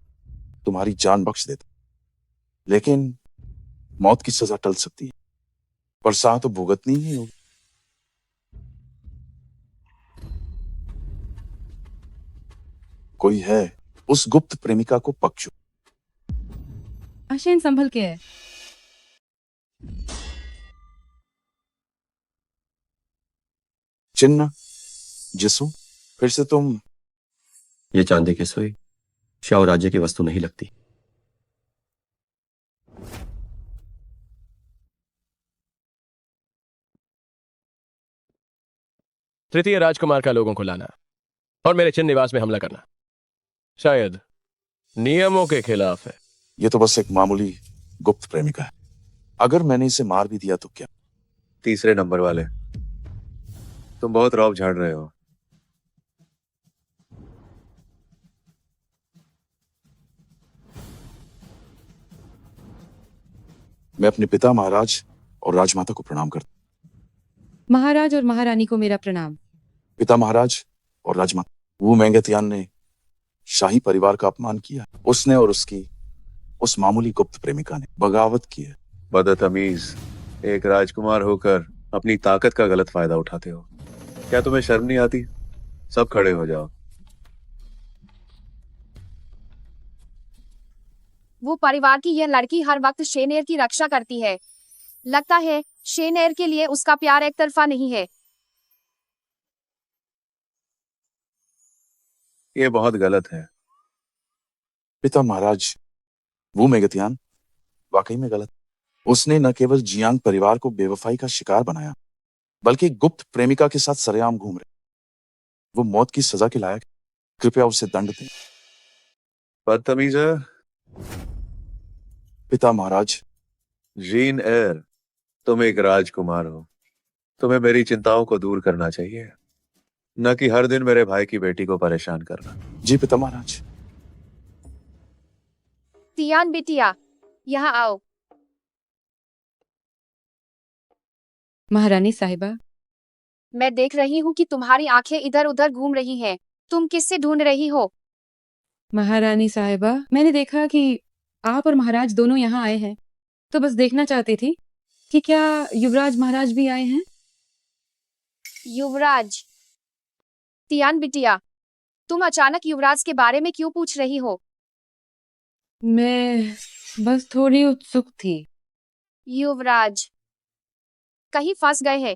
Speaker 15: तुम्हारी जान बख्श देता, लेकिन मौत की सजा टल सकती है, पर सजा तो भुगतनी ही होगी। कोई है, उस गुप्त प्रेमिका को पकड़ो।
Speaker 1: आशेन संभल के है।
Speaker 15: चिन्ना, जिसु, फिर से तुम?
Speaker 7: ये चांदी की सुई शाह राज्य की वस्तु नहीं लगती।
Speaker 3: तृतीय राजकुमार का लोगों को लाना और मेरे चिन्ह निवास में हमला करना शायद नियमों के खिलाफ है।
Speaker 15: ये तो बस एक मामूली गुप्त प्रेमिका है। अगर मैंने इसे मार भी दिया तो क्या?
Speaker 2: तीसरे नंबर वाले, तुम बहुत रौब झाड़ रहे हो।
Speaker 15: मैं अपने पिता महाराज और राजमाता को प्रणाम करता हूं।
Speaker 1: महाराज और महारानी को मेरा प्रणाम।
Speaker 15: पिता महाराज और राजमाता, वो मेंगतियान ने शाही परिवार का अपमान किया। उसने और उसकी उस मामूली गुप्त प्रेमिका ने बगावत की है।
Speaker 2: बदतमीज, एक राजकुमार होकर अपनी ताकत का गलत फायदा उठाते हो। क्या तुम्हें शर्म नहीं आती? सब खड़े हो जाओ।
Speaker 10: वो परिवार की यह लड़की हर वक्त शेनेर की रक्षा करती है। लगता है शेनेर के लिए उसका प्यार एक तरफा नहीं है।
Speaker 2: ये बहुत गलत है।
Speaker 15: पिता महाराज, वो मेगतियान वाकई में गलत। उसने न केवल जियांग परिवार को बेवफाई का शिकार बनाया, बल्कि गुप्त प्रेमिका के साथ सरेआम घूम रहे। वो मौत की सजा के लायक। कृपया उसे दंड दें।
Speaker 2: बदतमीज है।
Speaker 15: पिता महाराज,
Speaker 2: जीन एयर, तुम एक राजकुमार हो। तुम्हें मेरी चिंताओं को दूर करना चाहिए, न कि हर दिन मेरे भाई की बेटी को परेशान करना।
Speaker 15: जी पिता महाराज।
Speaker 10: तियान बिटिया, यहाँ आओ।
Speaker 1: महारानी साहिबा,
Speaker 10: मैं देख रही हूँ कि तुम्हारी आंखें इधर उधर घूम रही हैं। तुम किससे ढूंढ रही हो?
Speaker 1: महारानी साहिबा, मैंने देखा कि आप और महाराज दोनों यहाँ आए हैं, तो बस देखना चाहती थी कि क्या युवराज महाराज भी आए हैं।
Speaker 10: युवराज? तियान बिटिया, तुम अचानक युवराज के बारे में क्यों पूछ रही हो?
Speaker 1: मैं बस थोड़ी उत्सुक थी।
Speaker 10: युवराज कहीं फंस गए हैं?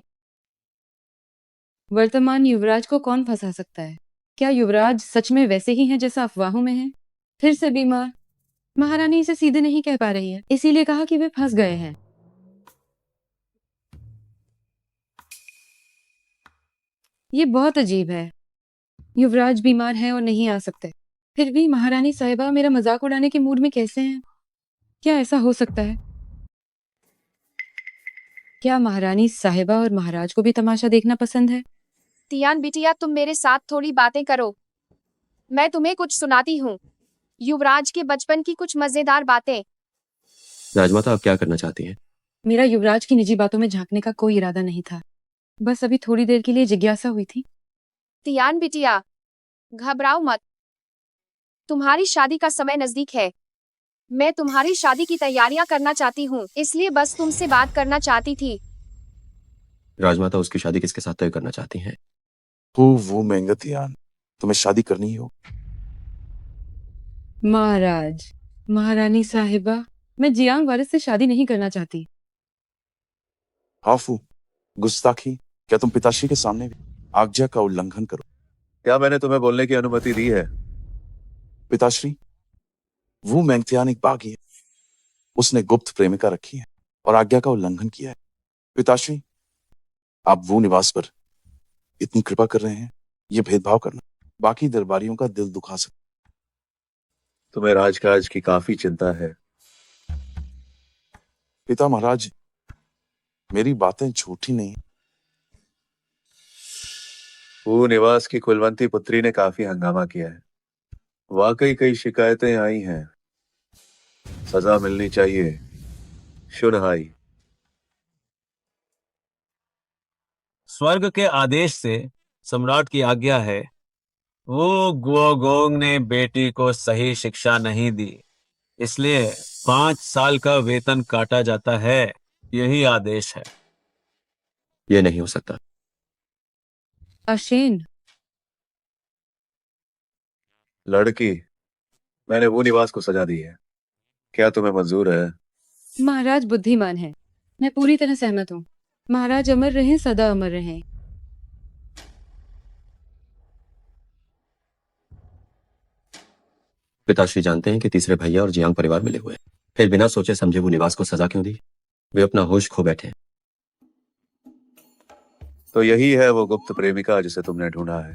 Speaker 1: वर्तमान युवराज को कौन फंसा सकता है? क्या युवराज सच में वैसे ही हैं जैसा अफवाहों में है? फिर से बीमार? महारानी इसे सीधे नहीं कह पा रही है, इसीलिए कहा कि वे फंस गए हैं। ये बहुत अजीब है। युवराज बीमार हैं और नहीं आ सकते, फिर भी महारानी साहिबा मेरा मजाक उड़ाने के मूड में कैसे हैं? क्या ऐसा हो सकता है? क्या महारानी साहिबा और महाराज को भी तमाशा देखना पसंद है?
Speaker 10: तियान बिटिया, तुम मेरे साथ थोड़ी बातें करो। मैं तुम्हें कुछ सुनाती हूँ, युवराज के बचपन की कुछ मजेदार बातें।
Speaker 7: राजमाता, आप क्या करना चाहती हैं?
Speaker 1: मेरा युवराज की निजी बातों में झांकने का कोई इरादा नहीं था, बस अभी थोड़ी देर के लिए जिज्ञासा हुई थी।
Speaker 10: तियान बिटिया, घबराओ मत। तुम्हारी शादी का समय नजदीक है। मैं तुम्हारी शादी की तैयारियां करना चाहती हूँ, इसलिए बस तुमसे बात करना चाहती थी।
Speaker 7: राजमाता, उसकी शादी किसके साथ तय करना चाहती हैं?
Speaker 15: वो मेंगतियान, तुम्हें शादी करनी ही हो।
Speaker 1: महाराज, महारानी साहिबा, मैं जियांग वारिस से शादी नहीं करना चाहती।
Speaker 15: हाफू, गुस्ताखी। क्या तुम पिताश्री के सामने भी आज्ञा का उल्लंघन करो?
Speaker 2: क्या मैंने तुम्हें बोलने की अनुमति दी है?
Speaker 15: पिताश्री, वो मेंगतियान एक बागी है। उसने गुप्त प्रेमिका रखी है और आज्ञा का उल्लंघन किया है। पिताश्री, आप वो निवास पर इतनी कृपा कर रहे हैं, ये भेदभाव करना बाकी दरबारियों का दिल दुखा सकता।
Speaker 2: तुम्हें राजकाज की काफी चिंता है।
Speaker 15: पिता महाराज, मेरी बातें झूठी नहीं।
Speaker 2: वो निवास की कुलवंती पुत्री ने काफी हंगामा किया है। वाकई कई शिकायतें आई हैं। सजा मिलनी चाहिए। शुनहाई।
Speaker 12: स्वर्ग के आदेश से सम्राट की आज्ञा है। वो गुओगोंग ने बेटी को सही शिक्षा नहीं दी, इसलिए 5 साल का वेतन काटा जाता है। यही आदेश है।
Speaker 7: यह नहीं हो सकता।
Speaker 1: अशेन,
Speaker 2: लड़की, मैंने वो निवास को सजा दी है। क्या तुम्हें मंजूर है?
Speaker 1: महाराज बुद्धिमान है, मैं पूरी तरह सहमत हूँ। महाराज अमर रहें, सदा अमर रहें।
Speaker 7: पिताश्री जानते हैं कि तीसरे भैया और जियांग परिवार मिले हुए हैं, फिर बिना सोचे समझे वो निवास को सजा क्यों दी? वे अपना होश खो बैठे।
Speaker 2: तो यही है वो गुप्त प्रेमिका जिसे तुमने ढूंढा है।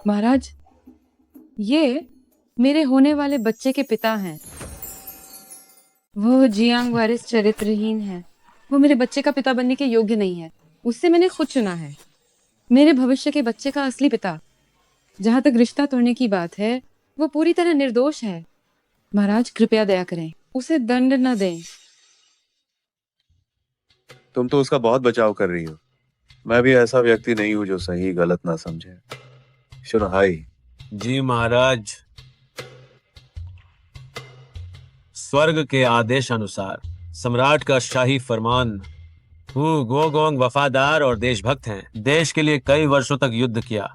Speaker 1: महाराज, ये मेरे होने वाले बच्चे के पिता हैं। वो जियांग वारिस चरित्रहीन है। वो मेरे बच्चे का पिता बनने के योग्य नहीं है। उससे मैंने खुद चुना है। मेरे भविष्य के बच्चे का असली पिता। जहां तक रिश्ता तोड़ने की बात है, वो पूरी तरह निर्दोष है। महाराज कृपया दया करें, उसे दंड न दें।
Speaker 2: तुम तो उसका बहुत बचाव कर रही हो। मैं भी ऐसा व्यक्ति नहीं हूं जो सही गलत ना समझे। शुनहाई।
Speaker 12: जी महाराज। स्वर्ग के आदेश अनुसार सम्राट का शाही फरमान। हु गोगोंग वफादार और देशभक्त हैं। देश के लिए कई वर्षों तक युद्ध किया।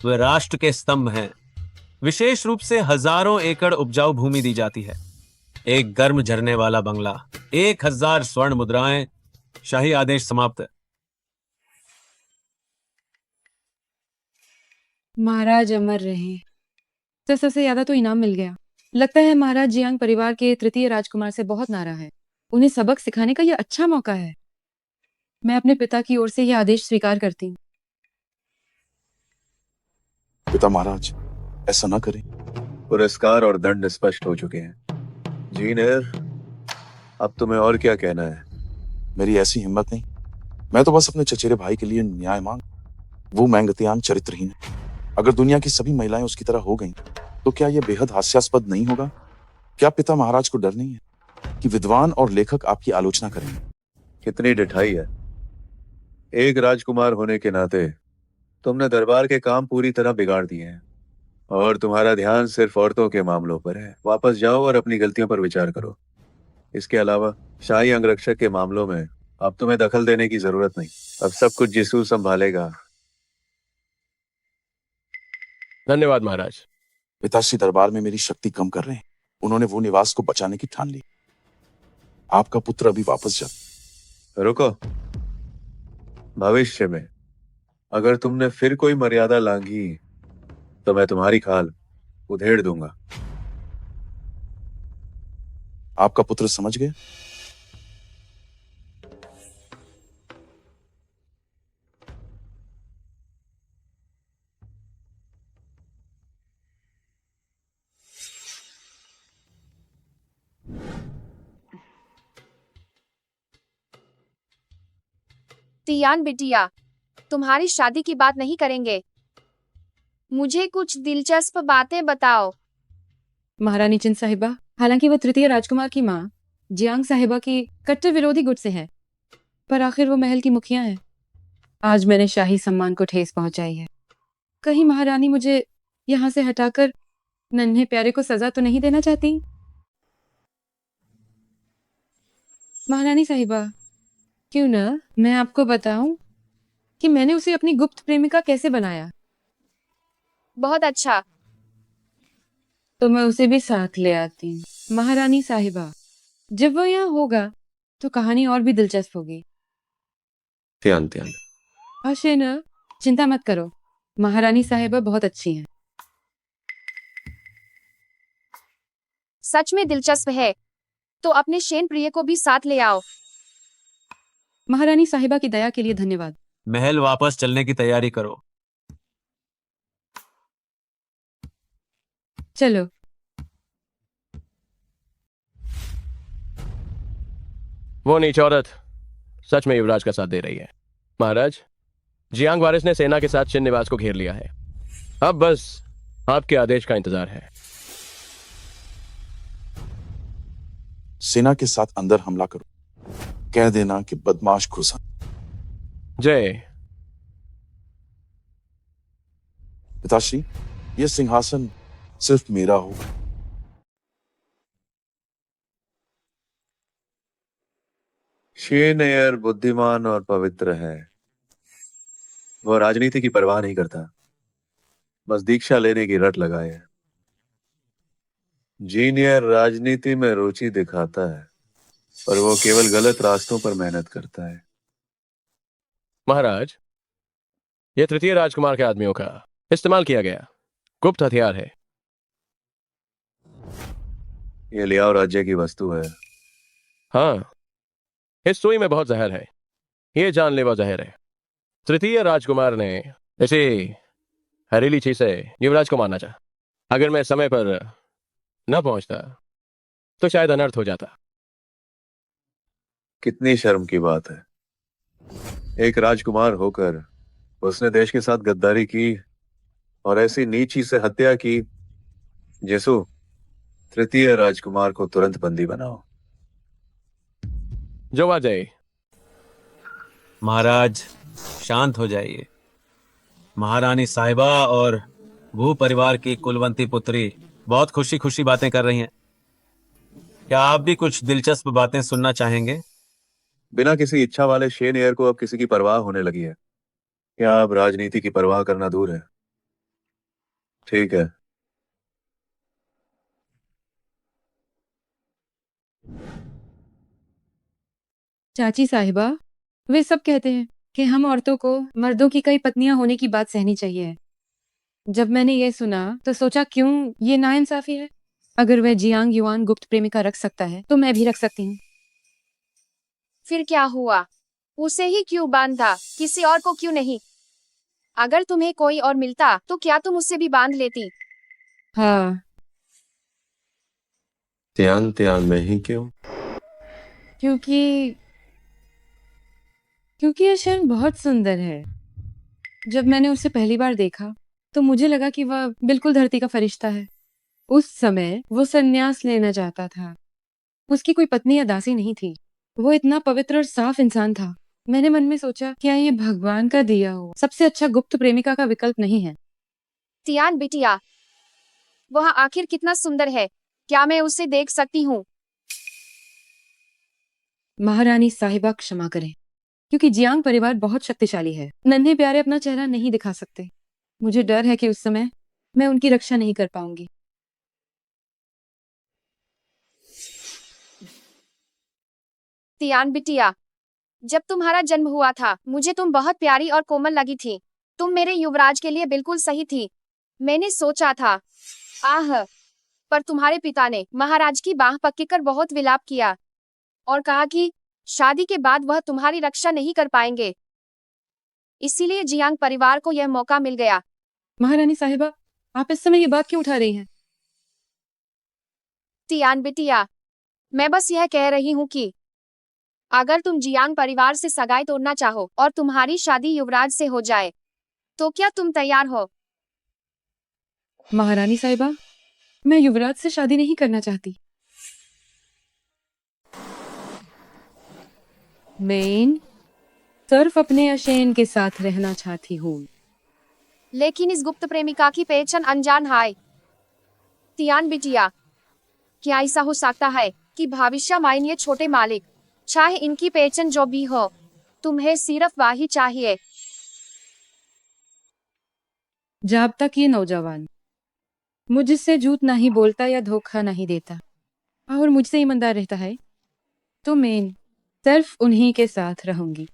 Speaker 12: वे राष्ट्र के स्तंभ हैं। विशेष रूप से हजारों एकड़ उपजाऊ भूमि दी जाती है। एक गर्म झरने वाला बंगला, 1000 स्वर्ण मुद्राएं। शाही आदेश समाप्त।
Speaker 1: महाराज अमर रहे। तो सबसे ज्यादा तो इनाम मिल गया। लगता है महाराज जियांग परिवार के तृतीय राजकुमार से बहुत नाराज है। उन्हें सबक सिखाने का यह अच्छा मौका है। मैं अपने पिता की ओर से यह आदेश स्वीकार करती हूँ।
Speaker 15: पिता महाराज, ऐसा ना करें।
Speaker 2: पुरस्कार और दंड स्पष्ट हो चुके हैं। जीनियर, अब तुम्हें और क्या कहना है?
Speaker 15: मेरी ऐसी हिम्मत नहीं। मैं तो बस अपने चचेरे भाई के लिए न्याय मांग। वो मैंगतियान चरित्रहीन है। अगर दुनिया की सभी महिलाएं उसकी तरह हो गईं, तो क्या यह बेहद हास्यास्पद नहीं होगा? क्या पिता महाराज को डर नहीं है कि विद्वान और लेखक आपकी आलोचना करेंगे?
Speaker 2: कितनी डिठाई है। एक राजकुमार होने के नाते तुमने दरबार के काम पूरी तरह बिगाड़ दिए हैं और तुम्हारा ध्यान सिर्फ औरतों के मामलों पर है। वापस जाओ और अपनी गलतियों पर विचार करो। इसके अलावा शाही अंगरक्षक के मामलों में अब तुम्हें दखल देने की जरूरत नहीं। अब सब कुछ जिसू संभालेगा।
Speaker 3: धन्यवाद महाराज।
Speaker 15: पिताश्री दरबार में मेरी शक्ति कम कर रहे हैं। उन्होंने वो निवास को बचाने की ठान ली। आपका पुत्र अभी वापस जा।
Speaker 2: रुको। भविष्य में अगर तुमने फिर कोई मर्यादा लांघी तो मैं तुम्हारी खाल उधेड़ दूंगा।
Speaker 15: आपका पुत्र समझ गया?
Speaker 10: तियान बिटिया, तुम्हारी शादी की बात नहीं करेंगे। मुझे कुछ दिलचस्प बातें बताओ।
Speaker 1: महारानी चिन साहिबा, हालांकि वह तृतीय राजकुमार की माँ जियांग साहिबा की कट्टर विरोधी गुट से है, पर आखिर वो महल की मुखिया है। आज मैंने शाही सम्मान को ठेस पहुंचाई है। कहीं महारानी मुझे यहाँ से हटाकर नन्हे प्यारे को सजा तो नहीं देना चाहती? महारानी साहिबा, क्यों ना मैं आपको बताऊं कि मैंने उसे अपनी गुप्त प्रेमिका कैसे बनाया।
Speaker 10: बहुत अच्छा।
Speaker 1: तो मैं उसे भी साथ ले आती हूँ। महारानी साहिबा, जब वो यहाँ होगा तो कहानी और भी दिलचस्प होगी।
Speaker 7: त्यान त्यान।
Speaker 1: न चिंता मत करो, महारानी साहिबा बहुत अच्छी हैं।
Speaker 10: सच में दिलचस्प है। तो अपने शेन प्रिय को भी साथ ले आओ।
Speaker 1: महारानी साहिबा की दया के लिए धन्यवाद।
Speaker 12: महल वापस चलने की तैयारी करो।
Speaker 1: चलो।
Speaker 3: वो नीच औरत सच में युवराज का साथ दे रही है। महाराज, जियांग वारिस ने सेना के साथ चिन निवास को घेर लिया है। अब बस आपके आदेश का इंतजार है।
Speaker 15: सेना के साथ अंदर हमला करो। कह देना कि बदमाश घुसा।
Speaker 3: जय।
Speaker 15: पिताश्री, यह सिंहासन सिर्फ मेरा होगा।
Speaker 2: शेनयर बुद्धिमान और पवित्र है। वो राजनीति की परवाह नहीं करता, बस दीक्षा लेने की रट लगाए है। जीनियर राजनीति में रुचि दिखाता है, पर वो केवल गलत रास्तों पर मेहनत करता है।
Speaker 3: महाराज, यह तृतीय राजकुमार के आदमियों का इस्तेमाल किया गया गुप्त हथियार है।
Speaker 2: ये लियाओ राज्य की वस्तु है।
Speaker 3: हाँ, इस सुई में बहुत जहर है। ये जानलेवा जहर है। तृतीय राजकुमार ने इसी हरीली चीज से युवराज को मारना चाहा। अगर मैं समय पर न पहुंचता तो शायद अनर्थ हो जाता।
Speaker 2: कितनी शर्म की बात है। एक राजकुमार होकर उसने देश के साथ गद्दारी की और ऐसी नीची से हत्या की। जेसु, तृतीय राजकुमार को तुरंत बंदी बनाओ।
Speaker 3: जो अजय,
Speaker 12: महाराज शांत हो जाइए। महारानी साहिबा और भू परिवार की कुलवंती पुत्री बहुत खुशी खुशी बातें कर रही हैं। क्या आप भी कुछ दिलचस्प बातें सुनना चाहेंगे?
Speaker 2: बिना किसी इच्छा वाले शेन एयर को अब किसी की परवाह होने लगी है। क्या अब राजनीति की परवाह करना दूर है? ठीक है।
Speaker 1: चाची साहिबा, वे सब कहते हैं कि हम औरतों को मर्दों की कई पत्नियां होने की बात सहनी चाहिए। जब मैंने ये सुना तो सोचा क्यों ये नाइंसाफी है। अगर वह जियांग युआन गुप्त प्रेमिका रख सकता है तो मैं भी रख सकती हूँ।
Speaker 10: फिर क्या हुआ? उसे ही क्यों बांधा, किसी और को क्यों नहीं? अगर तुम्हें कोई और मिलता तो क्या तुम उससे भी बांध लेती?
Speaker 1: हाँ,
Speaker 7: त्यान त्यान में ही क्यों?
Speaker 1: क्योंकि क्योंकि ये शरण बहुत सुंदर है। जब मैंने उसे पहली बार देखा तो मुझे लगा कि वह बिल्कुल धरती का फरिश्ता है। उस समय वो संन्यास लेना चाहता था। उसकी कोई पत्नी या दासी नहीं थी। वो इतना पवित्र और साफ इंसान था। मैंने मन में सोचा क्या ये भगवान का दिया हो सबसे अच्छा गुप्त प्रेमिका का विकल्प नहीं है।
Speaker 10: तियान बिटिया, वह आखिर कितना सुंदर है, क्या मैं उसे देख सकती हूँ?
Speaker 1: महारानी साहिबा क्षमा करें, क्योंकि जियांग परिवार बहुत शक्तिशाली है। नन्हे प्यारे अपना चेहरा नहीं दिखा सकते। मुझे डर है कि उस समय मैं उनकी रक्षा नहीं कर पाऊंगी।
Speaker 10: तियान बिटिया, जब तुम्हारा जन्म हुआ था मुझे तुम बहुत प्यारी और कोमल लगी थी। तुम मेरे युवराज के लिए बिल्कुल सही थी। मैंने सोचा था, आह, पर तुम्हारे पिता ने महाराज की बाह पकड़कर बहुत विलाप किया और कहा कि शादी के बाद वह तुम्हारी रक्षा नहीं कर पाएंगे। इसीलिए जियांग परिवार को यह मौका मिल गया।
Speaker 1: महारानी साहिबा, आप इस समय ये बात क्यों उठा रही हैं?
Speaker 10: तियान बिटिया, मैं बस यह कह रही हूँ कि अगर तुम जियांग परिवार से सगाई तोड़ना चाहो और तुम्हारी शादी युवराज से हो जाए तो क्या तुम तैयार हो?
Speaker 1: महारानी साहिबा, मैं युवराज से शादी नहीं करना चाहती। मैं सिर्फ अपने अशेन के साथ रहना चाहती हूँ।
Speaker 10: लेकिन इस गुप्त प्रेमिका की पहचान अनजान है। तियान बिटिया, क्या ऐसा हो सकता है कि भविष्य में ये छोटे मालिक, चाहे इनकी पहचान जो भी हो, तुम्हें सिर्फ वही चाहिए?
Speaker 1: जब तक ये नौजवान मुझसे झूठ नहीं बोलता या धोखा नहीं देता और मुझसे ईमानदार रहता है तो मैं सिर्फ उन्हीं के साथ रहूंगी।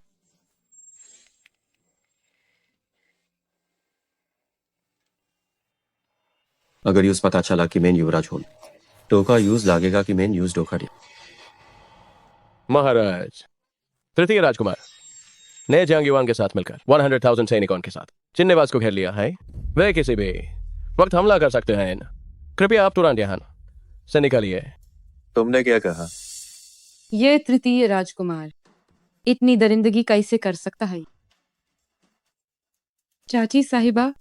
Speaker 7: अगर यूज पता चला कि मैन युवराज हूं तो का यूज लागेगा कि मैन यूज धोखा दिया।
Speaker 3: महाराज, तृतीय राजकुमार ने जियांग युआन के साथ मिलकर 100,000 सैनिकों के साथ चिन्नेवास को घेर लिया है। वे किसी भी वक्त हमला कर सकते हैं। कृपया आप तुरंत यहाँ से निकलिए।
Speaker 2: तुमने क्या कहा?
Speaker 1: ये तृतीय राजकुमार इतनी दरिंदगी कैसे कर सकता है? चाची साहिबा,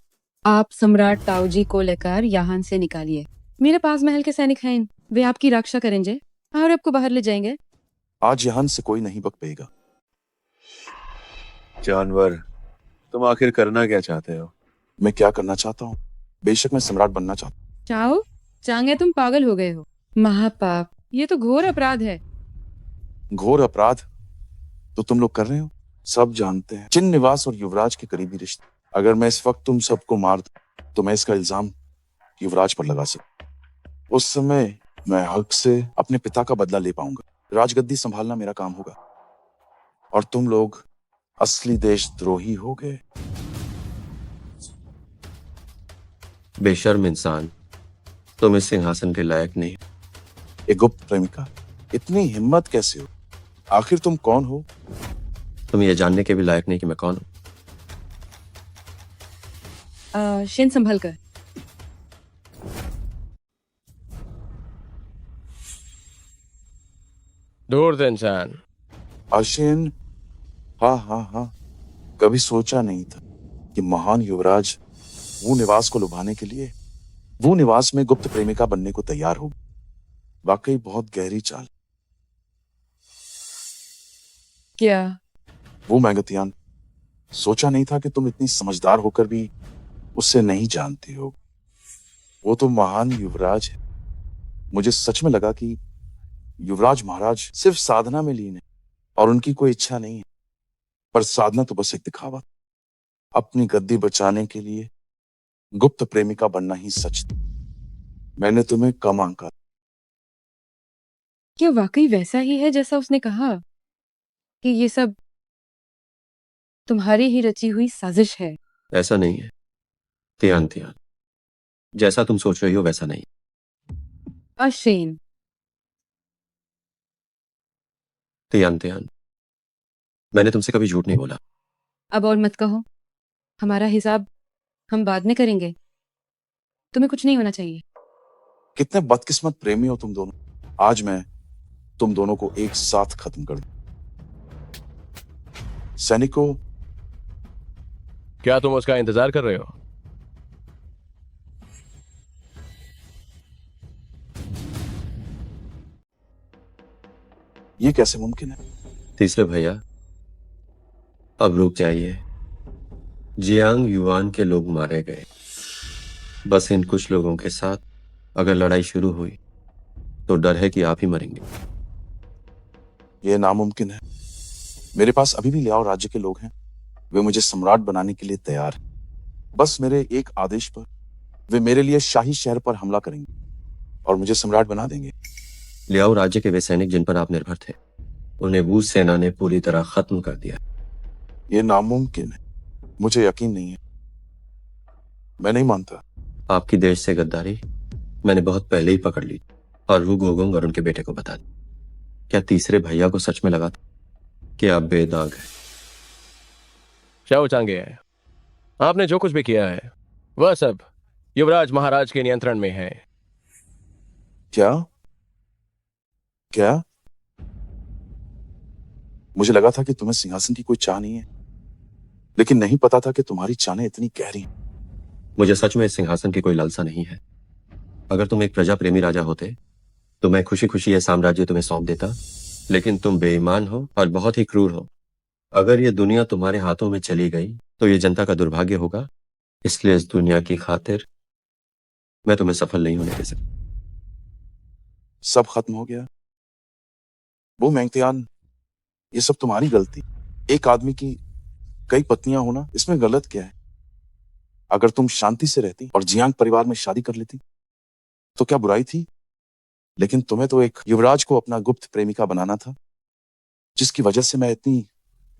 Speaker 1: आप सम्राट ताऊजी को लेकर यहाँ से निकालिए। मेरे पास महल के सैनिक हैं, वे आपकी रक्षा करेंगे और आपको बाहर ले जाएंगे।
Speaker 15: आज यहाँ से कोई नहीं बक पाएगा।
Speaker 2: जानवर, तुम आखिर करना क्या चाहते हो?
Speaker 15: मैं क्या करना चाहता हूँ? बेशक मैं सम्राट बनना चाहता हूँ।
Speaker 1: चाओ चांगे, तुम पागल हो गए हो। महापाप, ये तो घोर अपराध है।
Speaker 15: घोर अपराध तो तुम लोग कर रहे हो। सब जानते हैं चिन्निवास और युवराज के करीबी रिश्ते। अगर मैं इस वक्त तुम सबको मार दूं तो मैं इसका इल्जाम युवराज पर लगा सकता। उस समय मैं हक से अपने पिता का बदला ले पाऊंगा। राजगद्दी संभालना मेरा काम होगा और तुम लोग असली देशद्रोही हो गए।
Speaker 7: बेशर्म इंसान, तुम इस सिंहासन के लायक नहीं।
Speaker 15: एक गुप्त प्रेमिका, इतनी हिम्मत कैसे हो? आखिर तुम कौन हो?
Speaker 7: तुम ये जानने के भी लायक नहीं कि मैं कौन हूं।
Speaker 1: शेन संभल कर।
Speaker 3: दूर से इंसान।
Speaker 15: अशेन, हाँ हाँ हाँ, कभी सोचा नहीं था कि महान युवराज वो निवास को लुभाने के लिए वो निवास में गुप्त प्रेमिका बनने को तैयार हो। वाकई बहुत गहरी चाल।
Speaker 1: क्या
Speaker 15: वो मैगतियान, सोचा नहीं था कि तुम इतनी समझदार होकर भी उससे नहीं जानती हो। वो तो महान युवराज है। मुझे सच में लगा कि युवराज महाराज सिर्फ साधना में लीन है और उनकी कोई इच्छा नहीं है। पर साधना तो बस एक दिखावा था। अपनी गद्दी बचाने के लिए गुप्त प्रेमिका बनना ही सच था। मैंने तुम्हें कम आंका।
Speaker 1: क्या वाकई वैसा ही है जैसा उसने कहा कि ये सब तुम्हारी ही रची हुई साजिश है?
Speaker 7: ऐसा नहीं है तियान तियान, जैसा तुम सोच रही हो वैसा नहीं।
Speaker 1: अशेन,
Speaker 7: तियान तियान, मैंने तुमसे कभी झूठ नहीं बोला।
Speaker 1: अब और मत कहो। हमारा हिसाब हम बाद में करेंगे। तुम्हें कुछ नहीं होना चाहिए।
Speaker 15: कितने बदकिस्मत प्रेमी हो तुम दोनों। आज मैं तुम दोनों को एक साथ खत्म कर दूं। सैनिकों,
Speaker 3: क्या तुम उसका इंतजार कर रहे हो?
Speaker 15: ये कैसे मुमकिन है?
Speaker 7: तीसरे भैया, अब रुक जाइए। जियांग युआन के लोग मारे गए। बस इन कुछ लोगों के साथ अगर लड़ाई शुरू हुई तो डर है कि आप ही मरेंगे।
Speaker 15: ये नामुमकिन है। मेरे पास अभी भी लियाओ राज्य के लोग हैं। वे मुझे सम्राट बनाने के लिए तैयार हैं। बस मेरे एक आदेश पर वे मेरे लिए शाही शहर पर हमला करेंगे और मुझे सम्राट बना देंगे।
Speaker 7: लियाओ राज्य के वे सैनिक जिन पर आप निर्भर थे, उन्हें वू सेना ने पूरी तरह खत्म कर दिया।
Speaker 15: ये नामुमकिन है। मुझे यकीन नहीं है। मैं नहीं मानता।
Speaker 7: आपकी देश से गद्दारी मैंने बहुत पहले ही पकड़ ली और वू गोगोंग और उनके बेटे को बता दी। क्या तीसरे भैया को सच में लगा था कि आप बेदाग हैं?
Speaker 3: शाओ चांगे है, आपने जो कुछ भी किया है वह सब युवराज महाराज के नियंत्रण में है।
Speaker 15: क्या क्या? मुझे लगा था कि तुम्हें सिंहासन की कोई चाह नहीं है, लेकिन नहीं पता था कि तुम्हारी चाहें इतनी गहरी हैं।
Speaker 7: मुझे सच में इस सिंहासन की कोई लालसा नहीं है। अगर तुम एक प्रजा प्रेमी राजा होते तो मैं खुशी खुशी यह साम्राज्य तुम्हें सौंप देता, लेकिन तुम बेईमान हो और बहुत ही क्रूर हो। अगर ये दुनिया तुम्हारे हाथों में चली गई तो ये जनता का दुर्भाग्य होगा। इसलिए इस दुनिया की खातिर मैं तुम्हें सफल नहीं होने दे सकता।
Speaker 15: सब खत्म हो गया। वो मैंगतियान, ये सब तुम्हारी गलती। एक आदमी की कई पत्नियां होना, इसमें गलत क्या है? अगर तुम शांति से रहती और जियांग परिवार में शादी कर लेती तो क्या बुराई थी? लेकिन तुम्हें तो एक युवराज को अपना गुप्त प्रेमिका बनाना था, जिसकी वजह से मैं इतनी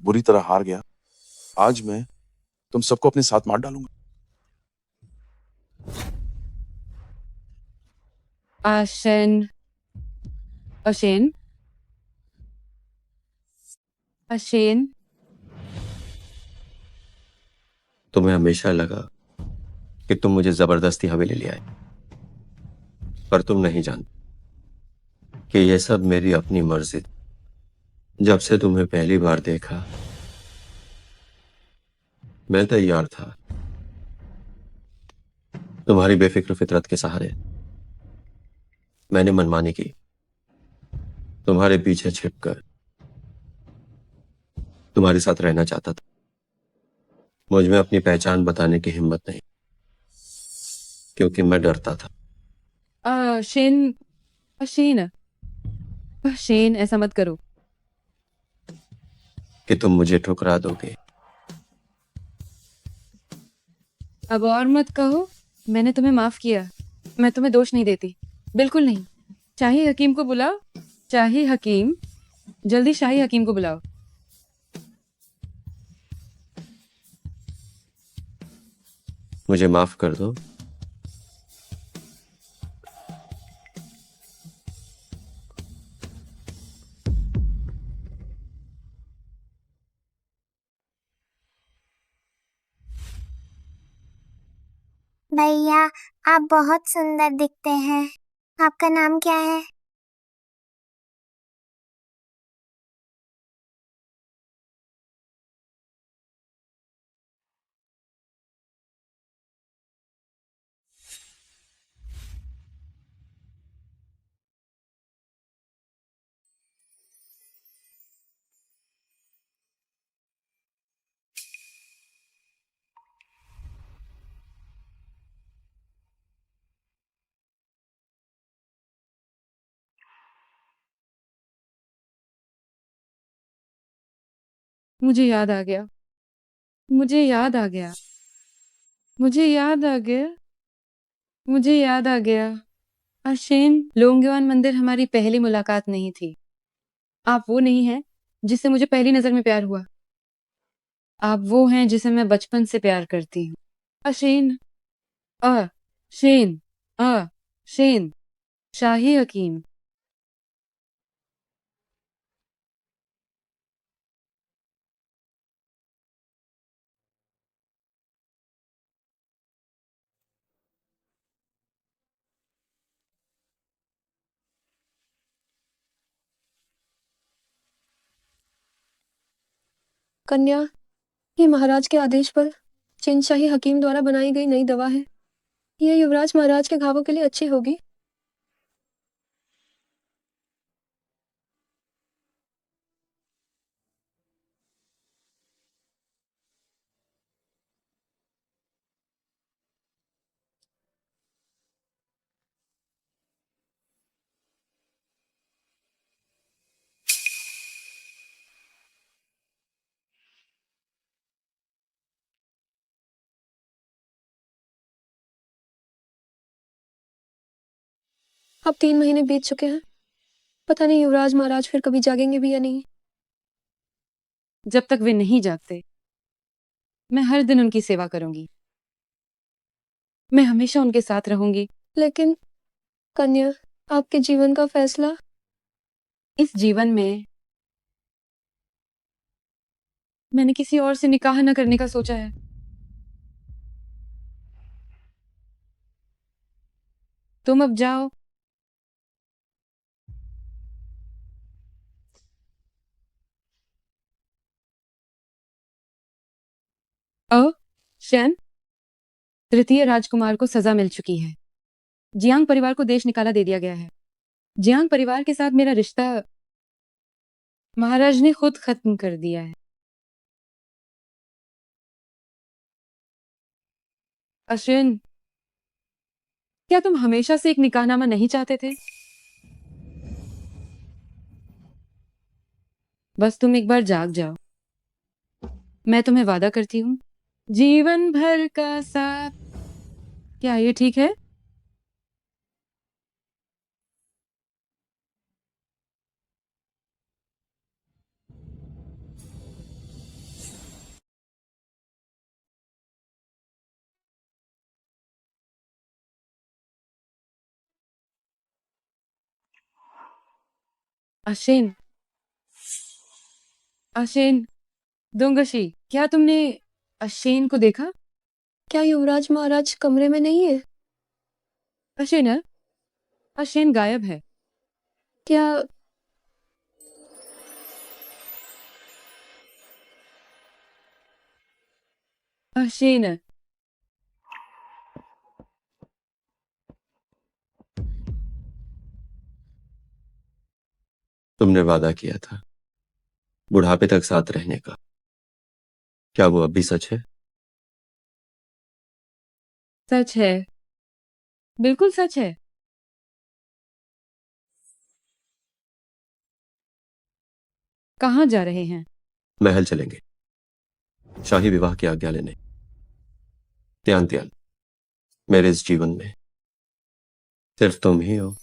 Speaker 15: बुरी तरह हार गया। आज मैं तुम सबको अपने साथ मार डालूंगा।
Speaker 1: आशन, अशेन, अशेन,
Speaker 7: तुम्हें हमेशा लगा कि तुम मुझे जबरदस्ती हवेली ले आए, पर तुम नहीं जानते कि यह सब मेरी अपनी मर्जी थी। जब से तुम्हें पहली बार देखा मैं तैयार था। तुम्हारी बेफिक्र फितरत के सहारे मैंने मनमानी की। तुम्हारे पीछे छिपकर तुम्हारे साथ रहना चाहता था। मुझ में अपनी पहचान बताने की हिम्मत नहीं, क्योंकि मैं डरता था।
Speaker 1: अशेन, अशेन, अशेन, ऐसा मत करो।
Speaker 7: कि तुम मुझे ठुकरा दोगे।
Speaker 1: अब और मत कहो। मैंने तुम्हें माफ किया। मैं तुम्हें दोष नहीं देती, बिल्कुल नहीं। शाही हकीम को बुलाओ। शाही हकीम, जल्दी शाही हकीम को बुलाओ।
Speaker 7: मुझे माफ कर दो।
Speaker 14: भैया, आप बहुत सुंदर दिखते हैं। आपका नाम क्या है?
Speaker 1: मुझे याद आ गया, मुझे याद आ गया, मुझे याद आ गया, मुझे याद आ गया। अशेन, लोंगेवान मंदिर हमारी पहली मुलाकात नहीं थी। आप वो नहीं हैं जिससे मुझे पहली नजर में प्यार हुआ। आप वो हैं जिसे मैं बचपन से प्यार करती हूँ। अशेन, अ शेन, अ शेन, शाही हकीम।
Speaker 4: कन्या, ये महाराज के आदेश पर चिनशाही हकीम द्वारा बनाई गई नई दवा है। ये युवराज महाराज के घावों के लिए अच्छी होगी। अब 3 महीने बीत चुके हैं। पता नहीं युवराज महाराज फिर कभी जागेंगे भी या नहीं।
Speaker 1: जब तक वे नहीं जागते, मैं हर दिन उनकी सेवा करूंगी। मैं हमेशा उनके साथ रहूंगी।
Speaker 4: लेकिन कन्या, आपके जीवन का फैसला।
Speaker 1: इस जीवन में मैंने किसी और से निकाह न करने का सोचा है। तुम अब जाओ। शैन, तृतीय राजकुमार को सजा मिल चुकी है। जियांग परिवार को देश निकाला दे दिया गया है। जियांग परिवार के साथ मेरा रिश्ता महाराज ने खुद खत्म कर दिया है। अश्विन, क्या तुम हमेशा से एक निकाहनामा नहीं चाहते थे? बस तुम एक बार जाग जाओ। मैं तुम्हें वादा करती हूँ, जीवन भर का साथ। क्या ये ठीक है? अशेन, अशेन, दोंगशी, क्या तुमने अशेन को देखा?
Speaker 4: क्या युवराज महाराज कमरे में नहीं है?
Speaker 1: अशेन, अशेन गायब है।
Speaker 4: क्या
Speaker 1: अशेन,
Speaker 7: तुमने वादा किया था बुढ़ापे तक साथ रहने का। क्या वो अब भी सच है?
Speaker 1: सच है, बिल्कुल सच है। कहाँ जा रहे हैं?
Speaker 7: महल चलेंगे, शाही विवाह की आज्ञा लेने। त्यान त्यान, मेरे इस जीवन में सिर्फ तुम ही हो